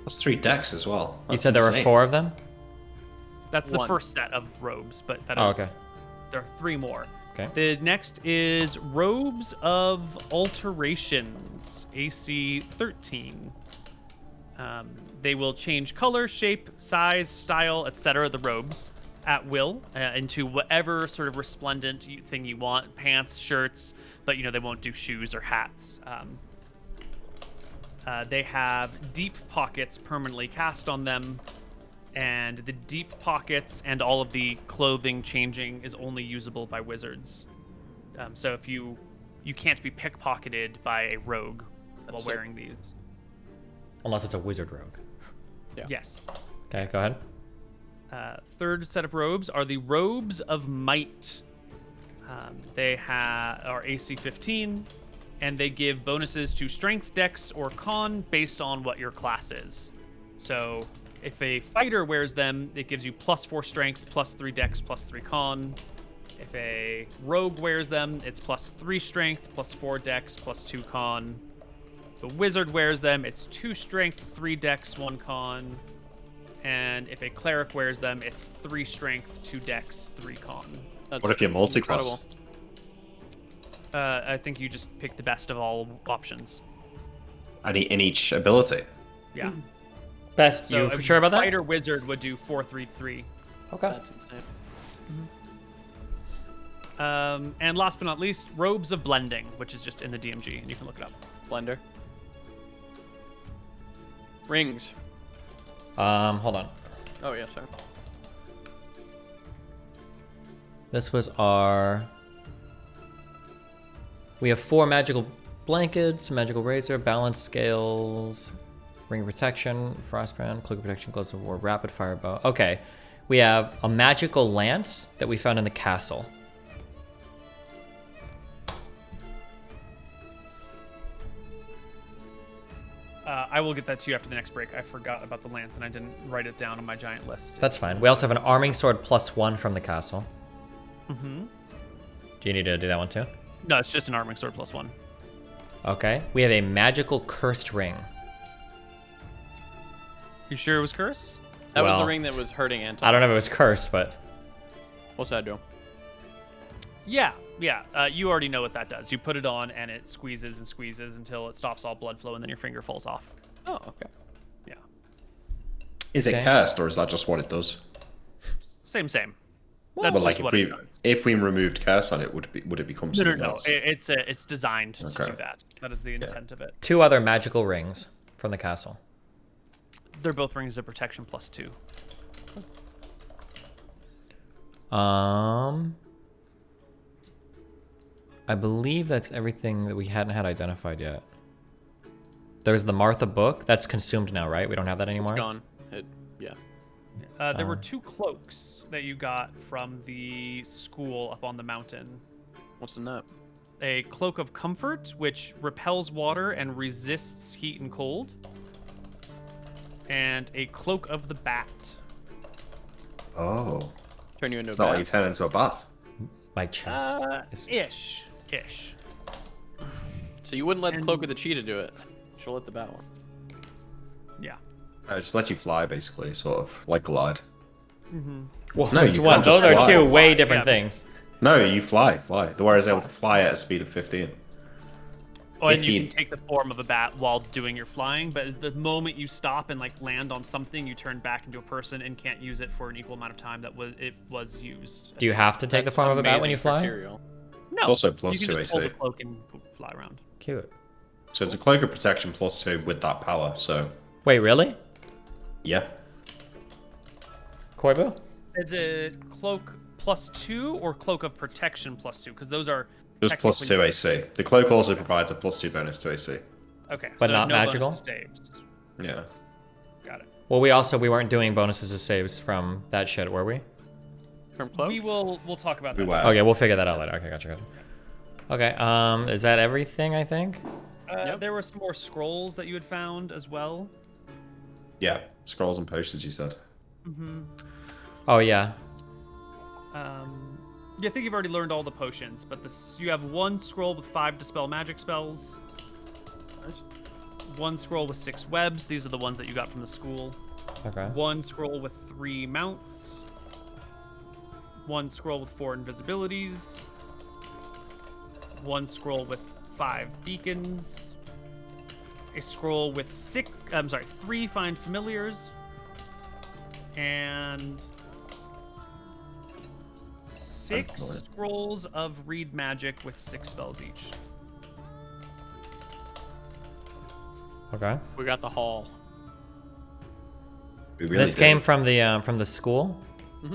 That's 3 decks as well. You That's said there were insane. 4 of them? That's the One. first set of robes, but that is Oh, okay. there are 3 more. Okay. The next is Robes of Alterations, AC 13. They will change color, shape, size, style, etc. The robes at will into whatever sort of resplendent thing you want, pants, shirts, but they won't do shoes or hats. They have deep pockets permanently cast on them, and the deep pockets and all of the clothing changing is only usable by wizards. So if you can't be pickpocketed by a rogue while sick. wearing these. Unless it's a wizard rogue. Yeah. Yes. Okay, go ahead. Third set of robes are the Robes of Might. They are AC 15, and they give bonuses to Strength, Dex, or Con based on what your class is. So if a fighter wears them, it gives you +4 Strength, +3 Dex, +3 Con. If a rogue wears them, it's +3 Strength, +4 Dex, +2 Con. If a wizard wears them, it's 2 Strength, 3 Dex, 1 Con. And if a cleric wears them, it's 3 Strength, 2 Dex, 3 Con. That's What if you're multi-class? incredible. I think you just pick the best of all options. And in each ability. Yeah. Best, So you a for sure about that? Fighter wizard would do 4-3-3. Okay. That's insane. And last but not least, Robes of Blending, which is just in the DMG, and you can look it up. Blender. Rings. Hold on. Oh yeah, sorry. This was our... We have 4 magical blankets, magical razor, balance scales, ring of protection, frostbrand, cloak of protection, gloves of war, rapid fire bow. Okay, we have a magical lance that we found in the castle. I will get that to you after the next break. I forgot about the lance, and I didn't write it down on my giant list. That's fine. We also have an arming sword +1 from the castle. Mm-hmm. Do you need to do that one too? No, it's just an arming sword +1. Okay. We have a magical cursed ring. You sure it was cursed? That was Well, the ring that was hurting Anton. I don't know if it was cursed, but... What's that do? Yeah. You already know what that does. You put it on, and it squeezes and squeezes until it stops all blood flow, and then your finger falls off. Oh, okay. Yeah. Is it Okay. cursed, or is that just what it does? Same. That's But like just what it does. if we removed curse on it, would it become No, something no, no. else? It's designed to Okay. do that. That is the intent of it. 2 other magical rings from the castle. They're both rings of protection +2. I believe that's everything that we hadn't had identified yet. There's the Martha book. That's consumed now, right? We don't have that anymore? It's gone. Yeah. There were 2 cloaks that you got from the school up on the mountain. What's in that? A cloak of comfort, which repels water and resists heat and cold. And a cloak of the bat. Oh. Turn you into a Not like you bat. turn into a bat. My chest. Ish. So you wouldn't let the And- cloak of the cheetah do it. She'll let the bat one. Yeah. Just let you fly, basically, sort of like glide. Well, No, which you one? can't just Those are fly. 2 way different Yeah. things. No, you fly. The warrior is able to fly at a speed of 15. Oh, and If you he- can take the form of a bat while doing your flying, but the moment you stop and like land on something, you turn back into a person and can't use it for an equal amount of time that was used. Do you have to take the That's form of a bat when amazing you fly? material. No. It's also plus you can 2 just hold AC. the cloak and fly around. Cute. So it's a cloak of protection +2 with that power. So Wait, really? yeah. Koibu? Is it cloak +2 or cloak of protection +2? Because those are Just +2 technically- AC. The cloak also provides a +2 bonus to AC. Okay, But so not no bonus magical? to saves. Yeah. Got it. Well, we weren't doing bonuses to saves from that shit, were we? From cloak? We'll talk about We that. were. Okay, we'll figure that out later. Okay, gotcha. Okay, is that everything, I think? Yep. There were some more scrolls that you had found as well. Yeah. Scrolls and postage, you said. Oh, yeah. Yeah, I think you've already learned all the potions, but you have 1 scroll with 5 dispel magic spells. 1 scroll with 6 webs. These are the ones that you got from the school. Okay. 1 scroll with 3 mounts. 1 scroll with 4 invisibilities. 1 scroll with 5 beacons. A scroll with 3 find familiars. And 6 scrolls of read magic with 6 spells each. Okay. We got the hall. We really This did. came from the school?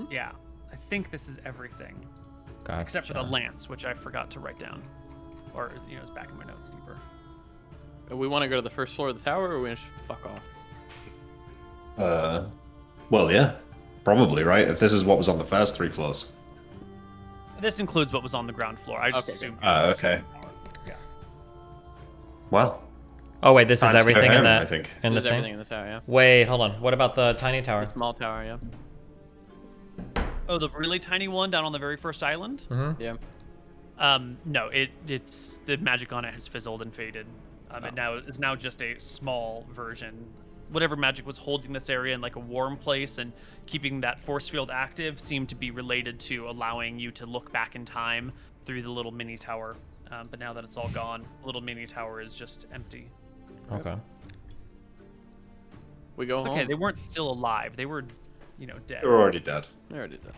Yeah, I think this is everything. Gotcha. Except for the lance, which I forgot to write down. Or, it's back in my notes deeper. We want to go to the first floor of the tower, or we just fuck off? Well, yeah. Probably, right? If this is what was on the first 3 floors. This includes what was on the ground floor. I just Okay, assumed. okay. Yeah. Well, Oh, wait, this is time to go everything in home, that I think. in the There's thing? everything in the tower, yeah. Wait, hold on. What about the tiny tower? The small tower, yeah. Oh, the really tiny one down on the very first island? Yeah. No, it's the magic on it has fizzled and faded. It's now just a small version. Whatever magic was holding this area in like a warm place and keeping that force field active seemed to be related to allowing you to look back in time through the little mini tower. But now that it's all gone, the little mini tower is just empty. Okay. We go It's home. okay, they weren't still alive. They were, dead. They're already dead. I already did that.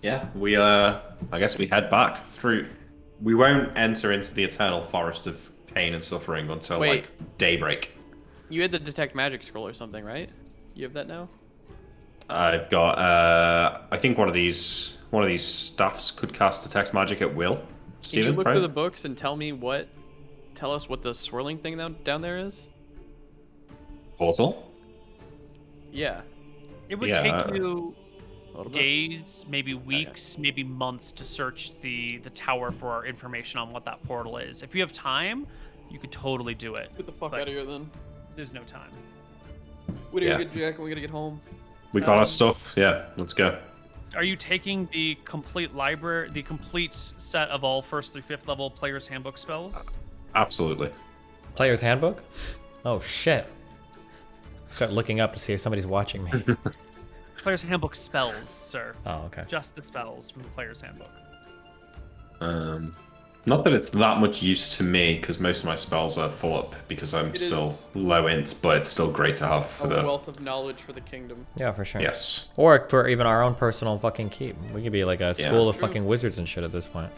Yeah, we I guess we head back through. We won't enter into the eternal forest of pain and suffering until Wait. like daybreak. You had the detect magic scroll or something, right? You have that now? I've got I think one of these staffs could cast detect magic at will. Can Steven, you look right? through the books and tell us what the swirling thing down there is? portal? Yeah. It would Yeah. take you A little bit. days, maybe weeks, maybe months to search the tower for our information on what that portal is. If you have time, you could totally do it. Get the fuck But out of here then. there's no time. We gotta Yeah. get Jack and we gotta get home. We got our stuff. Yeah, let's go. Are you taking the complete library, the complete set of all first through 5th level player's handbook spells? Absolutely. Player's handbook? Oh, shit. Start looking up to see if somebody's watching me. Player's handbook spells, sir. Oh, okay. Just the spells from the player's handbook. Not that it's that much use to me, because most of my spells are full up because I'm It still is low int, but it's still great to have for a the. wealth of knowledge for the kingdom. Yeah, for sure. Yes. Or for even our own personal fucking keep. We could be like a school of True. fucking wizards and shit at this point.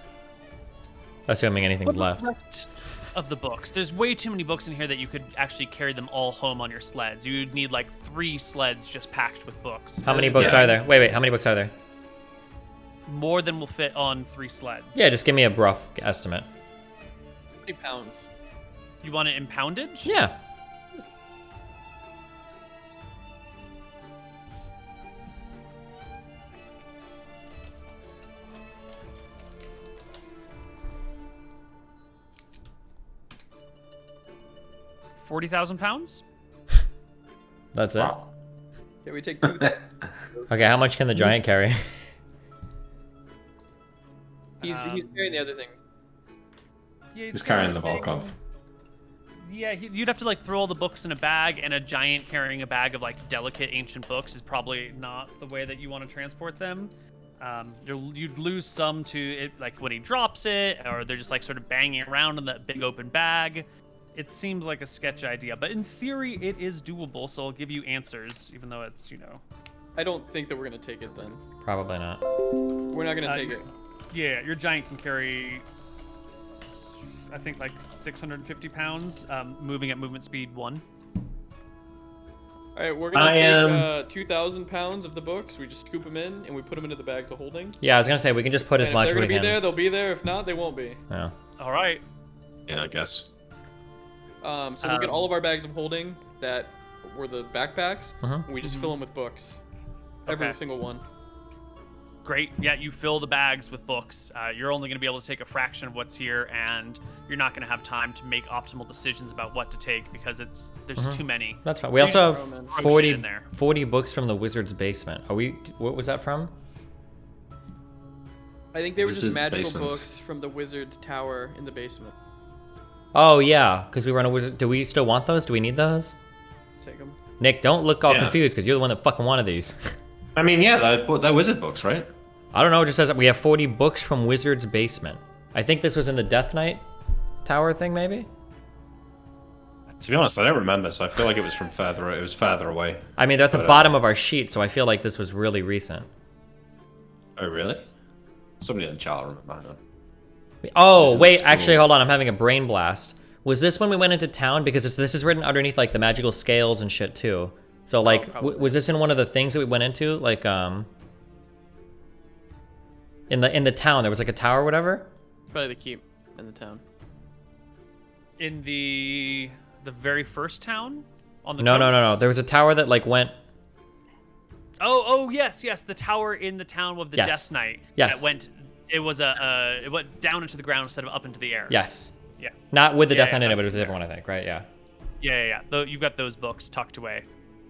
Assuming anything's left. Rest of the books. There's way too many books in here that you could actually carry them all home on your sleds. You'd need like 3 sleds just packed with books. How many books are there? Wait, how many books are there? More than will fit on 3 sleds. Yeah, just give me a rough estimate. 20 pounds. You want it in poundage? Yeah. £40,000? That's it. Wow. Yeah, we take 2. Okay, how much can the giant carry? He's carrying the other thing. Yeah, He's carrying the Volkov. Yeah, you'd have to like throw all the books in a bag, and a giant carrying a bag of like delicate ancient books is probably not the way that you want to transport them. You'd lose some to it, like when he drops it, or they're just like sort of banging around in that big open bag. It seems like a sketch idea, but in theory, it is doable. So I'll give you answers, even though it's I don't think that we're gonna take it then. Probably not. We're not gonna take it. Yeah, your giant can carry, I think, like 650 pounds, moving at movement speed 1. All right, we're gonna take 2,000 pounds of the books. We just scoop them in and we put them into the bags of holding. Yeah, I was gonna say we can just put as And much if as they're we gonna be can. there, they'll be there. If not, they won't be. Yeah. All right. Yeah, I guess. So we'll get all of our bags of holding that were the backpacks. Uh-huh. And we just fill them with books. Every Okay. single one. Great. Yeah, you fill the bags with books. You're only going to be able to take a fraction of what's here, and you're not going to have time to make optimal decisions about what to take because there's too many. That's fine. We So also you have just throw 'em 40, in there. 40 books from the wizard's basement. What was that from? I think they were just Wizard's magical basement. books from the wizard's tower in the basement. Oh yeah, because we were on a wizard. Do we still want those? Do we need those? Take them. Nick, don't look all Yeah. confused because you're the one that fucking wanted these. I mean, yeah, they're wizard books, right? I don't know. It just says that we have 40 books from wizard's basement. I think this was in the Death Knight tower thing, maybe. To be honest, I don't remember, so I feel like it was further away. I mean, they're at the But, bottom of our sheet, so I feel like this was really recent. Oh, really? Somebody in the chat will remember. I know. Oh, This is wait, cool. actually, hold on. I'm having a brain blast. Was this when we went into town? Because this is written underneath, like, the magical scales and shit, too. So, like, probably. was this in one of the things that we went into? Like, in the town, there was, like, a tower or whatever? Probably the keep in the town. In the very first town on the No. coast? There was a tower that, like, went... Oh, yes, the tower in the town of the Yes. Death Knight. Yes. That went. It went down into the ground instead of up into the air. Yes. Yeah. Not with the Yeah, Death Knight in yeah, it, but it was a different one, I think, right? Yeah. Yeah. Though you've got those books tucked away.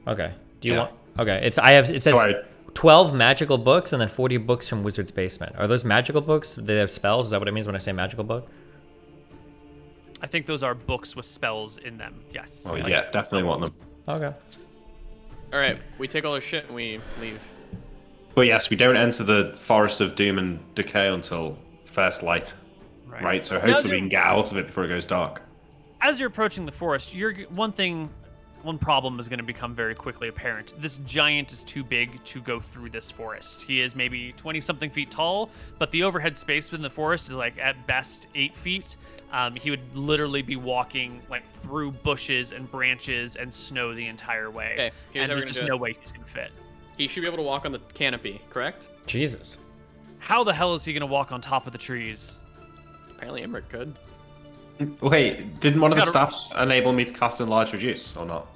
Okay. Do you Yeah. want... Okay, it says... Alright. 12 magical books and then 40 books from Wizard's Basement. Are those magical books? Do they have spells? Is that what it means when I say magical book? I think those are books with spells in them. Yes. Oh, yeah, definitely want them. Okay. All right, we take all our shit and we leave. But yes, we don't enter the Forest of Doom and Decay until first light. Right? So Now, as hopefully we you're- can get out of it before it goes dark. As you're approaching the forest, one problem is going to become very quickly apparent. This giant is too big to go through this forest. He is maybe 20-something feet tall, but the overhead space within the forest is like at best 8 feet. He would literally be walking like through bushes and branches and snow the entire way. Okay, here's and how we're there's just gonna do no it. way he's going to fit. He should be able to walk on the canopy, correct? Jesus. How the hell is he going to walk on top of the trees? Apparently Imric could. Wait, didn't one of the He's got staffs enable me to cast Enlarge Reduce, or not?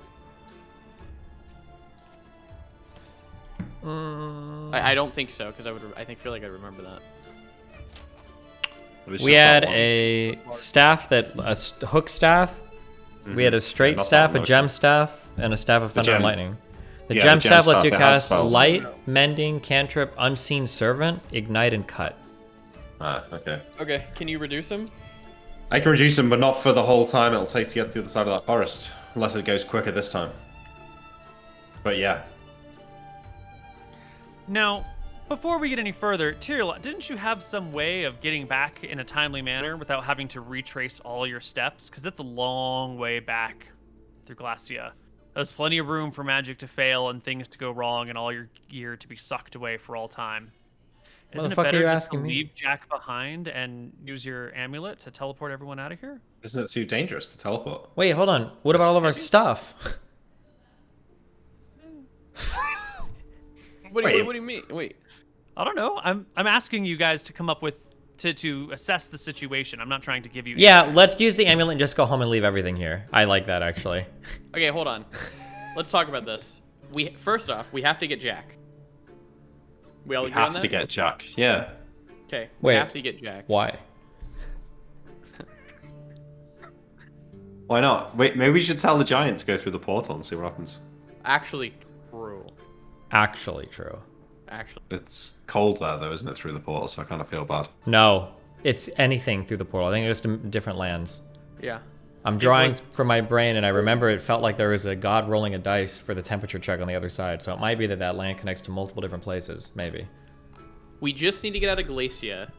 I don't think so, because I feel like I remember that. It was We just had that one. a staff hook staff. We had a straight not staff, that a much. gem staff, and a staff of thunder and gem. lightning. The Yeah, gem the gem staff lets staff, you it had cast spells. light, mending, cantrip, unseen servant, ignite, and cut. Ah, okay. Okay, can you reduce him? I can reduce them, but not for the whole time it'll take to get to the other side of that forest. Unless it goes quicker this time. But yeah. Now, Before we get any further, Tyrion, didn't you have some way of getting back in a timely manner without having to retrace all your steps? Because that's a long way back through Glacia. There's plenty of room for magic to fail and things to go wrong and all your gear to be sucked away for all time. Isn't it Motherfucker, better you're just to asking me? leave Jack behind and use your amulet to teleport everyone out of here? Isn't it too dangerous to teleport? Wait, hold on. What about all of our stuff? What do you mean? Wait. I don't know. I'm asking you guys to come up with to assess the situation. I'm not trying to give you. Yeah, answers. let's use the amulet and just go home and leave everything here. I like that, actually. Okay, hold on. Let's talk about this. First off, we have to get Jack. We all We agree on have that? to get Jack. Yeah. Okay, Wait. we have to get Jack. Why? Why not? Wait, maybe we should tell the giant to go through the portal and see what happens. Actually, true. Actually true. Actually. It's cold there, though, isn't it, through the portal? So I kind of feel bad. No, it's anything through the portal. I think it's just different lands. Yeah. I'm drawing from my brain, and I remember it felt like there was a god rolling a dice for the temperature check on the other side. So it might be that that land connects to multiple different places. Maybe. We just need to get out of Glacia,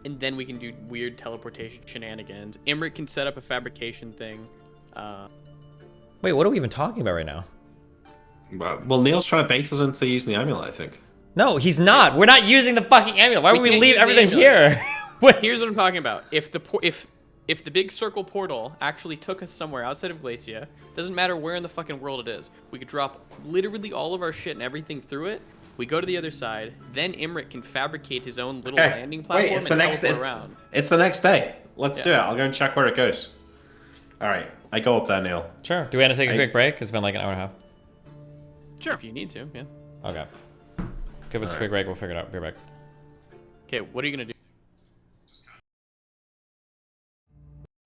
and then we can do weird teleportation shenanigans. Imrit can set up a fabrication thing. Wait, what are we even talking about right now? Well, Neil's trying to bait us into using the amulet, I think. No, he's not. We're not using the fucking amulet. Why would we can't leave use the everything amulet. here? What? Here's what I'm talking about. If the big circle portal actually took us somewhere outside of Glacia, doesn't matter where in the fucking world it is, we could drop literally all of our shit and everything through it. We go to the other side, then Imrit can fabricate his own little landing platform Wait, it's the and next. teleport It's, around. it's the next day. Let's Yeah. do it. I'll go and check where it goes. All right, I go up there, Neil. Sure. Do we have to take a quick break? It's been like an hour and a half. Sure. If you need to, yeah. Okay. Give us a quick break. We'll figure it out. Be right back. Okay, what are you gonna do?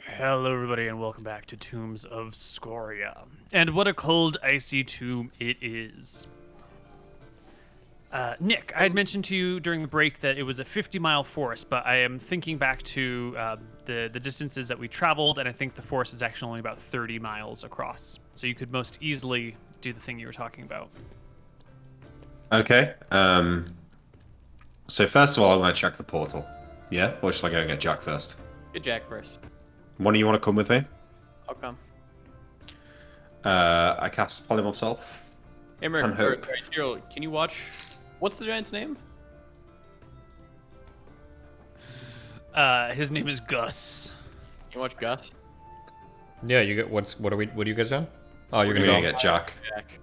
Hello, everybody, and welcome back to Tombs of Scoria. And what a cold, icy tomb it is. Nick, I had mentioned to you during the break that it was a 50-mile forest, but I am thinking back to the distances that we traveled, and I think the forest is actually only about 30 miles across. So you could most easily do the thing you were talking about. Okay. So first of all, I'm going to check the portal. Yeah? Or should I go and get Jack first? Get Jack first. One of you want to come with me? I'll come. I cast Polymorph Self. Imrit, And hope. sorry, Tyrell, can you watch? What's the giant's name? His name is Gus. You watch Gus? Yeah, you get what are you guys doing? Oh, you're We're gonna going go. to get Jack. Jack.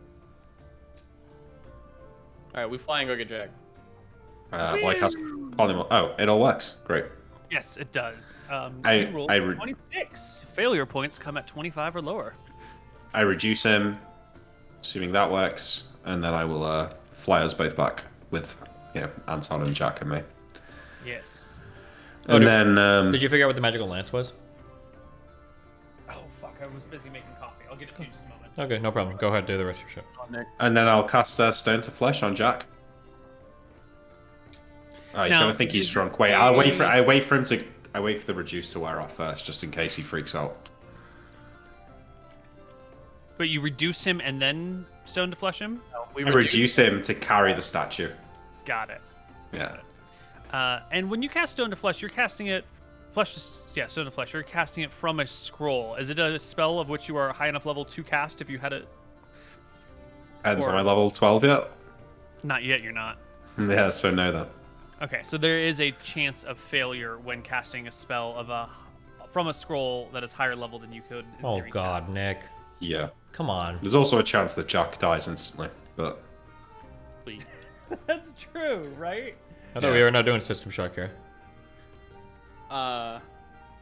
All right, we fly and go get Jack. Well, I cast Polymorph. Oh, it all works. Great. Yes, it does. I- You rolled I 26. Failure points come at 25 or lower. I reduce him, assuming that works, and then I will fly us both back with, Anton and Jack and me. Yes. And then, Did you figure out what the magical lance was? Oh, fuck. I was busy making coffee. I'll get it to you in just a moment. Okay, no problem. Go ahead, do the rest of your shit. and then I'll cast Stone to Flesh on Jack. Oh, he's Now, gonna think he's drunk. Wait, I wait for the reduce to wear off first, just in case he freaks out. But you reduce him and then stone to flesh him? We I reduce him to carry the statue. Got it. Yeah. And when you cast stone to flesh, you're casting it stone to flesh. You're casting it from a scroll. Is it a spell of which you are high enough level to cast if you had it? And Or- am I level 12 yet? Not yet, you're not. Yeah, so no then. Okay, so there is a chance of failure when casting a spell from a scroll that is higher level than you could. In Oh theory, God, cast. Nick. Yeah. Come on. There's also a chance that Jack dies instantly, but That's true, right? I thought we were not doing system shock here.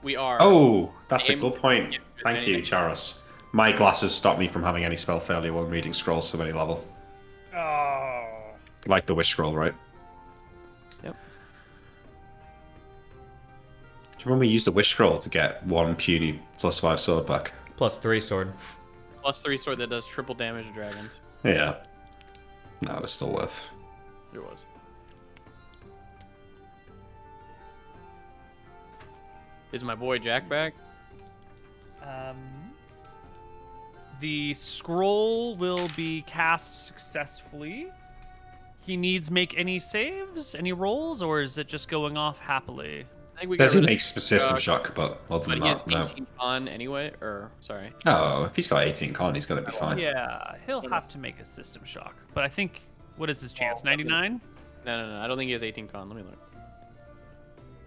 We are. oh, that's a Aim- good point. Yeah, Thank you, anything. Charos. My glasses stop me from having any spell failure when reading scrolls to any level. Oh. Like the wish scroll, right? Yep. Do you remember we used the wish scroll to get one puny +5 sword back? +3 sword. +3 sword that does triple damage to dragons. Yeah. No, it's still worth. There was. Is my boy Jack back? The scroll will be cast successfully. he needs make any saves, any rolls, or is it just going off happily? I think we Does got he rid of make system shock? But other But than he has that, no. 18 con anyway, or sorry. Oh, if he's got 18 con, he's gonna be fine. Yeah, he'll have to make a system shock. But I think, what is his chance? 99? No. I don't think he has 18 con. Let me look.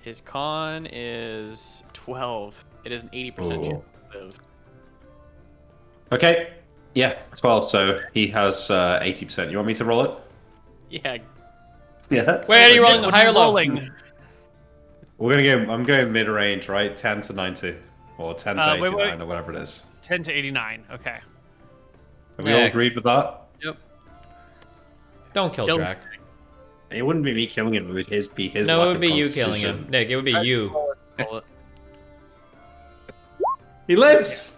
His con is 12. It is an 80% chance Ooh. to live. Okay. Yeah, 12. So he has 80%. You want me to roll it? Yeah. Yeah. Wait, are you rolling What high are or you low? rolling? We're gonna go. I'm going mid range, right? 10 to 90, or 10 to Wait, 89, or whatever it is. 10 to 89. Okay. Have we all Nick. agreed with that? Yep. Don't kill Kill- Jack. It wouldn't be me killing him. It would be his. No, lack it would of be you killing him. constitution. Nick, it would be you. Roll it. He lives.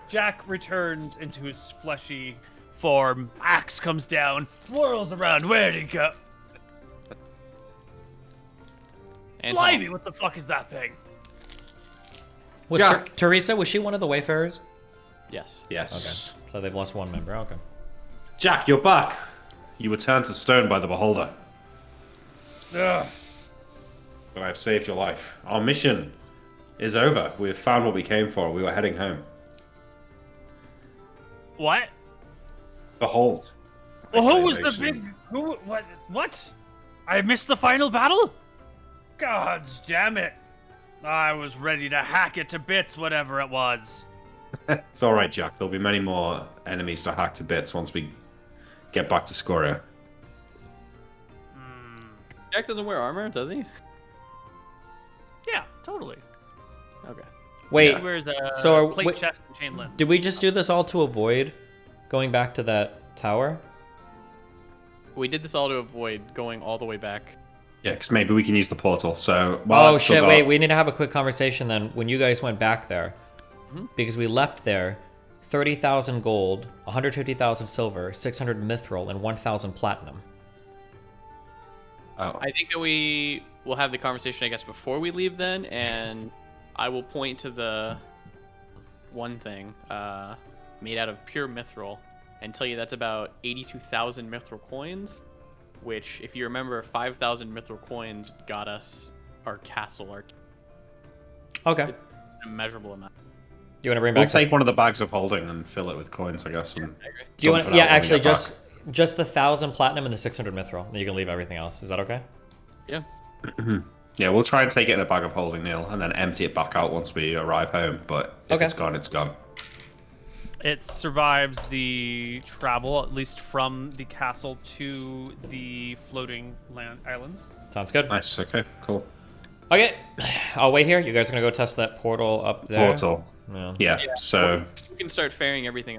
Jack returns into his fleshy form. Axe comes down, whirls around. Where'd he go? And Blimey, what the fuck is that thing? Was Jack. Teresa, was she one of the Wayfarers? Yes. Yes. Okay. So they've lost one member. Okay. Jack, you're back. You were turned to stone by the beholder, Ugh. but I've saved your life. Our mission is over. We've found what we came for. We were heading home. What? Behold. Well, I who say was the nation. big? Who? What? What? I missed the final battle? Gods damn it! I was ready to hack it to bits, whatever it was. It's all right, Jack. There'll be many more enemies to hack to bits once we get back to Scoria. Jack doesn't wear armor, does he? Yeah, totally. Okay. Wait, He wears a so are plate we- chest and chain lens. did we just do this all to avoid going back to that tower? We did this all to avoid going all the way back. Yeah, because maybe we can use the portal. So. while Oh I've still shit! got- Wait, we need to have a quick conversation then. When you guys went back there, because we left there, 30,000 gold, 150,000 silver, 600 mithril, and 1,000 platinum. Oh. I think that we will have the conversation, I guess, before we leave then, and I will point to the one thing made out of pure mithril and tell you that's about 82,000 mithril coins, which, if you remember, 5,000 mithril coins got us our castle, our Okay. immeasurable amount. You want to bring We'll back? take one of the bags of holding and fill it with coins, I guess. And Do you dump want? it Yeah, out when we actually, get back. just the 1,000 platinum and the 600 mithril. Then you can leave everything else. Is that okay? Yeah. Yeah, we'll try and take it in a bag of holding, Neil, and then empty it back out once we arrive home. But if Okay. it's gone, it's gone. It survives the travel, at least from the castle to the floating land islands. Sounds good. Nice. Okay. Cool. Okay, I'll wait here. You guys are gonna go test that portal up there. Portal. Yeah. Yeah. So. We can start ferrying everything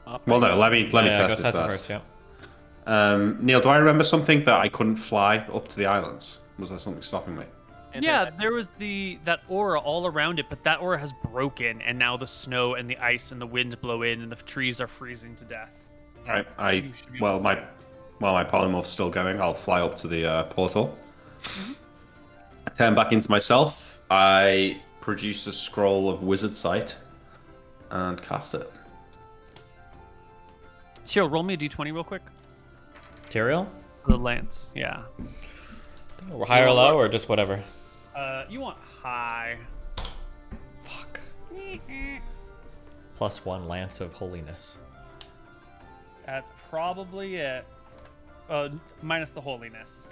up. Well, no. Let me Yeah, test go it test it first. Yeah. Neil, do I remember something that I couldn't fly up to the islands? Was there something stopping me? And Yeah, then- there was that aura all around it, but that aura has broken, and now the snow and the ice and the wind blow in, and the trees are freezing to death. All right. You should be While my polymorph's still going, I'll fly up to the portal. I turn back into myself. I produce a scroll of wizard sight and cast it. Chill, roll me a d20 real quick. Material? The lance, yeah. High or low, or just whatever? You want high. Fuck. +1 lance of holiness. That's probably it. Minus the holiness.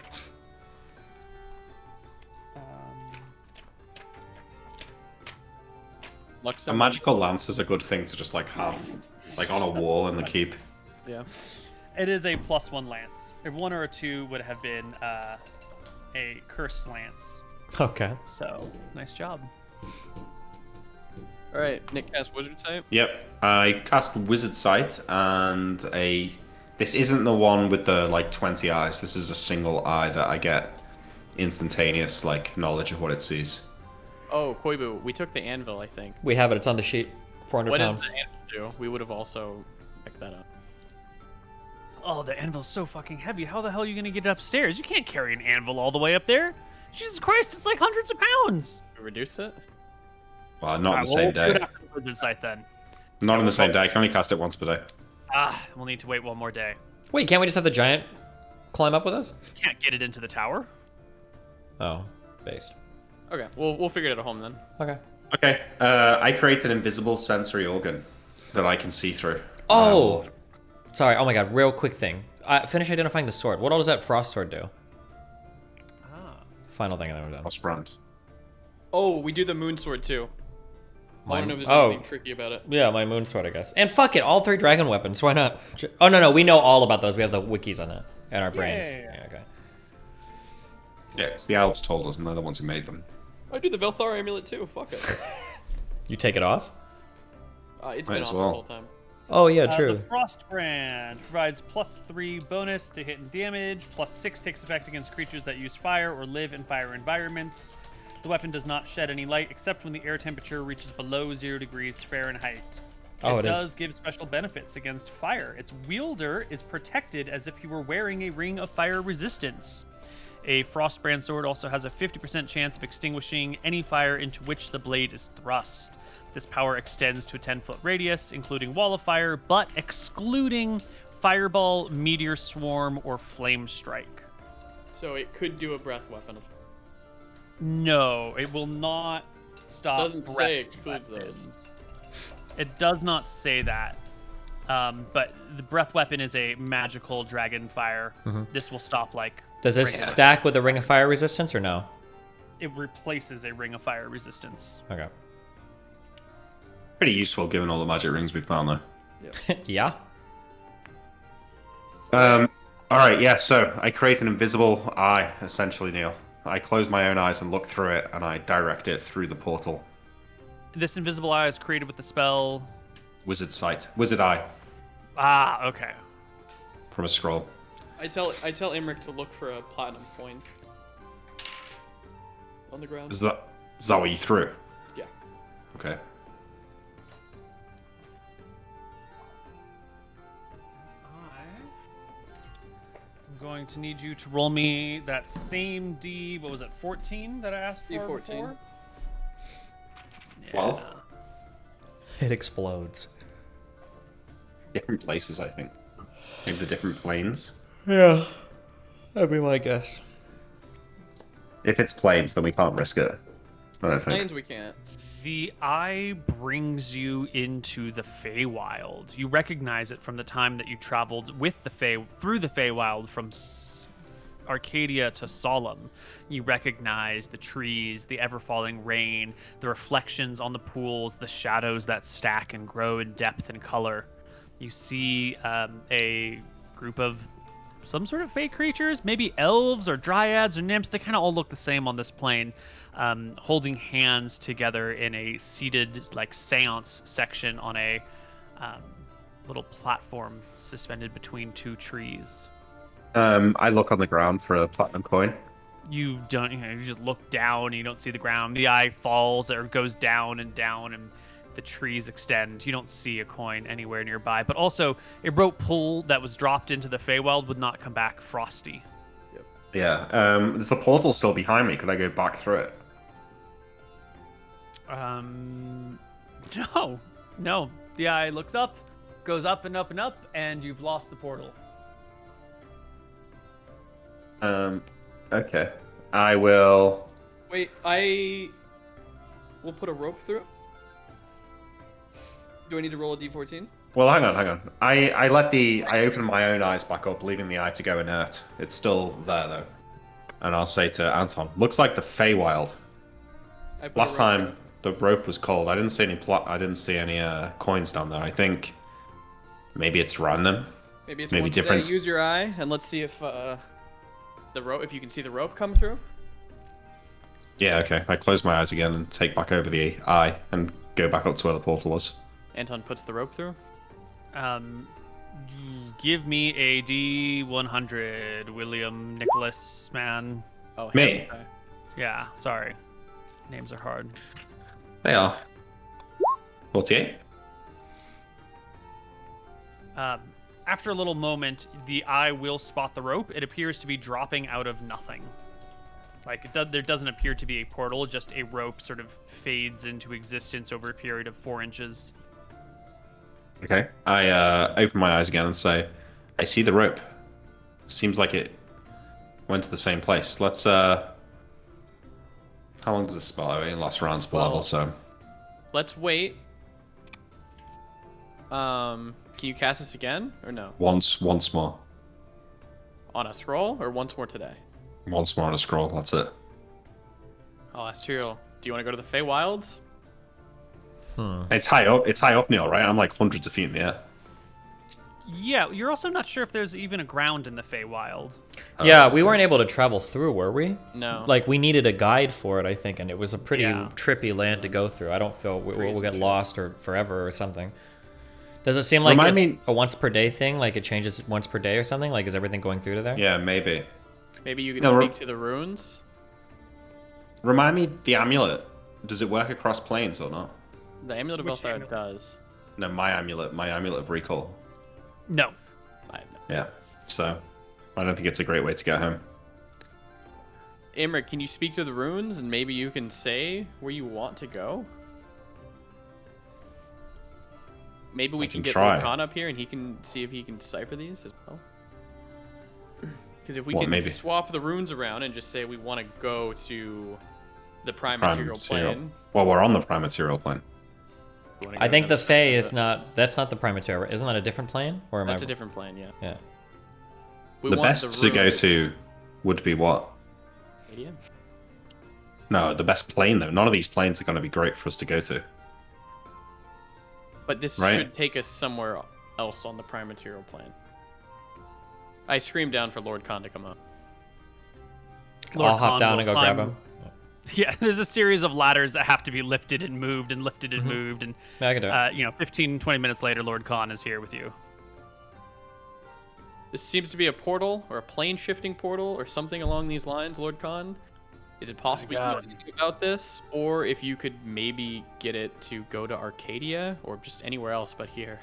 Lux A magical lance is a good thing to just like have, like on a wall in the keep. Yeah. It is a +1 lance. If 1 or a 2 would have been a cursed lance. Okay. So, nice job. All right, Nick cast wizard sight. Yep. I cast wizard sight and this isn't the one with the like 20 eyes. This is a single eye that I get instantaneous like knowledge of what it sees. Oh, Koibu, we took the anvil, I think. We have it. It's on the sheet. 400 What does pounds. the anvil do? We would have also picked that up. Oh, the anvil's so fucking heavy. How the hell are you gonna get it upstairs? You can't carry an anvil all the way up there. Jesus Christ, it's like hundreds of pounds. We reduced it. Well, not on the same day. Wizard sight then. Not on the same day. I can only cast it once per day. We'll need to wait one more day. Wait, can't we just have the giant climb up with us? Can't get it into the tower. Oh, based. Okay, we'll figure it out at home then. Okay. Okay. I create an invisible sensory organ that I can see through. Oh! Sorry, oh my god, real quick thing. Finish identifying the sword. What all does that frost sword do? Final thing I've ever done. Brand. Oh, we do the moon sword too. I want to know if there's oh. anything tricky about it. Yeah, my moon sword, I guess. And fuck it, all 3 dragon weapons. Why not? Oh, no, we know all about those. We have the wikis on that in our brains. Yeah, okay. Yeah, it's the elves told us, and they're the ones who made them. I do the Velthar amulet too. Fuck it. You take it off? It's Might been as on well. this whole time. Oh, yeah, The true. Frost Brand provides +3 bonus to hit and damage, +6 takes effect against creatures that use fire or live in fire environments. The weapon does not shed any light except when the air temperature reaches below 0 degrees Fahrenheit. Oh, it it does is. give special benefits against fire. Its wielder is protected as if he were wearing a ring of fire resistance. A Frostbrand sword also has a 50% chance of extinguishing any fire into which the blade is thrust. This power extends to a 10-foot radius, including wall of fire, but excluding fireball, meteor swarm, or flame strike. So it could do a breath weapon. No, it will not stop. Doesn't breath say it excludes weapons. those. It does not say that. But the breath weapon is a magical dragon fire. This will stop like. Does this Ring of- stack with a ring of fire resistance or no? It replaces a ring of fire resistance. Okay. Pretty useful given all the magic rings we've found, though. Yeah? All right, yeah. So I create an invisible eye, essentially, Neil. I close my own eyes and look through it, and I direct it through the portal. This invisible eye is created with the spell. Wizard sight, wizard eye, Ah, okay. from a scroll. I tell Imric to look for a platinum coin on the ground. Is that what you threw? Yeah. Okay. I'm going to need you to roll me that same D. What was it? 14 that I asked for D14. before? 12? It explodes. Different places, I think. Maybe the different planes. Yeah. That'd be my guess. If it's planes, then we can't risk it. I don't think. Planes we can't. The eye brings you into the Feywild. You recognize it from the time that you traveled with the through the Feywild from Arcadia to Solemn. You recognize the trees, the ever-falling rain, the reflections on the pools, the shadows that stack and grow in depth and color. You see a group of some sort of fey creatures, maybe elves or dryads or nymphs. They kind of all look the same on this plane, holding hands together in a seated, like, seance section on a little platform suspended between 2 trees. I look on the ground for a platinum coin. You don't, you just look down and you don't see the ground. The eye falls or goes down, and the trees extend. You don't see a coin anywhere nearby. But also, a rope pull that was dropped into the Feywild would not come back frosty. Yeah. Is the portal still behind me? Could I go back through it? No. The eye looks up, goes up and up and up, and you've lost the portal. Okay. I will. Wait, I will put a rope through it. Do I need to roll a d14? Well, hang on. I open my own eyes back up, leaving the eye to go inert. It's still there though, and I'll say to Anton, "Looks like the Feywild. I put a Last rope time through. the rope was cold. I didn't see any coins down there. I think maybe it's random. Maybe it's maybe once a day, different- Use your eye, and let's see if the rope. If you can see the rope come through. Yeah, okay. I close my eyes again and take back over the eye and go back up to where the portal was. Anton puts the rope through. Give me a D100, William Nicholas, man. Oh, Me? okay. Yeah, sorry. Names are hard. They are. 48. After a little moment, the eye will spot the rope. It appears to be dropping out of nothing. Like, there doesn't appear to be a portal, just a rope sort of fades into existence over a period of 4 inches. Okay. I open my eyes again and say, I see the rope. Seems like it went to the same place. Let's How long does this spell? I mean, last round's per level, so Let's wait. Can you cast this again or no? once more. On a scroll or once more today? Once more on a scroll. That's it. I'll ask Tyrael. Do you want to go to the Feywilds? It's high up. It's high up, Neil. Right? I'm like hundreds of feet in the air. Yeah, you're also not sure if there's even a ground in the Feywild. Yeah, we weren't able to travel through, were we? No. Like, we needed a guide for it, I think, and it was a pretty Yeah. trippy land to go through. I don't feel we'll get Crazy. lost or forever or something. Does it seem like Remind it's me- a once per day thing? Like, it changes once per day or something? Like, is everything going through to there? Yeah, maybe. Maybe you could No, speak to the runes? Remind me, the amulet. Does it work across planes or not? The Amulet of Which Elthar amulet? does. No, my amulet of recall. No. I have no. Yeah. So, I don't think it's a great way to get home. Imric, can you speak to the runes and maybe you can say where you want to go? Maybe we I can can get try. Lord Khan up here and he can see if he can decipher these as well. Because if we What, can maybe? swap the runes around and just say we want to go to the prime Prime material material. plane. Well, we're on the prime material plane. we wanna I go think to the them. Fae is not... That's not the prime material. Isn't that a different plane? Or am That's I... a different plane, yeah. Yeah. We The want best to go runes. to would be what? Arcadia? No, the best plane though. None of these planes are going to be great for us to go to. But this Right. should take us somewhere else on the prime material plane. I screamed down for Lord Khan to come up. Lord I'll hop Khan down will and go climb- grab him. Yeah, there's a series of ladders that have to be lifted and moved and lifted and moved. And, Yeah, I can do it. 15, 20 minutes later, Lord Khan is here with you. This seems to be a portal or a plane shifting portal or something along these lines, Lord Khan. Is it possible you know God. anything about this? Or if you could maybe get it to go to Arcadia or just anywhere else but here.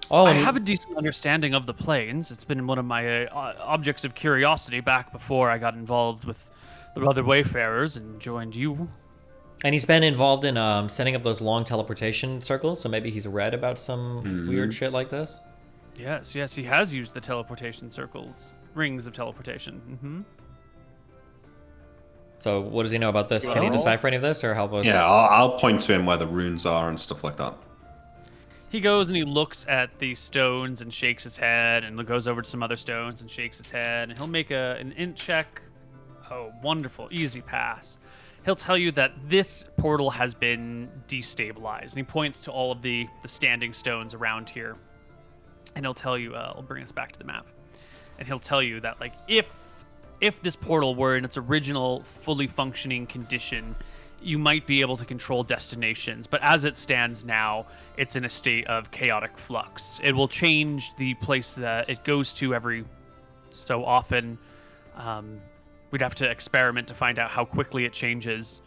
Oh, I and have a decent understanding of the planes. It's been one of my objects of curiosity back before I got involved with the other Wayfarers and joined you. and he's been involved in setting up those long teleportation circles, so maybe he's read about some weird shit like this. Yes, he has used the teleportation circles, rings of teleportation. So what does he know about this? Can he Well- decipher any of this or help us? Yeah, I'll point to him where the runes are and stuff like that. He goes and he looks at the stones and shakes his head, and goes over to some other stones and shakes his head, and he'll make an int check. Oh, wonderful, easy pass. He'll tell you that this portal has been destabilized, and he points to all of the standing stones around here, and he'll tell you, I'll bring us back to the map, and he'll tell you that, like, if this portal were in its original fully functioning condition, you might be able to control destinations, but as it stands now, it's in a state of chaotic flux. It will change the place that it goes to every so often. We'd have to experiment to find out how quickly it changes,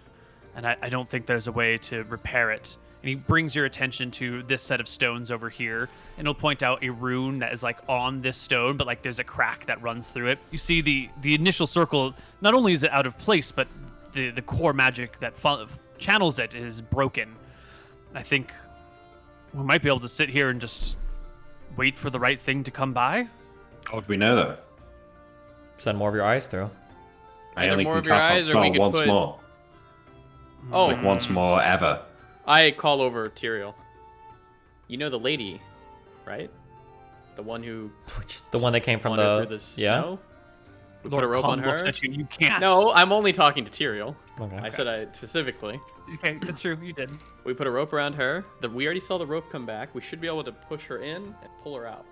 and I don't think there's a way to repair it. And he brings your attention to this set of stones over here, and he'll point out a rune that is like on this stone, but like there's a crack that runs through it. You see the initial circle, not only is it out of place, but the core magic that channels it is broken. I think we might be able to sit here and just wait for the right thing to come by. How would we know though? Send more of your eyes through. I Either only more can of your cast that eyes or we spell could once put- more. Oh, Like once more ever. I call over Tyrael. You know the lady, right? The one who The one that came from wandered the... through the yeah? snow? We Lord put a rope Khan on her. looks at you. You can't. No, I'm only talking to Tyrael. Okay. I said I specifically. Okay, that's true. You did. We put a rope around her. We already saw the rope come back. We should be able to push her in and pull her out.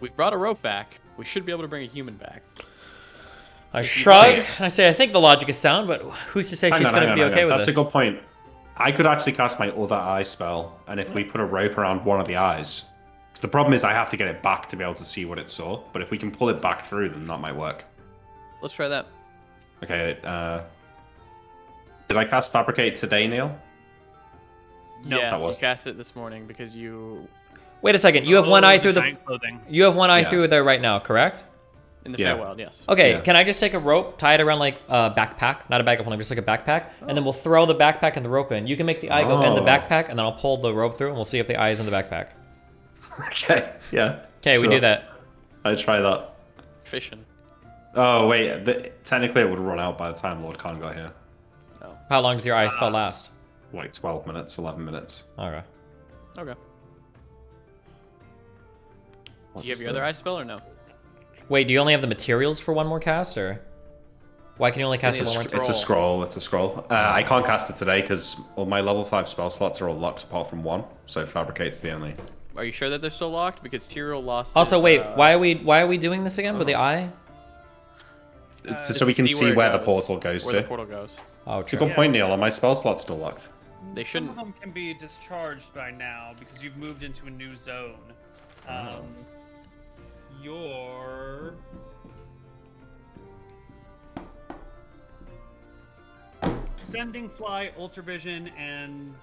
We've brought a rope back. We should be able to bring a human back. I shrug, and I say, I think the logic is sound, but who's to say Hang she's on, going hang to on, be hang okay on. with That's this? a good point. I could actually cast my other eye spell, and if we put a rope around one of the eyes, 'cause the problem is I have to get it back to be able to see what it saw. But if we can pull it back through, then that might work. Let's try that. Okay. Did I cast Fabricate today, Neil? No, yeah, that so was- you cast it this morning because you Wait a second. You have one eye the through the... giant clothing. You have one eye Yeah. through there right now, correct? in the Yeah. Feywild, yes. Okay, Yeah. can I just take a rope, tie it around like a backpack, not a bag of holding, just like a backpack, and then we'll throw the backpack and the rope in. You can make the eye go in the Oh. backpack, and then I'll pull the rope through, and we'll see if the eye is in the backpack. Okay. Yeah. Okay, we sure. do that. I try that. Fishing. Oh wait, technically it would run out by the time Lord Khan got here. Oh. How long does your ice spell last? Like 12 minutes, 11 minutes. Okay. Okay. What Do you have is your that? other ice spell or no? Wait, do you only have the materials for one more cast, or why can you only cast it It's one a more? It's a scroll. It's a scroll. I can't cast it today because all my level 5 spell slots are all locked apart from one. So Fabricate's the only. Are you sure that they're still locked? Because Tyrael lost. Also, his, wait, why are we doing this again with the eye? So, just we to can see see it where the goes, portal goes Where to. the portal goes. Oh, It's a true. good point, Neil. Are my spell slots still locked? They Some shouldn't. of them can be discharged by now because you've moved into a new zone. Your Sending Fly, Ultravision, and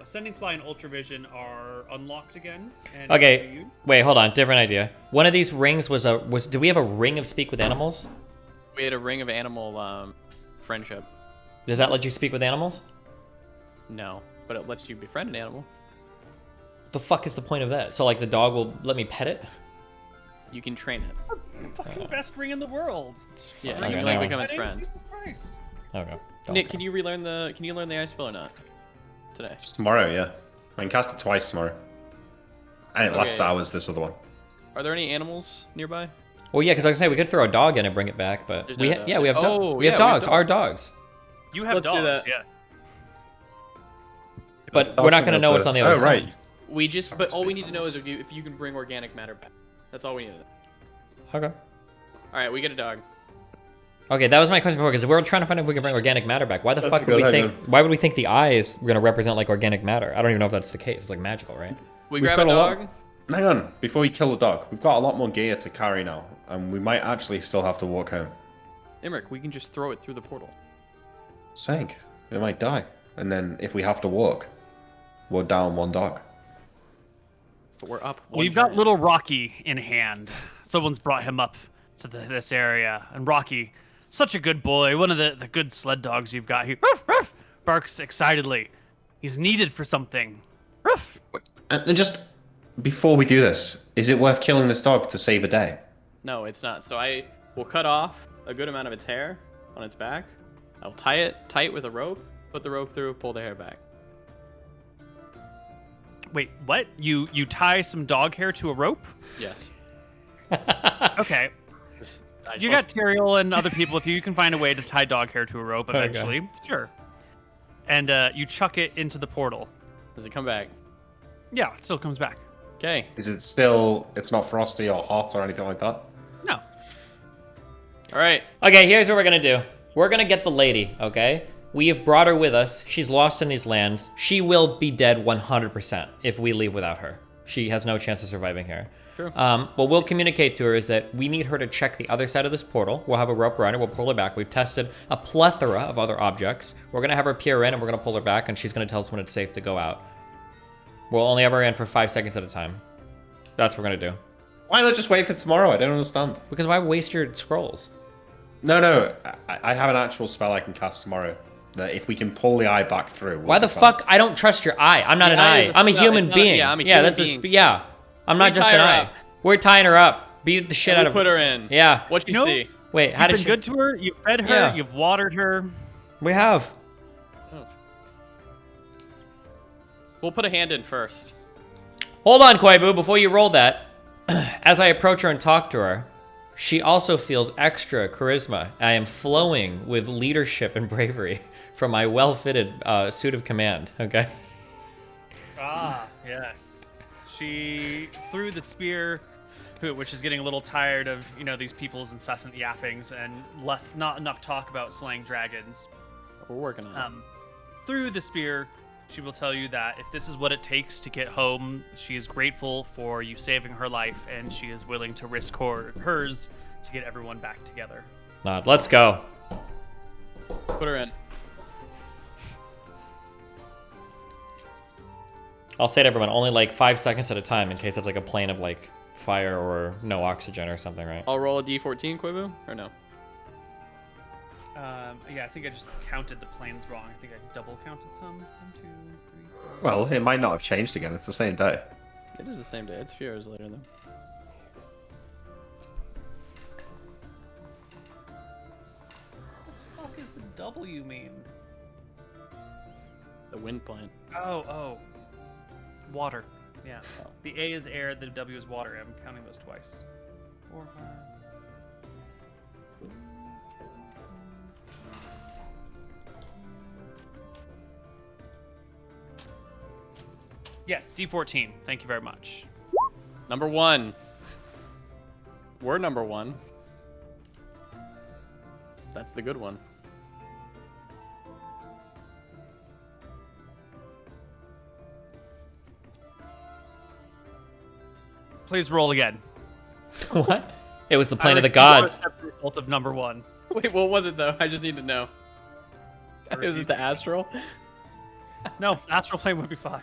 Sending Fly and Ultravision are unlocked again. And Okay, you- wait, hold on, different idea. One of these rings was did we have a ring of speak with animals? We had a ring of animal friendship. Does that let you speak with animals? No, but it lets you befriend an animal. The fuck is the point of that? So like the dog will let me pet it? You can train it. Fucking best ring in the world. Yeah, Okay, you can never like mind. become its Petting? friend. Jesus Christ. Okay. Nick, can you relearn the? Can you learn the ice spell or not? Today. Just tomorrow, yeah. I can cast it twice tomorrow. And it lasts Okay. hours, this other one. Are there any animals nearby? Well, yeah, because I was gonna say we could throw a dog in and bring it back, but There's we no dog. yeah we have Oh, we have yeah, we have dogs, our dogs. dogs. You have Let's do dogs, that. yes. But we're not gonna know what's on the other Oh, side. right. We just, but all we need to know is if you can bring organic matter back. That's all we need to know. Okay. All right, we get a dog. Okay, that was my question before, because we're trying to find out if we can bring organic matter back. Why the That's fuck a would we good think? idea. Why would we think the eye is gonna represent like organic matter? I don't even know if that's the case. It's like magical, right? We We've grab got a a lot- dog. Hang on, before we kill the dog, we've got a lot more gear to carry now, and we might actually still have to walk home. Imric, we can just throw it through the portal. Sank. It might die. And then if we have to walk, we're down one dog. But we're up. We've one got giant. little Rocky in hand. Someone's brought him up to this area. And Rocky, such a good boy, one of the good sled dogs you've got here, ruff, ruff, barks excitedly. He's needed for something. Ruff. And just before we do this, is it worth killing this dog to save a day? No, it's not. So I will cut off a good amount of its hair on its back. I'll tie it tight with a rope, put the rope through, pull the hair back. Wait, what? You tie some dog hair to a rope? Yes. Okay. You got Tyrael and other people. If you can find a way to tie dog hair to a rope eventually, sure. And you chuck it into the portal. Does it come back? Yeah, it still comes back. Okay. Is it still, it's not frosty or hot or anything like that? No. All right. Okay, here's what we're gonna do. We're gonna get the lady, okay? We have brought her with us. She's lost in these lands. She will be dead 100% if we leave without her. She has no chance of surviving here. True. What we'll communicate to her is that we need her to check the other side of this portal. We'll have a rope around her. We'll pull her back. We've tested a plethora of other objects. We're going to have her peer in, and we're going to pull her back, and she's going to tell us when it's safe to go out. We'll only have her in for 5 seconds at a time. That's what we're going to do. Why not just wait for tomorrow? I don't understand. Because why waste your scrolls? No, I have an actual spell I can cast tomorrow. That if we can pull the eye back through. Why the fuck? I don't trust your eye. I'm not The an eye eye. is a I'm a spell. human It's not- being. yeah, I'm a human that's being. yeah. I'm not We just tie an her eye. up. We're tying her up. Beat the shit out We'll of put her. her in. Yeah. What you You know- see? Wait, how You've did been she? good to her. You've fed her. Yeah. You've watered her. We have. We'll put a hand in first. Hold on, Koibu, before you roll that. As I approach her and talk to her, she also feels extra charisma. I am flowing with leadership and bravery from my well-fitted suit of command, okay? Ah, yes. She threw the spear, which is getting a little tired of, these people's incessant yappings and not enough talk about slaying dragons. We're working on it. Through the spear, she will tell you that if this is what it takes to get home, she is grateful for you saving her life, and she is willing to risk hers to get everyone back together. Let's go. Put her in. I'll say to everyone, only like 5 seconds at a time in case it's like a plane of like fire or no oxygen or something, right? I'll roll a d14, Koibu, or no? Yeah, I think I just counted the planes wrong. I think I double counted some. 1, 2, 3, 4. Well, it might not have changed again. It's the same day. It is the same day. It's a few hours later, though. W mean? The wind plant. Oh. Water. Yeah. The A is air, the W is water. I'm counting those twice. 4, 5. Yes, D14. Thank you very much. Number 1. We're number 1. That's the good one. Please roll again. What? It was the plane I of the refuse to gods. accept the result of number 1. Wait, what was it though? I just need to know. Is it the astral? No, astral plane would be fine.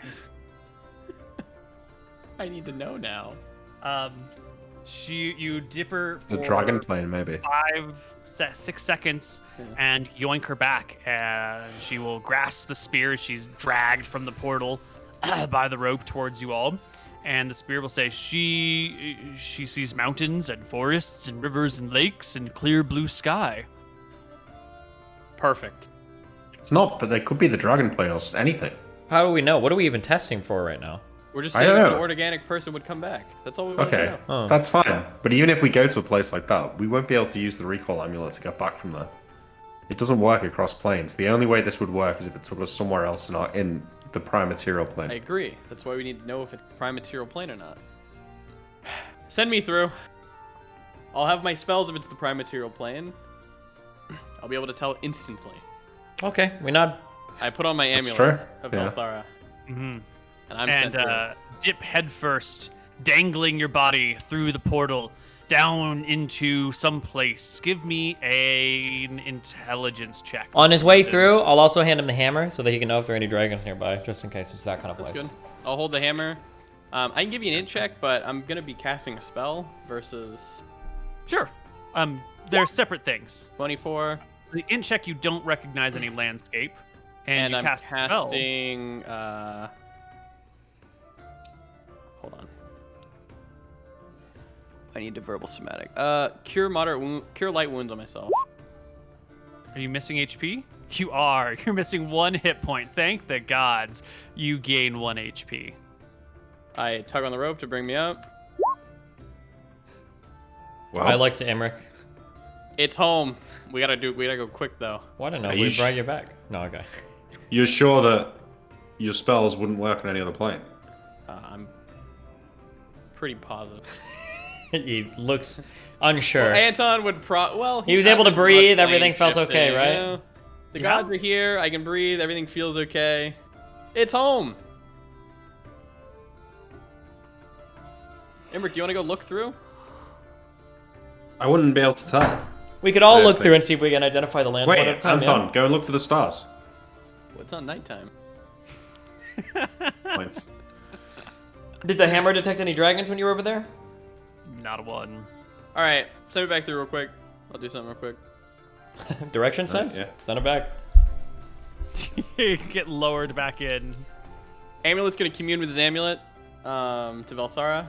I need to know now. You dip her for The dragon plane, maybe. 6 seconds and yoink her back, and she will grasp the spear. She's dragged from the portal by the rope towards you all, and the spear will say, she sees mountains and forests and rivers and lakes and clear blue sky. Perfect. It's not, but they could be the dragon plane or anything. How do we know? What are we even testing for right now? We're just I saying don't if know. an organic person would come back. That's all we want to Okay, know. Oh. that's fine. But even if we go to a place like that, we won't be able to use the recall amulet to get back from there. It doesn't work across planes. The only way this would work is if it took us somewhere else, not in the prime material I plane. agree. That's why we need to know if it's prime material plane or not. Send me through. I'll have my spells if it's the prime material plane. I'll be able to tell instantly. Okay, we nod. I put on my That's amulet true, of yeah. Belthara. Mm-hmm. And I'm sent through. Dip headfirst, dangling your body through the portal down into some place. Give me an intelligence check. On his way through, I'll also hand him the hammer so that he can know if there are any dragons nearby, just in case it's that kind of That's place. good. I'll hold the hammer. I can give you an int check, but I'm going to be casting a spell versus Sure. They're separate things. 24. So the int check, you don't recognize any landscape, and you I'm cast a spell. casting. Hold on. I need to verbal somatic. Cure light wounds on myself. Are you missing HP? You are. You're missing 1 hit point. Thank the gods. You gain 1 HP. I tug on the rope to bring me up. Well, I like to Emmerich. It's home. We gotta go quick though. Well, I don't know. Are We you brought you back. No, okay. you're sure that your spells wouldn't work on any other plane? I'm pretty positive. He looks unsure. Well, Anton would He was able to breathe, everything felt okay, right? The Yeah. gods are here. I can breathe. Everything feels okay. It's home. Emmerich, do you want to go look through? I wouldn't be able to tell. We could all I look think- through and see if we can identify the lands one at a Wait, time. Anton, go and look for the stars. Well, it's on nighttime. Points. Yeah? Did the hammer detect any dragons when you were over there? Not a 1. All right, send me back through real quick. I'll do something real quick. Direction sense? yeah. Send it back. You get lowered back in. Amulet's gonna commune with his amulet to Velthara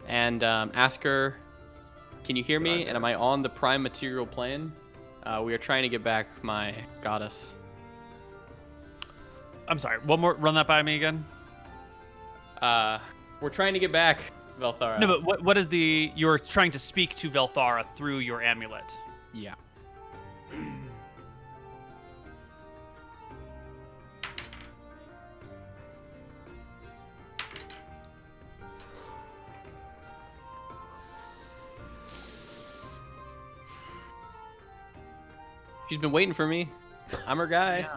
and ask her, "Can you hear me? Roger. And am I on the prime material plane? We are trying to get back my goddess." I'm sorry. One more. Run that by me again. We're trying to get back Velthara. No, but what is the? You're trying to speak to Velthara through your amulet. Yeah. She's been waiting for me. I'm her guy.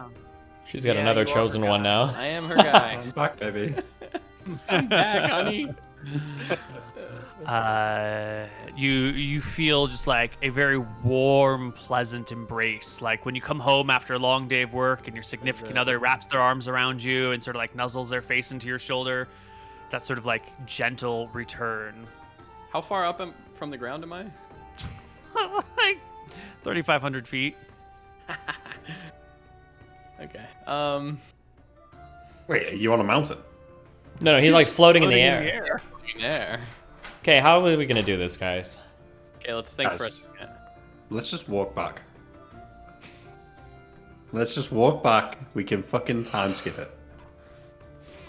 She's got Yeah, another you are chosen the one guy. now. I am her guy. I'm back, baby. I'm back, honey. You feel just like a very warm, pleasant embrace. Like when you come home after a long day of work and your significant other wraps their arms around you and sort of like nuzzles their face into your shoulder. That sort of like gentle return. How far up from the ground am I? Like 3,500 feet. Okay. Wait, are you on a mountain? No, he's like floating in the Floating air. There. Okay, how are we gonna do this, guys? Okay, let's think for a Guys. second. Let's just walk back. Let's just walk back. We can fucking time skip it.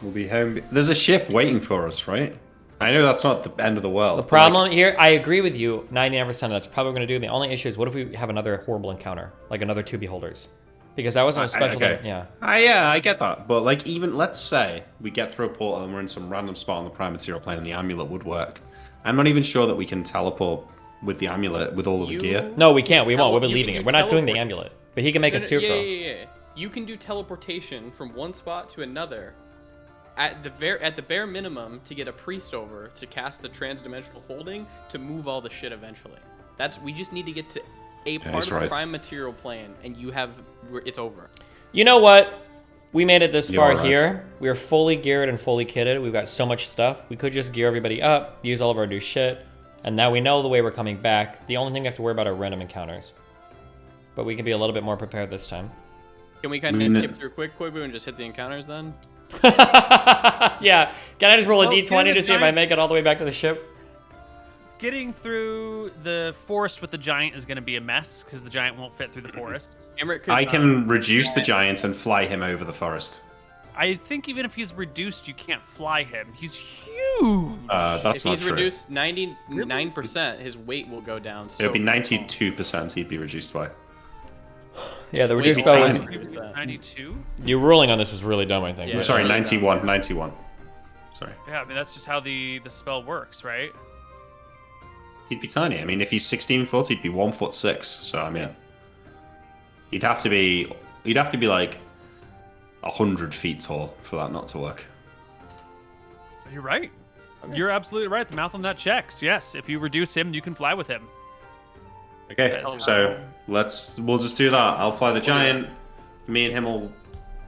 We'll be home. There's a ship waiting for us, right? I know that's not the end of the world. The problem here, I agree with you, 99%. That's probably going to do. The only issue is, what if we have another horrible encounter, like another two beholders? Because that wasn't a special thing. Yeah. Yeah, I get that. But like, even let's say we get through a portal and we're in some random spot on the prime material plane, and the amulet would work. I'm not even sure that we can teleport with the amulet with all of the gear. No, we can't. We won't. We'll be You leaving can it. We're not doing the teleport. amulet. But he can make a suit Yeah, pro. yeah. You can do teleportation from one spot to another. At the bare minimum, to get a priest over to cast the transdimensional holding to move all the shit eventually. We just need to get to a part of the prime material plane, and it's over. You know what? We made it this far right. here. We are fully geared and fully kitted. We've got so much stuff. We could just gear everybody up, use all of our new shit, and now we know the way we're coming back. The only thing we have to worry about are random encounters. But we can be a little bit more prepared this time. Can we kind of skip through quick, Koibu, and just hit the encounters then? Yeah. Can I just roll a Well, d20 dude, to the see if I giant- make it all the way back to the ship? Getting through the forest with the giant is going to be a mess because the giant won't fit through the forest. Emmerich could, I can reduce the giant and fly him over the forest. I think even if he's reduced, you can't fly him. He's huge. That's if not he's true. reduced 99%, his weight will go down. So It'll be far. 92%. He'd be reduced by. Yeah, the Wait, reduced what spell was was... it? Was that? 92? Your ruling on this was really dumb, I think. Yeah. Sorry, Yeah. 91. 91. Sorry. Yeah, I mean, that's just how the spell works, right? He'd be tiny. I mean, if he's 16 foot, he'd be 1'6". So I mean, he'd have to be like 100 feet tall for that not to work. You're right. You're absolutely right. The mouth on that checks. Yes, if you reduce him, you can fly with him. Okay, Yes. so we'll just do that. I'll fly the giant. Me and him will.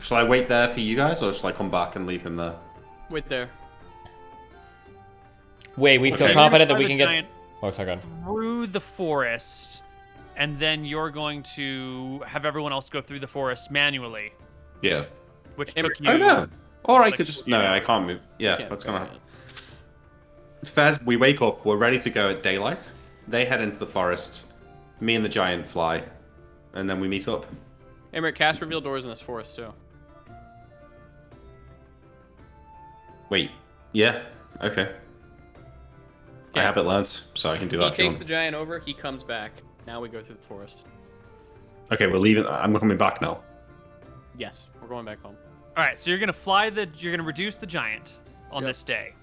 Shall I wait there for you guys, or shall I come back and leave him there? Wait there. Wait, we feel Okay. confident that Fly we the can get... giant Oh, sorry, go on. through the forest, and then you're going to have everyone else go through the forest manually, Yeah. which Hey, took you. Oh no. Or I like, could just no. I can't move. Yeah, Can't that's go gonna ahead. happen. Fez, we wake up. We're ready to go at daylight. They head into the forest. Me and the giant fly, and then we meet up. Emmerich, cast reveal doors in this forest too. Wait. Yeah. Okay. I Yeah. have it learned, so I can do He that. if you takes the want. giant over. He comes back. Now we go through the forest. Okay, we're leaving. I'm coming back now. Yes, we're going back home. All right, so you're gonna reduce the giant on this day.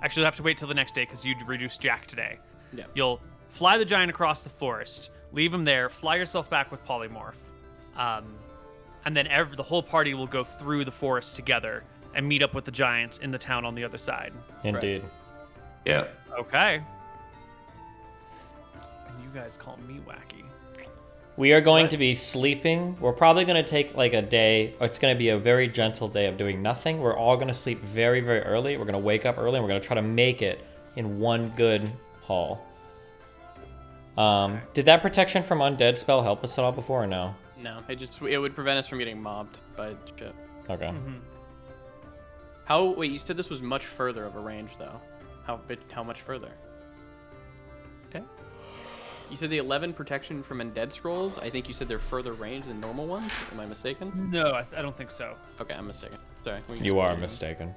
Actually, you'll have to wait till the next day because you'd reduce Jack today. Yeah. You'll fly the giant across the forest, leave him there, fly yourself back with polymorph, and then the whole party will go through the forest together and meet up with the giant in the town on the other side. Indeed. Yeah. Okay. And you guys call me wacky. We are going to be sleeping. We're probably going to take like a day. It's going to be a very gentle day of doing nothing. We're all going to sleep very, very early. We're going to wake up early, and we're going to try to make it in one good haul. Did that protection from undead spell help us at all before or no? No, it would prevent us from getting mobbed by shit. Okay. Wait, you said this was much further of a range though. How much further? Okay. You said the 11 protection from undead scrolls. I think you said they're further range than normal ones. Am I mistaken? No, I don't think so. Okay, I'm mistaken. Sorry. we can You just are continue. mistaken.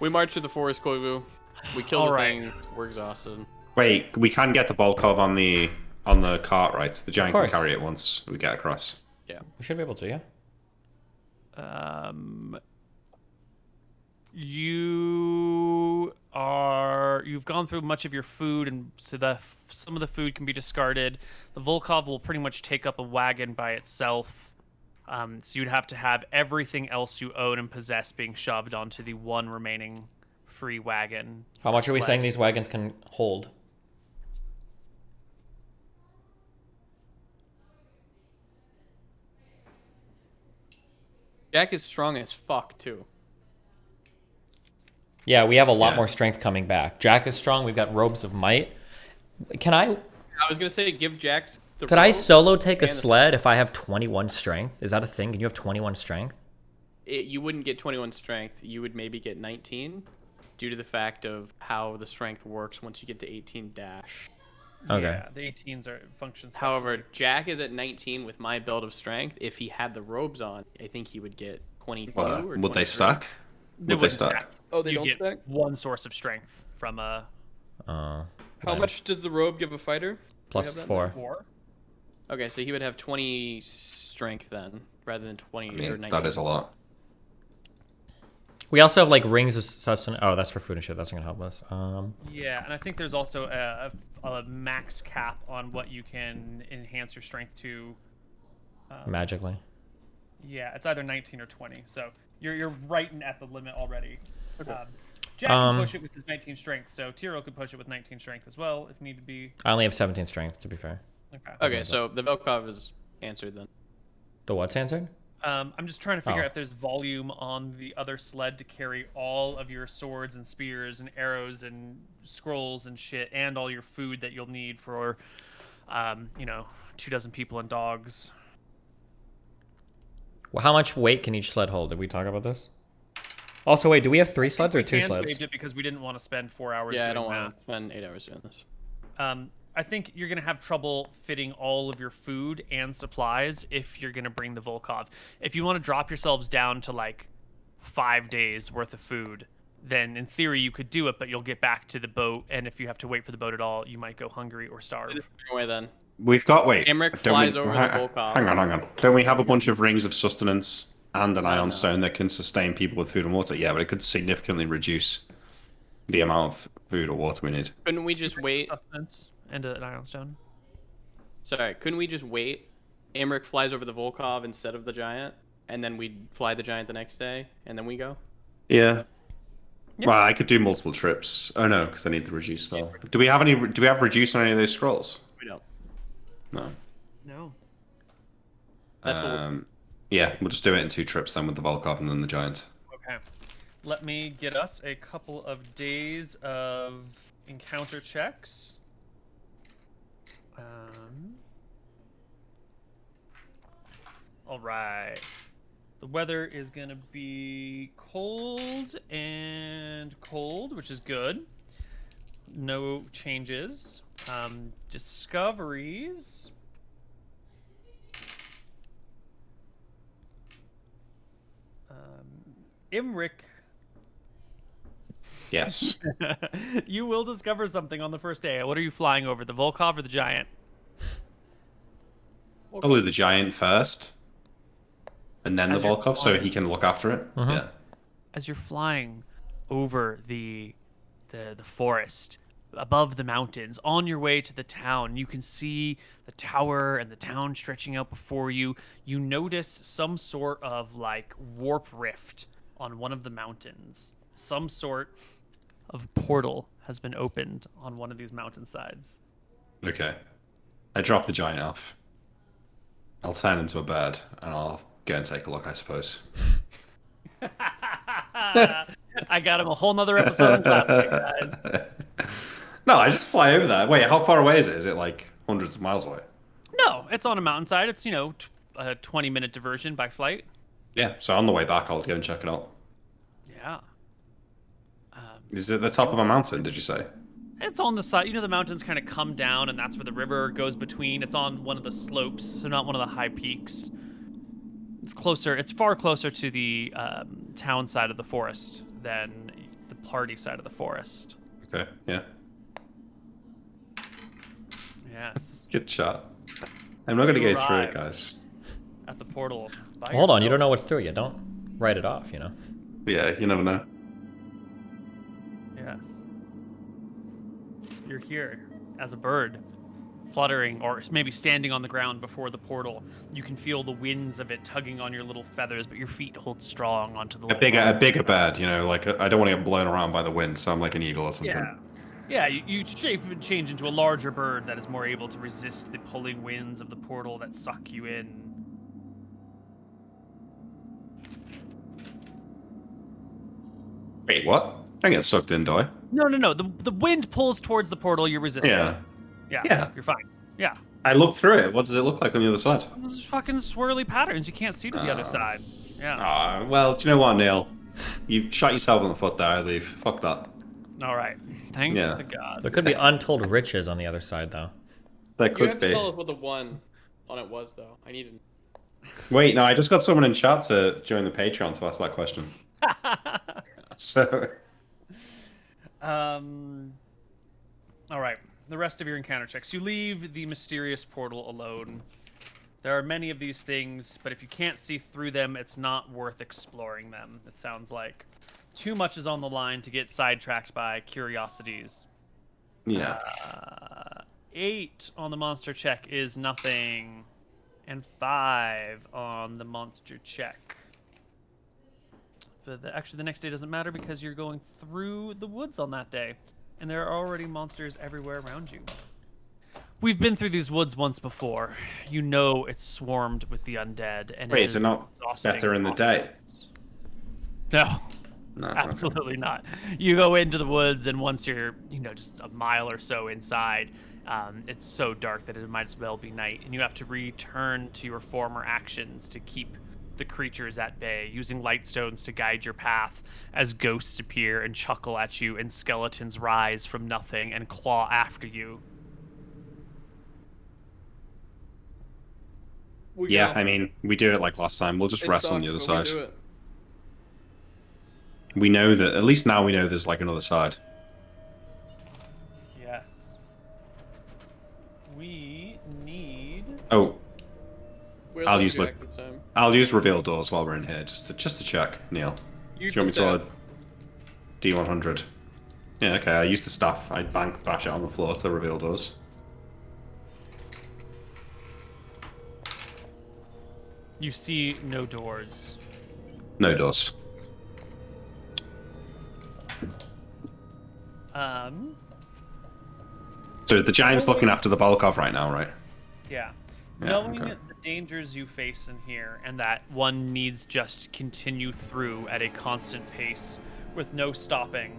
We march through the forest, Koibu. We kill All the right. thing. We're exhausted. Wait, we can get the Volkov on the cart, right? The giant can course. carry it once we get across. Yeah. We should be able to, yeah. You've gone through much of your food, and so some of the food can be discarded. The Volkov will pretty much take up a wagon by itself. So you'd have to have everything else you own and possess being shoved onto the one remaining free wagon. How much are we sled. saying these wagons can hold? Jack is strong as fuck too. Yeah, we have a lot Yeah. more strength coming back. Jack is strong. We've got robes of might. Can I? I was gonna say give Jack the. Could I robes solo take a and the sled if I have 21 strength? Is that a thing? Can you have 21 strength? You wouldn't get 21 strength. You would maybe get 19, due to the fact of how the strength works once you get to 18 dash. Okay. Yeah, the 18s are functions. However, Jack is at 19 with my build of strength. If he had the robes on, I think he would get 22 or Would 23. they stack? They Would they wouldn't stack? stack. Oh, they You don't get stack? one source of strength from a How Nice. much does the robe give a fighter? Plus have that 4. 4. Okay, so he would have 20 strength then, rather than 20 I or mean, 19. that is a lot. We also have like rings of sustenance. Oh, that's for food and shit. That's not gonna help us. Yeah, and I think there's also a max cap on what you can enhance your strength to. Magically. Yeah, it's either 19 or 20. So you're right at the limit already. Jack can push it with his 19 strength, so Tiro could push it with 19 strength as well if need to be. I only have 17 strength, to be fair. Okay, so the Velkov is answered then. The what's answered? I'm just trying to figure Oh. out if there's volume on the other sled to carry all of your swords and spears and arrows and scrolls and shit, and all your food that you'll need for, 24 people and dogs. Well, how much weight can each sled hold? Did we talk about this? Also, wait, do we have 3 sleds or 2 sleds? Waived it because we didn't want to spend 4 hours. Yeah, I doing don't that. want to spend 8 hours doing this. I think you're going to have trouble fitting all of your food and supplies if you're going to bring the Volkov. If you want to drop yourselves down to like 5 days worth of food, then in theory you could do it, but you'll get back to the boat, and if you have to wait for the boat at all, you might go hungry or starve. Anyway, then. We've got, wait. Emmerich don't flies over the Volkov. Hang on. Don't we have a bunch of rings of sustenance and an ion no. stone that can sustain people with food and water? Yeah, but it could significantly reduce the amount of food or water we need. Couldn't we just wait? Sustenance and an iron stone. Sorry, couldn't we just wait? Emmerich flies over the Volkov instead of the giant, and then we fly the giant the next day, and then we go? Yeah. Yeah. Well, I could do multiple trips. Oh no, because I need the reduce spell. Do we have any? Do we have reduce on any of those scrolls? We don't. No. No. That's what Yeah, we'll just do it in 2 trips then with the Volkov and then the giant. Okay. Let me get us a couple of days of encounter checks. All right. The weather is going to be cold and cold, which is good. No changes. Discoveries. Imric, Yes. you will discover something on the first day. What are you flying over, the Volkov or the Giant? Probably the giant first, and then As the you're Volkov, so flying. he can look after it. Yeah. As you're flying over the forest, above the mountains, on your way to the town, you can see the tower and the town stretching out before you. You notice some sort of like warp rift on one of the mountains. Some sort of portal has been opened on one of these mountainsides. Okay. I drop the giant off. I'll turn into a bird, and I'll go and take a look, I suppose. I got him a whole nother episode of Clapback, guys. No, I just fly over there. Wait, how far away is it? Is it like hundreds of miles away? No, it's on a mountainside. It's, a 20-minute diversion by flight. Yeah, so on the way back, I'll go and check it out. Yeah. Is it the top of a mountain, did you say? It's on the side. The mountains kind of come down, and that's where the river goes between. It's on one of the slopes, so not one of the high peaks. It's closer. It's far closer to the town side of the forest than the party side of the forest. Okay, yeah. Yes. Good shot. I'm not going to You go through it, arrive. guys. At the portal. by Hold on, you yourself. don't know what's through yet. Don't write it off, Yeah, you never know. Yes. You're here as a bird, fluttering or maybe standing on the ground before the portal. You can feel the winds of it tugging on your little feathers, but your feet hold strong onto the A bigger bird, like I don't want to get blown around by the wind, so I'm like an eagle or something. Yeah. Yeah, you shape and change into a larger bird that is more able to resist the pulling winds of the portal that suck you in. Wait, what? I get sucked in, do I? No. The wind pulls towards the portal, you're resisting. Yeah. Yeah. You're fine. Yeah. I looked through it. What does it look like on the other side? Those fucking swirly patterns. You can't see to the other side. Yeah. Well, do you know what, Neil? You shot yourself in the foot there, I leave. Fuck that. All right. Thank Yeah. the gods. There could be untold riches on the other side, though. There You could have to be. tell us what the one on it was, though. I need to. Wait, no, I just got someone in chat to join the Patreon to ask that question. So, All right. The rest of your encounter checks. You leave the mysterious portal alone. There are many of these things, but if you can't see through them, it's not worth exploring them. It sounds like too much is on the line to get sidetracked by curiosities. yeah. 8 on the monster check is nothing, and 5 on the monster check. Actually, the next day doesn't matter because you're going through the woods on that day, and there are already monsters everywhere around you. We've been through these woods once before. You know it's swarmed with the undead, and Wait, is it not exhausting. better in the day? No. No. okay. Absolutely not. You go into the woods, and once you're, just a mile or so inside, it's so dark that it might as well be night, and you have to return to your former actions to keep the creatures at bay, using light stones to guide your path as ghosts appear and chuckle at you, and skeletons rise from nothing and claw after you. Yeah, I mean, we do it like last time. We'll just rest on the other side. We know that, at least now we know there's like another side. Yes. We need... Oh, Where's I'll the use jack this time? I'll use reveal doors while we're in here, just to check, Neil. Do you want me to roll a D100? Yeah, okay, I use the staff. I bash it on the floor to reveal doors. You see no doors. No doors. So the giant's looking after the Volkov right now, right? Yeah. Yeah, Knowing okay. the dangers you face in here, and that one needs just continue through at a constant pace with no stopping,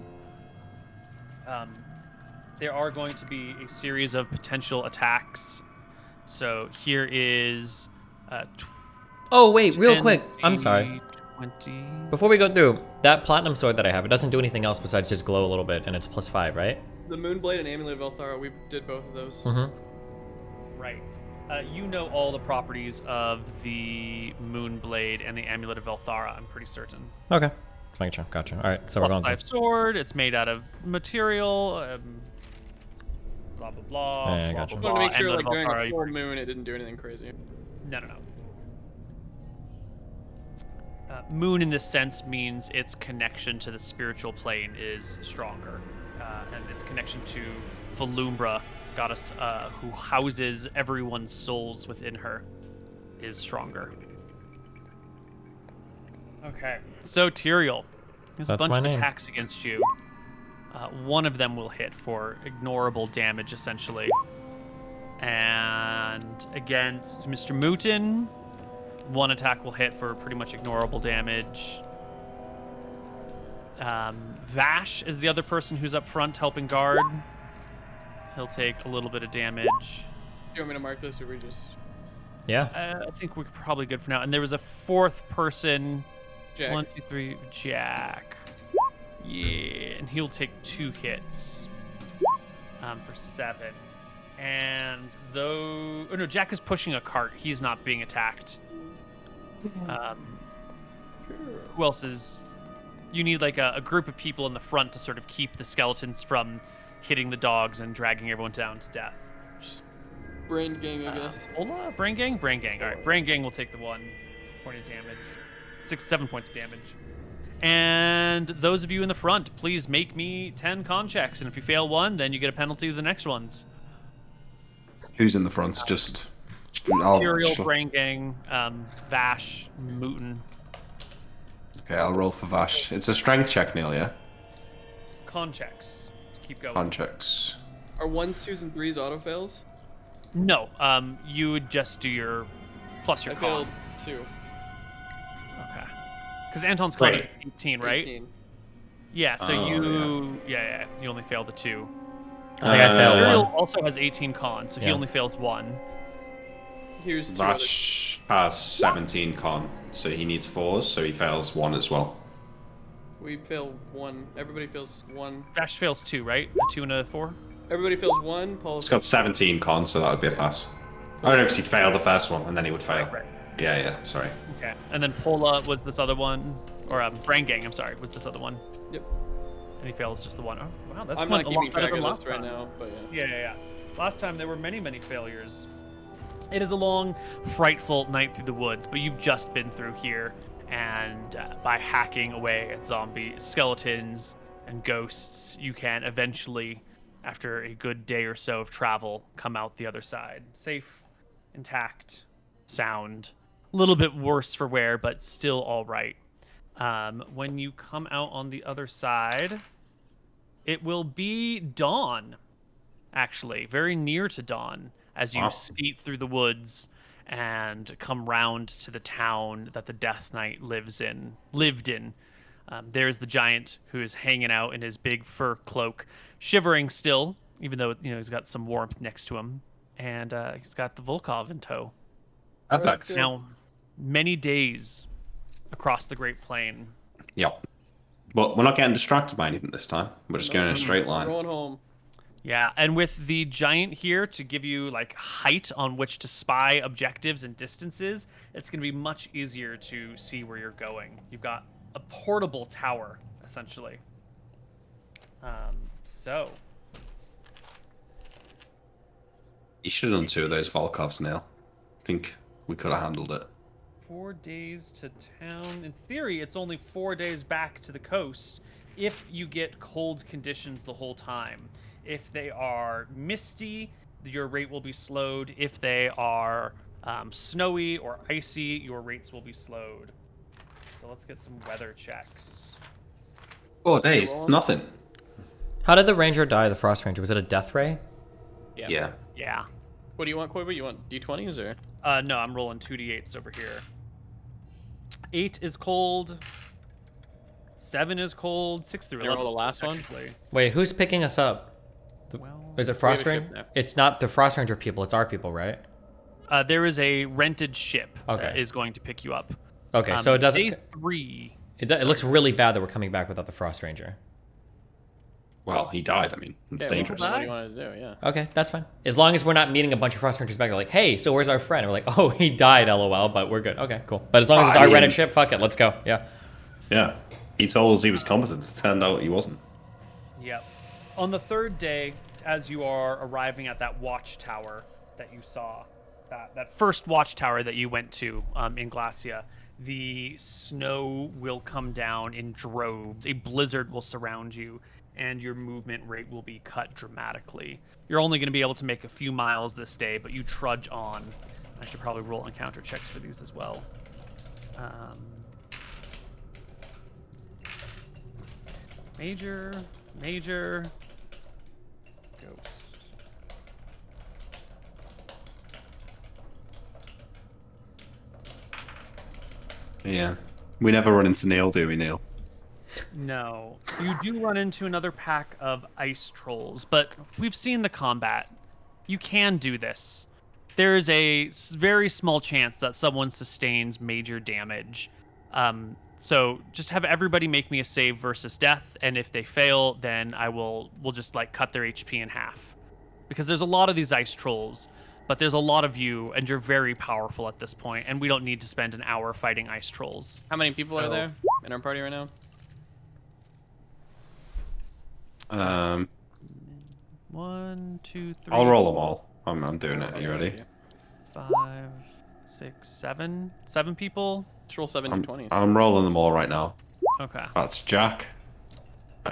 there are going to be a series of potential attacks. So here is... Oh, wait, real 10, quick. I'm sorry. 20... Before we go through, that platinum sword that I have, it doesn't do anything else besides just glow a little bit, and it's +5, right? The Moonblade and Amulet of Elthara, we did both of those. Mm-hmm. Right. You know all the properties of the Moonblade and the Amulet of Elthara, I'm pretty certain. Okay. Just making sure. Gotcha. All right, so we're going +5 through. sword, it's made out of material, blah, blah, blah. Yeah, blah, gotcha. blah, I wanted to blah. make sure, Amulet like, of during Elthara, a full moon, it didn't do anything crazy. No. Moon in this sense means its connection to the spiritual plane is stronger, and its connection to Valumbra, goddess who houses everyone's souls within her, is stronger. Okay, so Tyrael, there's a That's bunch my of name. attacks against you. One of them will hit for ignorable damage, essentially. And against MrMouton, one attack will hit for pretty much ignorable damage. Vash is the other person who's up front helping guard. He'll take a little bit of damage. Do you want me to mark this, or we just... Yeah. I think we're probably good for now. And there was a fourth person. Jack. 1, 2, 3, Jack. Yeah, and he'll take 2 hits for 7. And though... Oh, no, Jack is pushing a cart. He's not being attacked. Who else is... You need like a group of people in the front to sort of keep the skeletons from hitting the dogs and dragging everyone down to death. Brain gang, I guess. Hola, Brain Gang? Brain Gang. All right, Brain Gang will take the 1 point of damage. 7 points of damage. And those of you in the front, please make me 10 con checks. And if you fail one, then you get a penalty to the next ones. Who's in the front? Just... Tyrael, Brain Gang, Vash, Mooten. Okay, I'll roll for Vash. It's a strength check, Neil, yeah? Con checks to keep going. Con checks. Are 1s, 2s, and 3s auto fails? No, you would just do your plus your I con. failed 2. Okay. Because Anton's con Wait. is 18, right? 18. Yeah, so Oh, you only failed the 2. I think I failed Tyrael one. also has 18 con, so he Yeah. only fails 1. Here's 2 others. Vash has 17 con, so he needs 4s, so he fails 1 as well. We fail 1. Everybody fails 1. Vash fails 2, right? A 2 and a 4? Everybody fails 1. Paul. It's got 17 con, so that would be a pass. Oh no, because he'd fail the first one, and then he would fail. Right. Yeah, sorry. Okay. And then Pola was this other one, or Brain Gang, I'm sorry, was this other one. Yep. And he fails just the one. Oh, wow, that's I'm one not a lot keeping better track than of this last right time. now, but yeah. Yeah. Last time there were many failures. It is a long, frightful night through the woods, but you've just been through here, and by hacking away at zombie skeletons and ghosts, you can eventually, after a good day or so of travel, come out the other side. Safe, intact, sound. A little bit worse for wear, but still all right. When you come out on the other side, it will be dawn, actually, very near to dawn, as you skate through the woods and come round to the town that the Death Knight lived in. There's the giant who is hanging out in his big fur cloak, shivering still, even though he's got some warmth next to him, and he's got the Volkov in tow. Perfect. Now, many days across the Great Plain. Yep. But we're not getting distracted by anything this time. We're just going in a straight line. We're going home. Yeah, and with the giant here to give you like height on which to spy objectives and distances, it's going to be much easier to see where you're going. You've got a portable tower, essentially. So You should have done 2 of those Volkovs, Neil. I think we could have handled it. 4 days to town. In theory, it's only 4 days back to the coast if you get cold conditions the whole time. If they are misty, your rate will be slowed. If they are snowy or icy, your rates will be slowed. So let's get some weather checks. 4 days, it's nothing. How did the ranger die, the frost ranger? Was it a death ray? Yeah. Yeah. What do you want, Koibu? You want D20s or? No, I'm rolling 2d8s over here. 8 is cold. 7 is cold. 6 through You 11. roll the last one? technically. Wait, who's picking us up? Well, Is it Frost We have a Ranger? ship now. It's not the Frost Ranger people, it's our people, right? there is a rented ship that Okay. is going to pick you up. Okay, so it doesn't... Day 3. It looks really bad that we're coming back without the Frost Ranger. Well, he died, I mean. It's Yeah, dangerous. What do you want to do? Yeah. Okay, that's fine. As long as we're not meeting a bunch of Frost Rangers back, they're like, hey, so where's our friend? And we're like, oh, he died, lol, but we're good. Okay, cool. But as long as it's I our mean- rented ship, fuck it, let's go. Yeah. Yeah. He told us he was competent. It turned out he wasn't. Yep. On the 3rd day, as you are arriving at that watchtower that you saw, that first watchtower that you went to in Glacia, the snow will come down in droves. A blizzard will surround you, and your movement rate will be cut dramatically. You're only going to be able to make a few miles this day, but you trudge on. I should probably roll encounter checks for these as well. Major, ghost. Yeah. We never run into Neil, do we, Neil? No. You do run into another pack of ice trolls, but we've seen the combat. You can do this. There is a very small chance that someone sustains major damage. So just have everybody make me a save versus death, and if they fail, then we'll just like cut their HP in half. Because there's a lot of these ice trolls, but there's a lot of you, and you're very powerful at this point, and we don't need to spend an hour fighting ice trolls. How many people are there in our party right now? 1, 2, 3. I'll roll them all. I'm doing it. Are you ready? 5, 6, 7. 7 people. Let's roll 7 D20s. I'm rolling them all right now. Okay. That's Jack.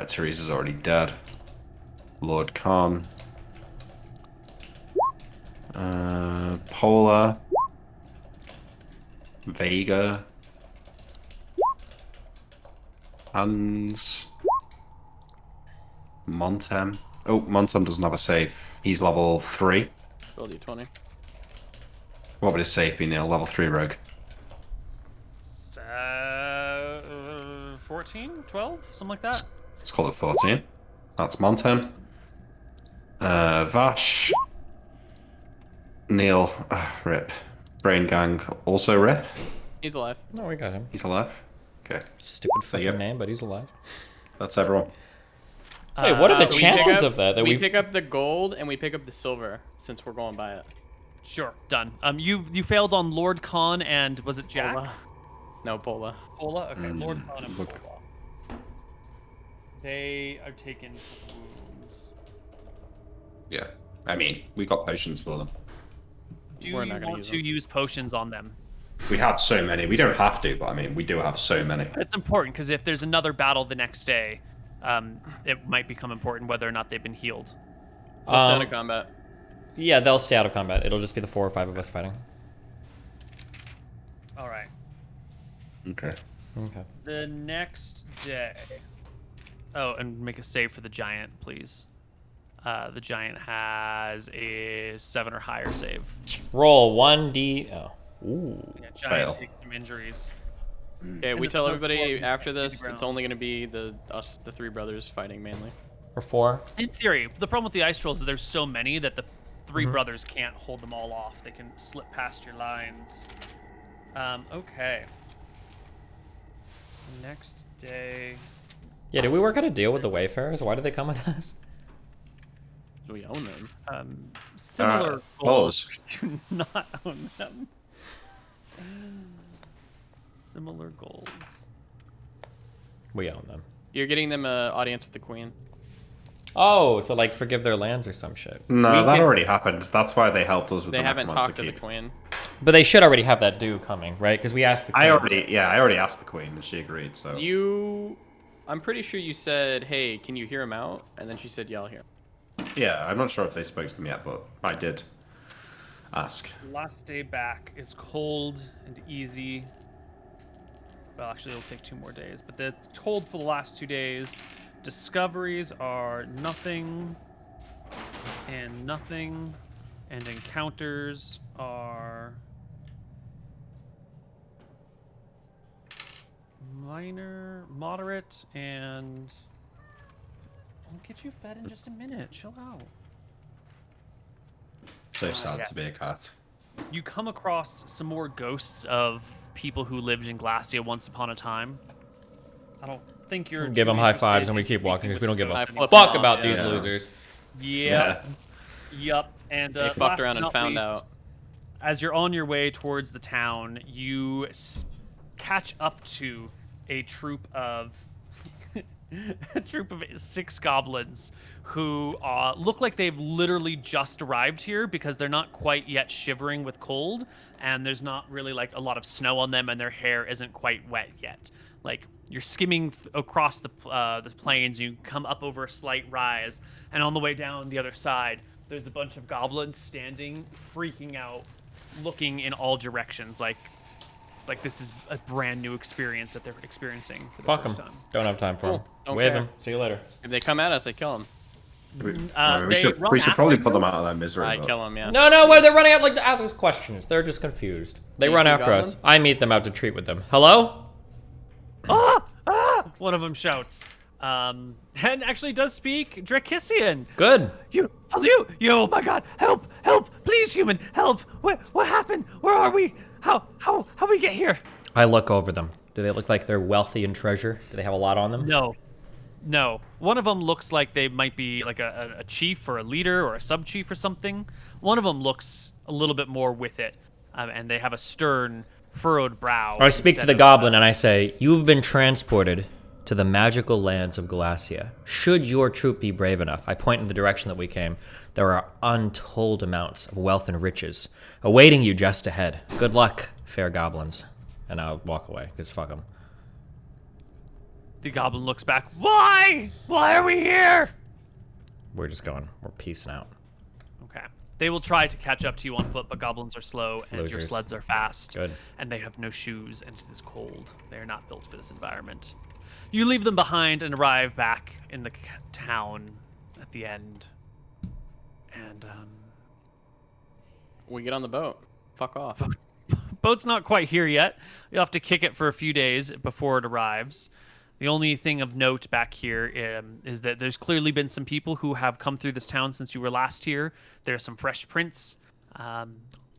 Teresa's already dead. Lord Khan. Pola. Vega. Hans. Montem. Oh, Montem doesn't have a save. He's level 3. Roll D20. What would his save be, Neil? Level 3 rogue. 14, 12, something like that. Let's call it 14. That's Montem. Vash. Neil. Rip. Brain Gang. Also rip. He's alive. No, we got him. He's alive. Okay. Stupid fucking Yep. name, but he's alive. That's everyone. Wait, what are the So we chances pick up- of that? we pick up the gold and we pick up the silver since we're going by it. Sure, done. You failed on Lord Khan and was it Jack? Pola. No, Pola. Pola? Okay, Lord Khan and look. Pola. They are taking wounds. Yeah. I mean, we got potions for them. Do We're you not gonna want use to them. use potions on them? We have so many. We don't have to, but I mean, we do have so many. It's important because if there's another battle the next day, it might become important whether or not they've been healed. We'll stay out of combat. Yeah, they'll stay out of combat. It'll just be the 4 or 5 of us fighting. All right. Okay. Okay. The next day. Oh, and make a save for the giant, please. The giant has a 7 or higher save. Roll 1d. Oh. Ooh. Yeah, giant Fail. takes some injuries. Okay, we this tell one everybody falls after to the this, ground. it's only gonna be the 3 brothers fighting mainly. Or 4. In theory, the problem with the ice trolls is that there's so many that the 3 brothers can't hold them all off. They can slip past your lines. Okay. Next day. Yeah, did we work out a deal with the Wayfarers? Why did they come with us? We own them. Similar Follows. goals. Do not own them. Similar goals. We own them. You're getting them an audience with the queen. Oh, to like forgive their lands or some shit. No, We that can- already happened. That's why they helped us with They the haven't Necromancer talked to the Keep. queen. But they should already have that due coming, right? Because we asked the I queen. already asked the queen and she agreed. So I'm pretty sure you said, "Hey, can you hear him out?" And then she said, "Yeah, I'll hear him." yeah, I'm not sure if they spoke to them yet, but I did ask. Last day back is cold and easy. Well, actually, it'll take 2 more days, but the cold for the last 2 days. Discoveries are nothing and nothing, and encounters are minor, moderate, and I'll get you fed in just a minute. Chill out. So sad yeah. to be a cat. You come across some more ghosts of people who lived in Glacia once upon a time. I don't think you're. Give them too high interested fives and we in keep walking because we don't give I a flip fuck them about off, these yeah. losers. Yep. Yep. And They last fucked but around and not found least, out. as you're on your way towards the town, you catch up to a troop of 6 goblins who look like they've literally just arrived here because they're not quite yet shivering with cold, and there's not really like a lot of snow on them, and their hair isn't quite wet yet. Like you're skimming across the plains, you come up over a slight rise, and on the way down the other side, there's a bunch of goblins standing, freaking out, looking in all directions, like this is a brand new experience that they're experiencing for the Fuck them. first time. Don't have time for them. Cool. Don't Wave care. them. See you later. If they come at us, I kill them. I mean, they run we should probably after put you? them out of their misery. I but- kill them, yeah. No, where they're running out like to ask us questions. They're just confused. They These run two after us. goblins? I meet them out to treat with them. Hello? One of them shouts. And actually does speak Drakissian. Good. You, oh my God, help, please, human, help. What happened? Where are we? How we get here? I look over them. Do they look like they're wealthy in treasure? Do they have a lot on them? No. One of them looks like they might be like a chief or a leader or a sub-chief or something. One of them looks a little bit more with it, and they have a stern, furrowed brow. I speak to instead the of, goblin and I say, "You've been transported to the magical lands of Glacia. Should your troop be brave enough," I point in the direction that we came, "there are untold amounts of wealth and riches awaiting you just ahead. Good luck, fair goblins." And I'll walk away, because fuck them. The goblin looks back. Why? Why are we here? We're just going. We're peacing out. Okay. They will try to catch up to you on foot, but goblins are slow and your Losers. sleds are fast. Good. And they have no shoes and it is cold. They are not built for this environment. You leave them behind and arrive back in the town at the end. And We get on the boat. Fuck off. boat's not quite here yet. You'll have to kick it for a few days before it arrives. The only thing of note back here is that there's clearly been some people who have come through this town since you were last here. There's some fresh prints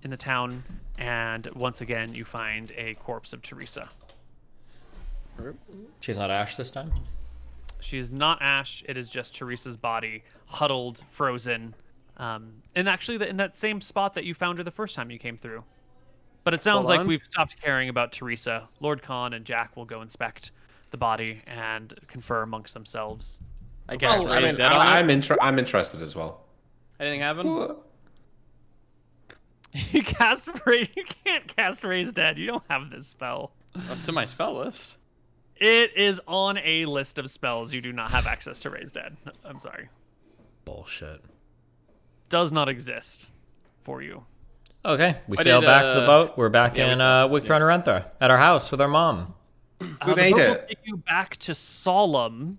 in the town, and once again, you find a corpse of Teresa. She's not Ash this time? She is not Ash. It is just Teresa's body, huddled, frozen, and actually in that same spot that you found her the first time you came through. But it sounds Hold like on. we've stopped caring about Teresa. Lord Khan and Jack will go inspect the body and confer amongst themselves. I guess Well, I Ray's mean, dead on it. I'm interested as well. Anything happen? You cast Ray. You can't cast Ray's Dead. You don't have this spell. Up to my spell list. It is on a list of spells. You do not have access to Ray's Dead. I'm sorry. Bullshit. Does not exist for you. Okay, we But sail it, back to the boat. We're back yeah, we in stopped, Wigthron Arentha at our house with our mom. We The made boat will it. take you back to Solemn,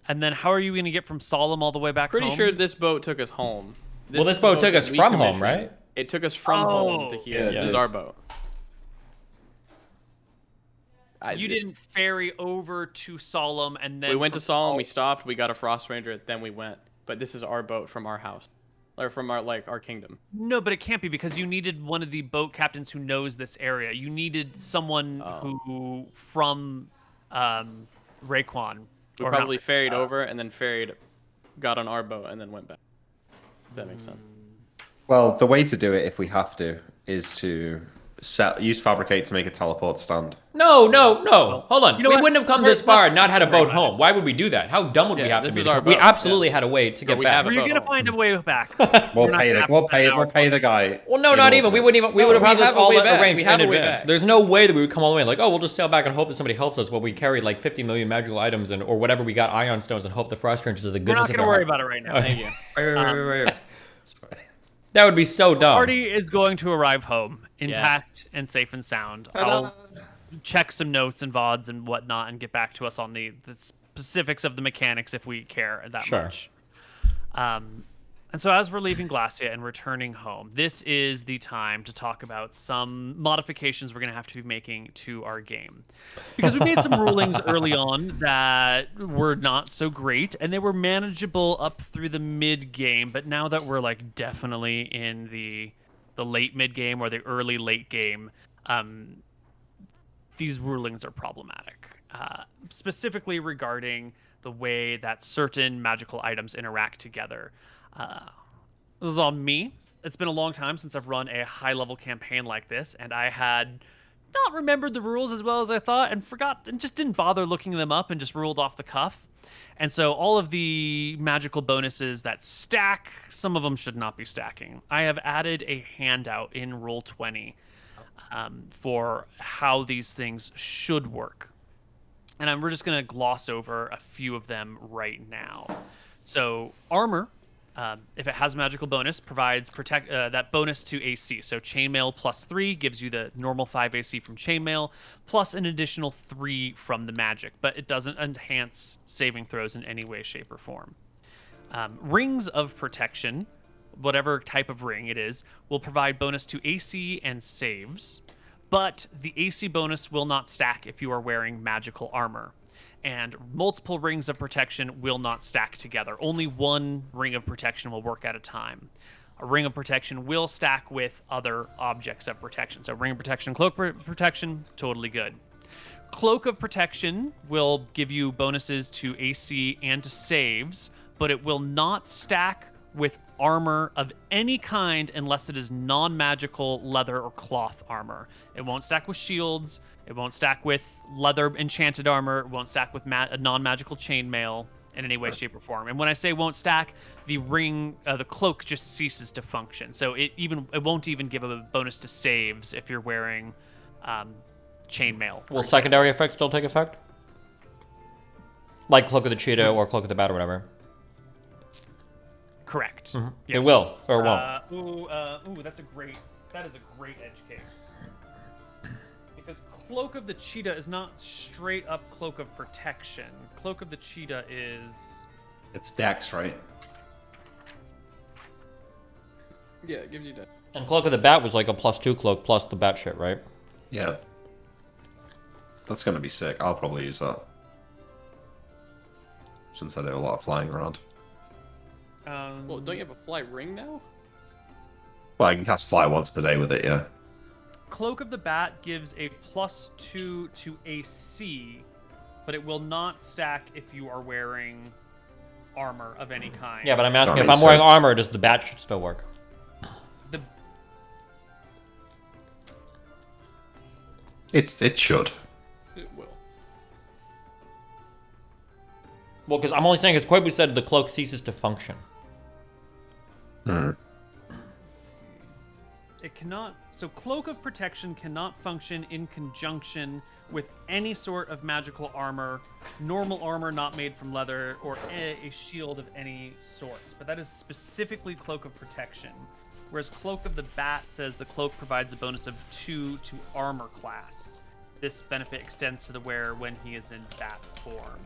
and then how are you going to get from Solemn all the way back Pretty home? sure this boat took us home. Well, this boat took that us we from home, commissioned, right? It took us from home to Oh. here. Yeah, This is it our is. boat. You didn't ferry over to Solemn and then We went to from Solemn, we stopped, we got a Frost Ranger, then we went. But this is our boat from our house. Or from our kingdom. No, but it can't be because you needed one of the boat captains who knows this area. You needed someone Oh. who from Raekwon. We or probably not- ferried over and then got on our boat and then went back. If that makes sense. Well, the way to do it, if we have to, is to use fabricate to make a teleport stand. No. Hold on. You know We what? wouldn't have come Let's- this far let's and not had a not worry boat about home. Why would we do that? How dumb would we Yeah, have to this be? is our We boat, absolutely yeah. had a way to get we back. have a We're boat gonna home. find a way back. We'll We're not pay gonna the we'll have pay an we'll hour pay the guy. Well, no, in not order. even. We wouldn't even. We would have we had this have a all way back. arranged We have in a way advance. back. There's no way that we would come all the way. Like, oh, we'll just sail back and hope that somebody helps us while we carry like 50 million magical items and or whatever we got ion stones and hope the frost rangers are the We're goodness not of gonna their worry heart. about it right now. Thank you. Wait. Sorry. That would be so dumb. Party is going to arrive home intact and safe and sound. I'll check some notes and VODs and whatnot and get back to us on the specifics of the mechanics if we care that Sure. much. And so as we're leaving Glacia and returning home, this is the time to talk about some modifications we're going to have to be making to our game. Because we made some rulings early on that were not so great, and they were manageable up through the mid-game, but now that we're like definitely in the late mid-game or the early late game, these rulings are problematic. Specifically regarding the way that certain magical items interact together. This is on me. It's been a long time since I've run a high-level campaign like this, and I had not remembered the rules as well as I thought and forgot and just didn't bother looking them up and just ruled off the cuff. And so all of the magical bonuses that stack, some of them should not be stacking. I have added a handout in Roll20 for how these things should work. And we're just going to gloss over a few of them right now. So armor, if it has a magical bonus, provides that bonus to AC. So chainmail +3 gives you the normal 5 AC from chainmail, plus an additional 3 from the magic, but it doesn't enhance saving throws in any way, shape, or form. Rings of protection, whatever type of ring it is, will provide bonus to AC and saves, but the AC bonus will not stack if you are wearing magical armor. And multiple rings of protection will not stack together. Only one ring of protection will work at a time. A ring of protection will stack with other objects of protection. So ring of protection, cloak protection, totally good. Cloak of protection will give you bonuses to AC and to saves, but it will not stack with armor of any kind unless it is non-magical leather or cloth armor. It won't stack with shields. It won't stack with leather enchanted armor. It won't stack with a non-magical chainmail in any way, shape, or form. And when I say won't stack, the the cloak just ceases to function. So it won't even give a bonus to saves if you're wearing chainmail. Will secondary effects still take effect? Like Cloak of the Cheetah or Cloak of the Bat or whatever. Correct. It Yes. will or won't. That is a great edge case. Because Cloak of the Cheetah is not straight up Cloak of Protection. Cloak of the Cheetah is... It's Dex, right? Yeah, it gives you that. And Cloak of the Bat was like a +2 cloak plus the bat shit, right? Yeah. That's gonna be sick. I'll probably use that. Since I do a lot of flying around. Well, don't you have a fly ring now? Well, I can cast fly once per day with it, yeah. Cloak of the Bat gives a +2 to AC but it will not stack if you are wearing armor of any kind. Yeah, but I'm asking That if I'm makes wearing sense. armor, does the bat should still work? The It should. It will. Well, because I'm only saying because Koibu said the cloak ceases to function. It cannot. So, Cloak of Protection cannot function in conjunction with any sort of magical armor, normal armor not made from leather, or a shield of any sort. But that is specifically Cloak of Protection. Whereas Cloak of the Bat says the cloak provides a bonus of 2 to armor class. This benefit extends to the wearer when he is in bat form.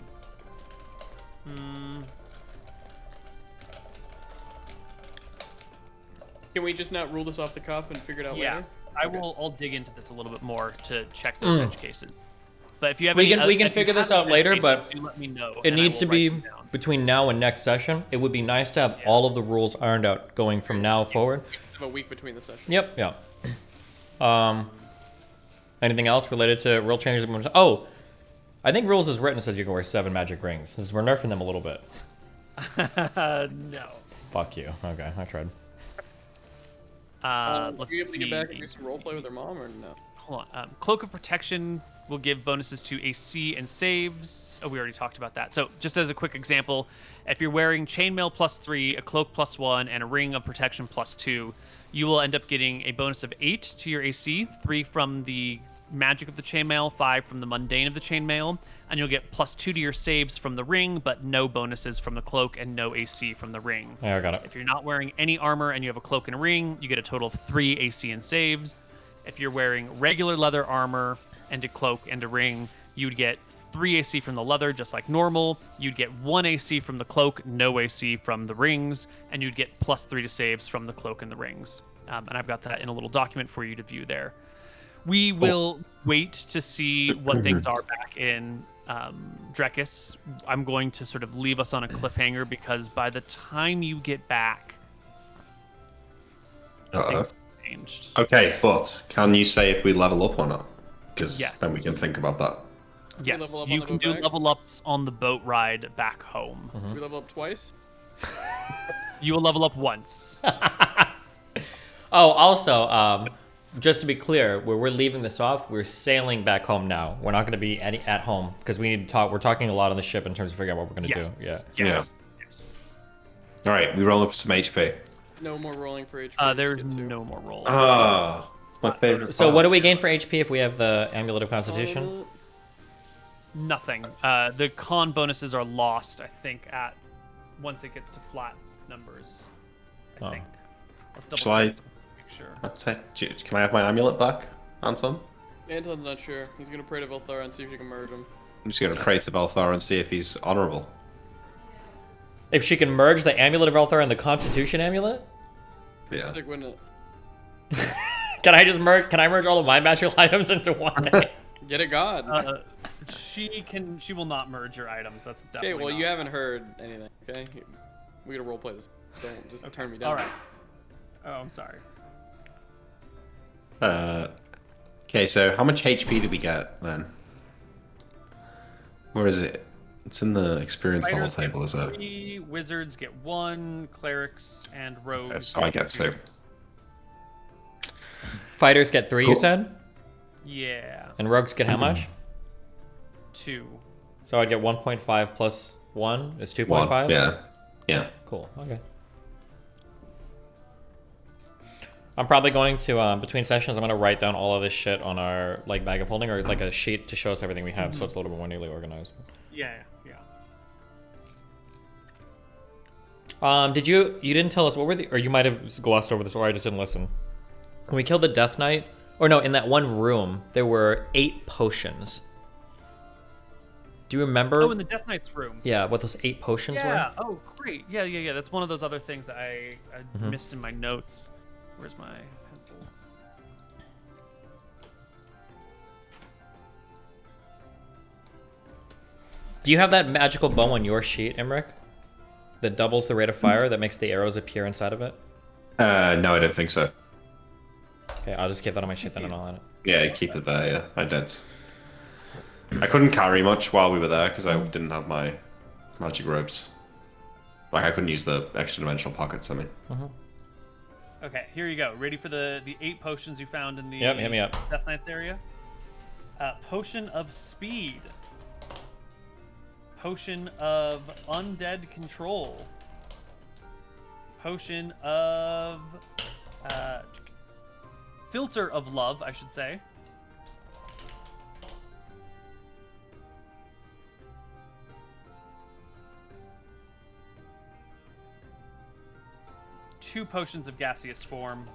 Can we just not rule this off the cuff and figure it out Yeah, later? I'll dig into this a little bit more to check those edge cases. But if you have We any can- oth- we can if you figure this have out edge later, cases, but do let me know. It and I needs to will be write them down. between now and next session. It would be nice to have all of the rules ironed out going from now forward. Have a week between the sessions. Yep, yeah. Anything else related to rule changes? Oh, I think rules as written says you can wear 7 magic rings. Since we're nerfing them a little bit. No. Fuck you. Okay, I tried. Let's Do you have to get see. back and do some roleplay with her mom or no? Hold on. Cloak of Protection will give bonuses to AC and saves. Oh, we already talked about that. So, just as a quick example, if you're wearing chainmail +3, a cloak +1, and a ring of protection +2, you will end up getting a bonus of 8 to your AC, 3 from the magic of the chainmail, 5 from the mundane of the chainmail, and you'll get +2 to your saves from the ring, but no bonuses from the cloak and no AC from the ring. Yeah, I got it. If you're not wearing any armor and you have a cloak and a ring, you get a total of 3 AC and saves. If you're wearing regular leather armor and a cloak and a ring, you'd get 3 AC from the leather, just like normal. You'd get 1 AC from the cloak, no AC from the rings, and you'd get +3 to saves from the cloak and the rings. And I've got that in a little document for you to view there. We will wait to see what things are back in Drekis. I'm going to sort of leave us on a cliffhanger because by the time you get back, things changed. Okay, but can you say if we level up or not? Because Yes. then we can think about that. Yes, level up you on the can boat do back? level ups on the boat ride back home. We level up twice? You will level up once. Oh, also, just to be clear, where we're leaving this off, we're sailing back home now. We're not going to be at home because we need to talk. We're talking a lot on the ship in terms of figuring out what we're going to Yes. do. Yeah. Yes. Yes. All right, we roll up some HP. No more rolling for HP. There's just get 2. no more rolls. Ah, it's my favorite. So what do we gain for HP if we have the Amulet of Constitution? Nothing. The con bonuses are lost, I think, at once it gets to flat numbers. I Oh. think. Let's double Shall I? check. Make sure. That's it. Can I have my amulet back, Anton? Anton's not sure. He's gonna pray to Velthar and see if she can merge him. I'm just gonna pray to Belthar and see if he's honorable. If she can merge the Amulet of Elthar and the Constitution Amulet? Yeah. Sick, wouldn't it? Can I just merge? Can I merge all of my magical items into one? Get it, God. She will not merge your items. That's definitely. Okay, well, not. you haven't heard anything, okay? We gotta roleplay this. Don't just turn me down. All right. Oh, I'm sorry. Okay, so how much HP did we get then? Where is it? It's in the experience level Fighters table, get is it? 3, wizards get 1, clerics and rogues. So I get 2. Fighters get 3, you Cool. said? Yeah, And rogues get how much? 2. So I'd get 1.5 plus 1 is 2.5? 1. Yeah. Yeah. Cool, okay. I'm probably going to, between sessions, I'm going to write down all of this shit on our like bag of holding or like a sheet to show us everything we have so it's a little bit more neatly organized. Yeah, yeah. You didn't tell us what were the, or you might have glossed over this or I just didn't listen. When we killed the Death Knight, or no, in that one room, there were 8 potions. Do you remember? Oh, in the Death Knight's room. Yeah, what those 8 potions were? Yeah. Oh, great. Yeah. That's one of those other things that I missed in my notes. Where's my pencils? Do you have that magical bow on your sheet, Emmerich? That doubles the rate of fire, that makes the arrows appear inside of it? No, I don't think so. Okay, I'll just keep that on my sheet then and I'll add it. Yeah, keep it there. Yeah, I did. I couldn't carry much while we were there because I didn't have my magic robes. Like I couldn't use the extra dimensional pockets. I mean. Okay, here you go. Ready for the 8 potions you found in the Yep, hit me up. Death Knights area? Potion of Speed. Potion of Undead Control. Potion of... Filter of Love, I should say. Two potions of gaseous form.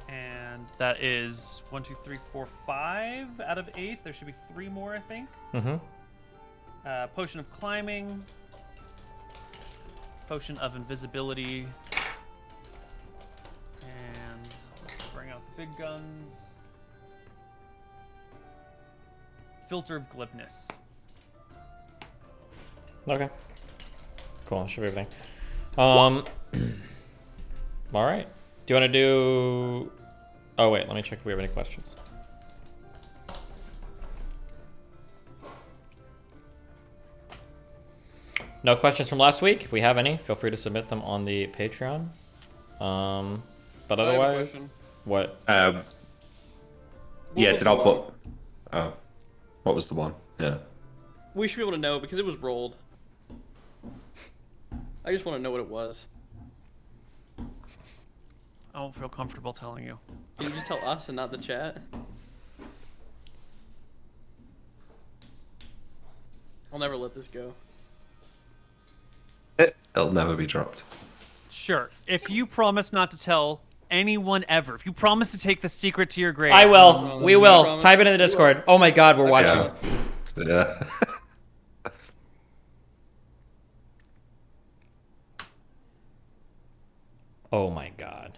And that is 1, 2, 3, 4, 5 out of 8. There should be 3 more, I think. Potion of climbing. Potion of invisibility. And let's bring out the big guns. Filter of glibness. Okay. Cool. Should be everything. All right. Do you want to do? Oh wait, let me check if we have any questions. No questions from last week. If we have any, feel free to submit them on the Patreon. But I have a otherwise, question. what? Yeah, was did I the put? Oh, what was the one? Yeah. We should be able to know because it was rolled. I just want to know what it was. I don't feel comfortable telling you. Can you just tell us and not the chat? I'll never let this go. It'll never be dropped. Sure. If you promise not to tell anyone ever, if you promise to take the secret to your grave, I will. We will. promise. Type it in the Discord. Oh my God, we're watching. Yeah. Oh my God.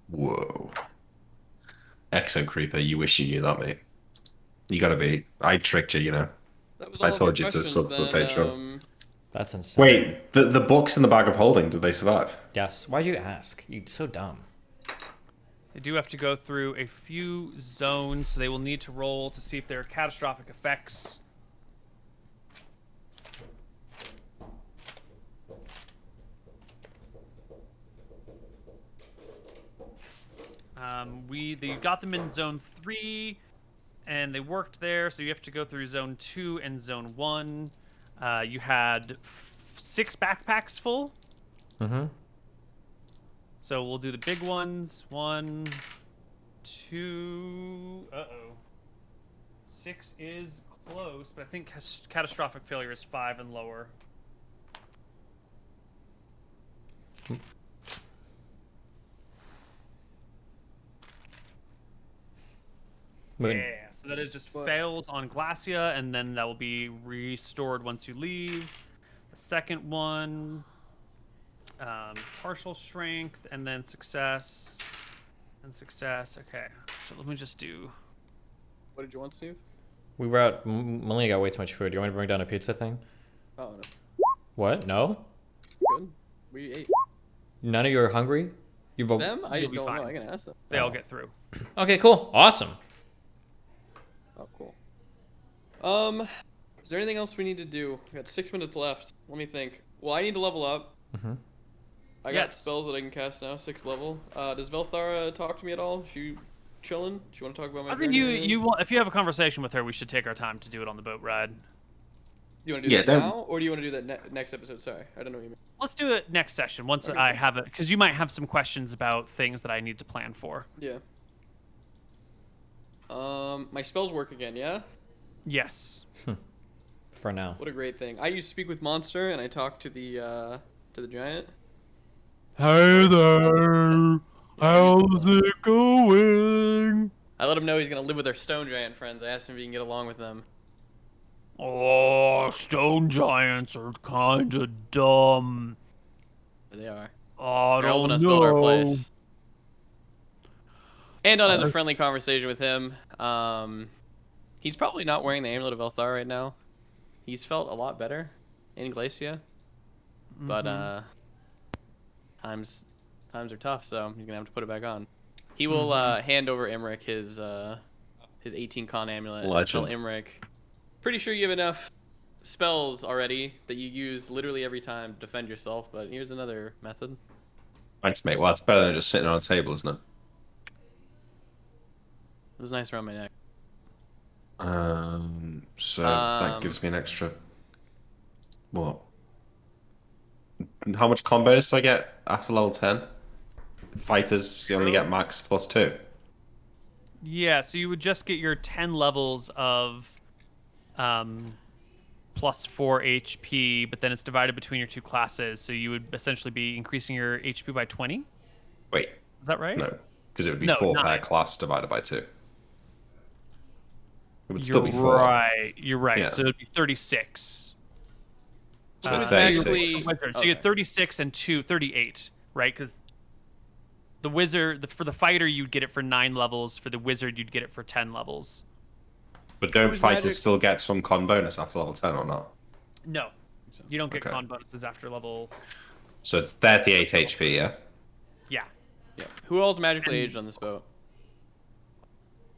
Whoa. Exo Creeper, you wish you knew that, mate. You gotta be. I tricked you, you know. That was I all of told your you to questions sub to the then, Patreon. That's insane. Wait, the books in the bag of holding, did they survive? Yes. Why'd you ask? You so dumb. they do have to go through a few zones, so they will need to roll to see if there are catastrophic effects. They got them in zone 3, and they worked there. So you have to go through zone 2 and zone 1. You had 6 backpacks full. Mm-hmm. So we'll do the big ones. 1, 2. Uh-oh. 6 is close, but I think catastrophic failure is 5 and lower. Moon. Yeah, so that is just fails on Glacia, and then that will be restored once you leave. The second one, partial strength, and then success, and success. Okay, so let me just do. What did you want, Steve? We were out. Melina got way too much food. Do you want me to bring down a pizza thing? Oh, no. What? No? Good. We ate. None of you are hungry? You've Them? I You'll be don't know. fine. I can ask them. They all get through. Okay, cool. Awesome. Oh, cool. Is there anything else we need to do? We got 6 minutes left. Let me think. Well, I need to level up. Mm-hmm. I got Yes. spells that I can cast now, 6th level. Does Velthara talk to me at all? She chilling? Do you want to talk about my I think journey? you want, if you have a conversation with her, we should take our time to do it on the boat ride. Do you want to do Yeah, that that- now, or do you want to do that next episode? Sorry, I don't know what you mean. Let's do it next session once Okay, I so- have it, because you might have some questions about things that I need to plan for. Yeah. My spells work again, yeah? Yes. For now. What a great thing. I use Speak with Monster, and I talk to the giant. Hey there. How's it going? I let him know he's gonna live with our stone giant friends. I asked him if he can get along with them. Oh, stone giants are kind of dumb. They are. I They're helping don't us build our know. place. Andon has a friendly conversation with him. He's probably not wearing the amulet of Elthar right now. He's felt a lot better in Glacia, but times are tough, so he's gonna have to put it back on. He will hand over Emmerich his his 18 con amulet. Legend. Tell Imric. Pretty sure you have enough spells already that you use literally every time to defend yourself, but here's another method. Thanks, mate. Well, it's better than just sitting on a table, isn't it? It was nice around my neck. So that gives me an extra. What? How much con bonus do I get after level 10? Fighters, you only get max +2. Yeah, so you would just get your 10 levels of plus 4 HP, but then it's divided between your two classes, so you would essentially be increasing your HP by 20. Wait, Is that right? no, because it would be No, 4 per 9. class divided by 2. It would You're still be 4. right. You're right. Yeah. So it'd be 36. So Who's 36. magically- So you get 36 and 38, right? Because the wizard, for the fighter, you'd get it for 9 levels. For the wizard, you'd get it for 10 levels. But don't Who's fighters magic- still get some con bonus after level 10 or not? No, you don't get Okay. con bonuses after level. So it's 38 HP, yeah? Yeah. Yeah. Who all's magically aged on this boat?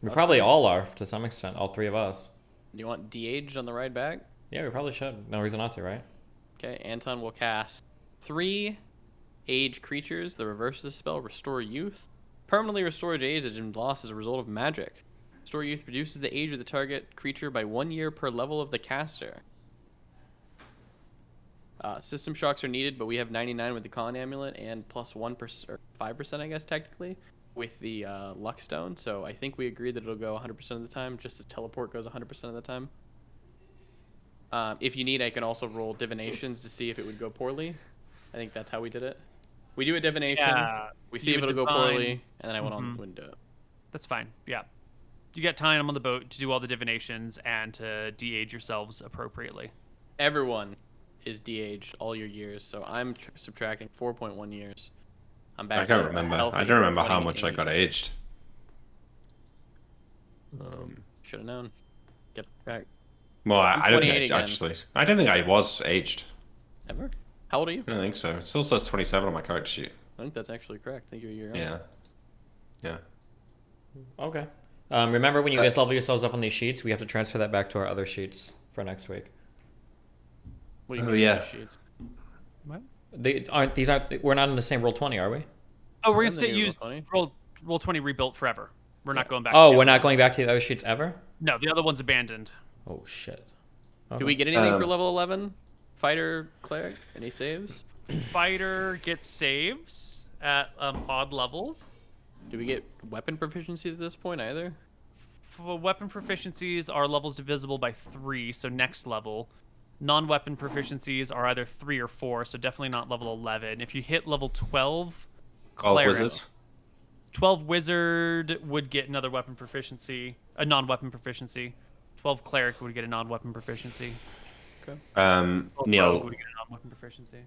We probably all are to some extent, all 3 of us. Do you want de-aged on the ride back? Yeah, we probably should. No reason not to, right? Okay, Anton will cast 3 age creatures. The reverse of the spell, Restore Youth. Permanently restores age that has been lost as a result of magic. Restore Youth reduces the age of the target creature by 1 year per level of the caster. System shocks are needed, but we have 99 with the con amulet and plus 1% or 5%, I guess, technically, with the luck stone. So I think we agreed that it'll go 100% of the time, just as teleport goes 100% of the time. If you need, I can also roll divinations to see if it would go poorly. I think that's how we did it. We do a divination, Yeah. we see you if would it'll go divine. poorly, and then I wouldn't do it. That's fine. Yeah. You get time on the boat to do all the divinations and to de-age yourselves appropriately. Everyone is de-aged all your years, so I'm subtracting 4.1 years. I'm back. I can't to remember. healthy I don't remember how much I 28. got aged. Should have known. Get back. Well, I don't think 28 I again. actually. I don't think I was aged. Ever? How old are you? I don't think so. It still says 27 on my character sheet. I think that's actually correct. I think you're a year old. Yeah. Yeah. Okay. Remember when you guys level yourselves up on these sheets, we have to transfer that back to our other sheets for next week. What do you Oh, mean yeah. sheets? What? We're not in the same roll 20, are we? Oh, we're I'm gonna the new use Roll20. roll 20 rebuilt forever. We're not going back. Oh, to we're the not going back to the other sheets ever? No, the other one's abandoned. Oh shit. Do we get anything for Um, level 11? Fighter, cleric, any saves? Fighter gets saves at odd levels. Do we get weapon proficiency at this point either? For weapon proficiencies are levels divisible by 3, so next level. Non-weapon proficiencies are either 3 or 4, so definitely not level 11. If you hit level 12, All cleric. wizards. 12 wizard would get another weapon proficiency, a non-weapon proficiency. 12 cleric would get a non-weapon proficiency. 12 rogue Neil, would get a non-weapon proficiency.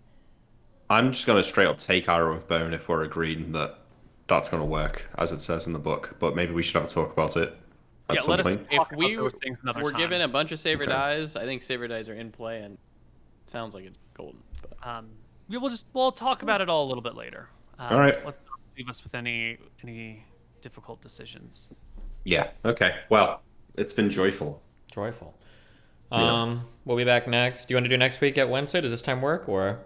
I'm just going to straight up take Arrow of Bone if we're agreed that that's going to work, as it says in the book. But maybe we should have a talk about it at Yeah, some let us point. talk If we about those things another were time. given a bunch of saver Okay. dies, I think saver dies are in play, and it sounds like it's golden. But We'll talk about it all a little bit later. All right. Let's not leave us with any difficult decisions. Yeah. Okay. Well, it's been joyful. Joyful. Yeah. We'll be back next. Do you want to do next week at Wednesday? Does this time work or?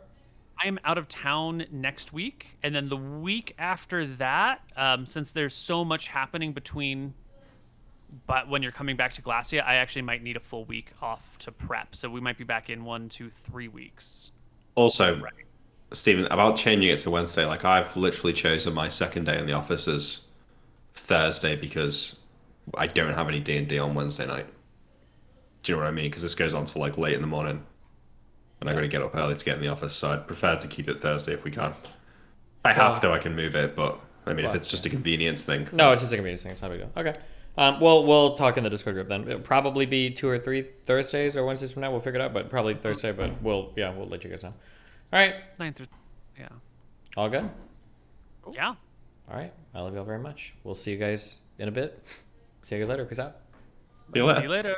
I am out of town next week, and then the week after that, since there's so much happening between, but when you're coming back to Glacia, I actually might need a full week off to prep. So we might be back in 1, 2, 3 weeks. Also, Stephen, about changing it to Wednesday, like I've literally chosen my second day in the office as Thursday because I don't have any D&D on Wednesday night. Do you know what I mean? Because this goes on till like late in the morning. And I got to get up early to get in the office, so I'd prefer to keep it Thursday if we can. I have to, I can move it, but I mean, if it's just a convenience thing. No, it's just a convenience thing. It's not a big deal. Okay. We'll talk in the Discord group then. It'll probably be 2 or 3 Thursdays or Wednesdays from now. We'll figure it out, but probably Thursday. But we'll let you guys know. All right. 9 through, yeah. All good. Yeah. All right. I love you all very much. We'll see you guys in a bit. See you guys later. Peace out. See you later. See you later.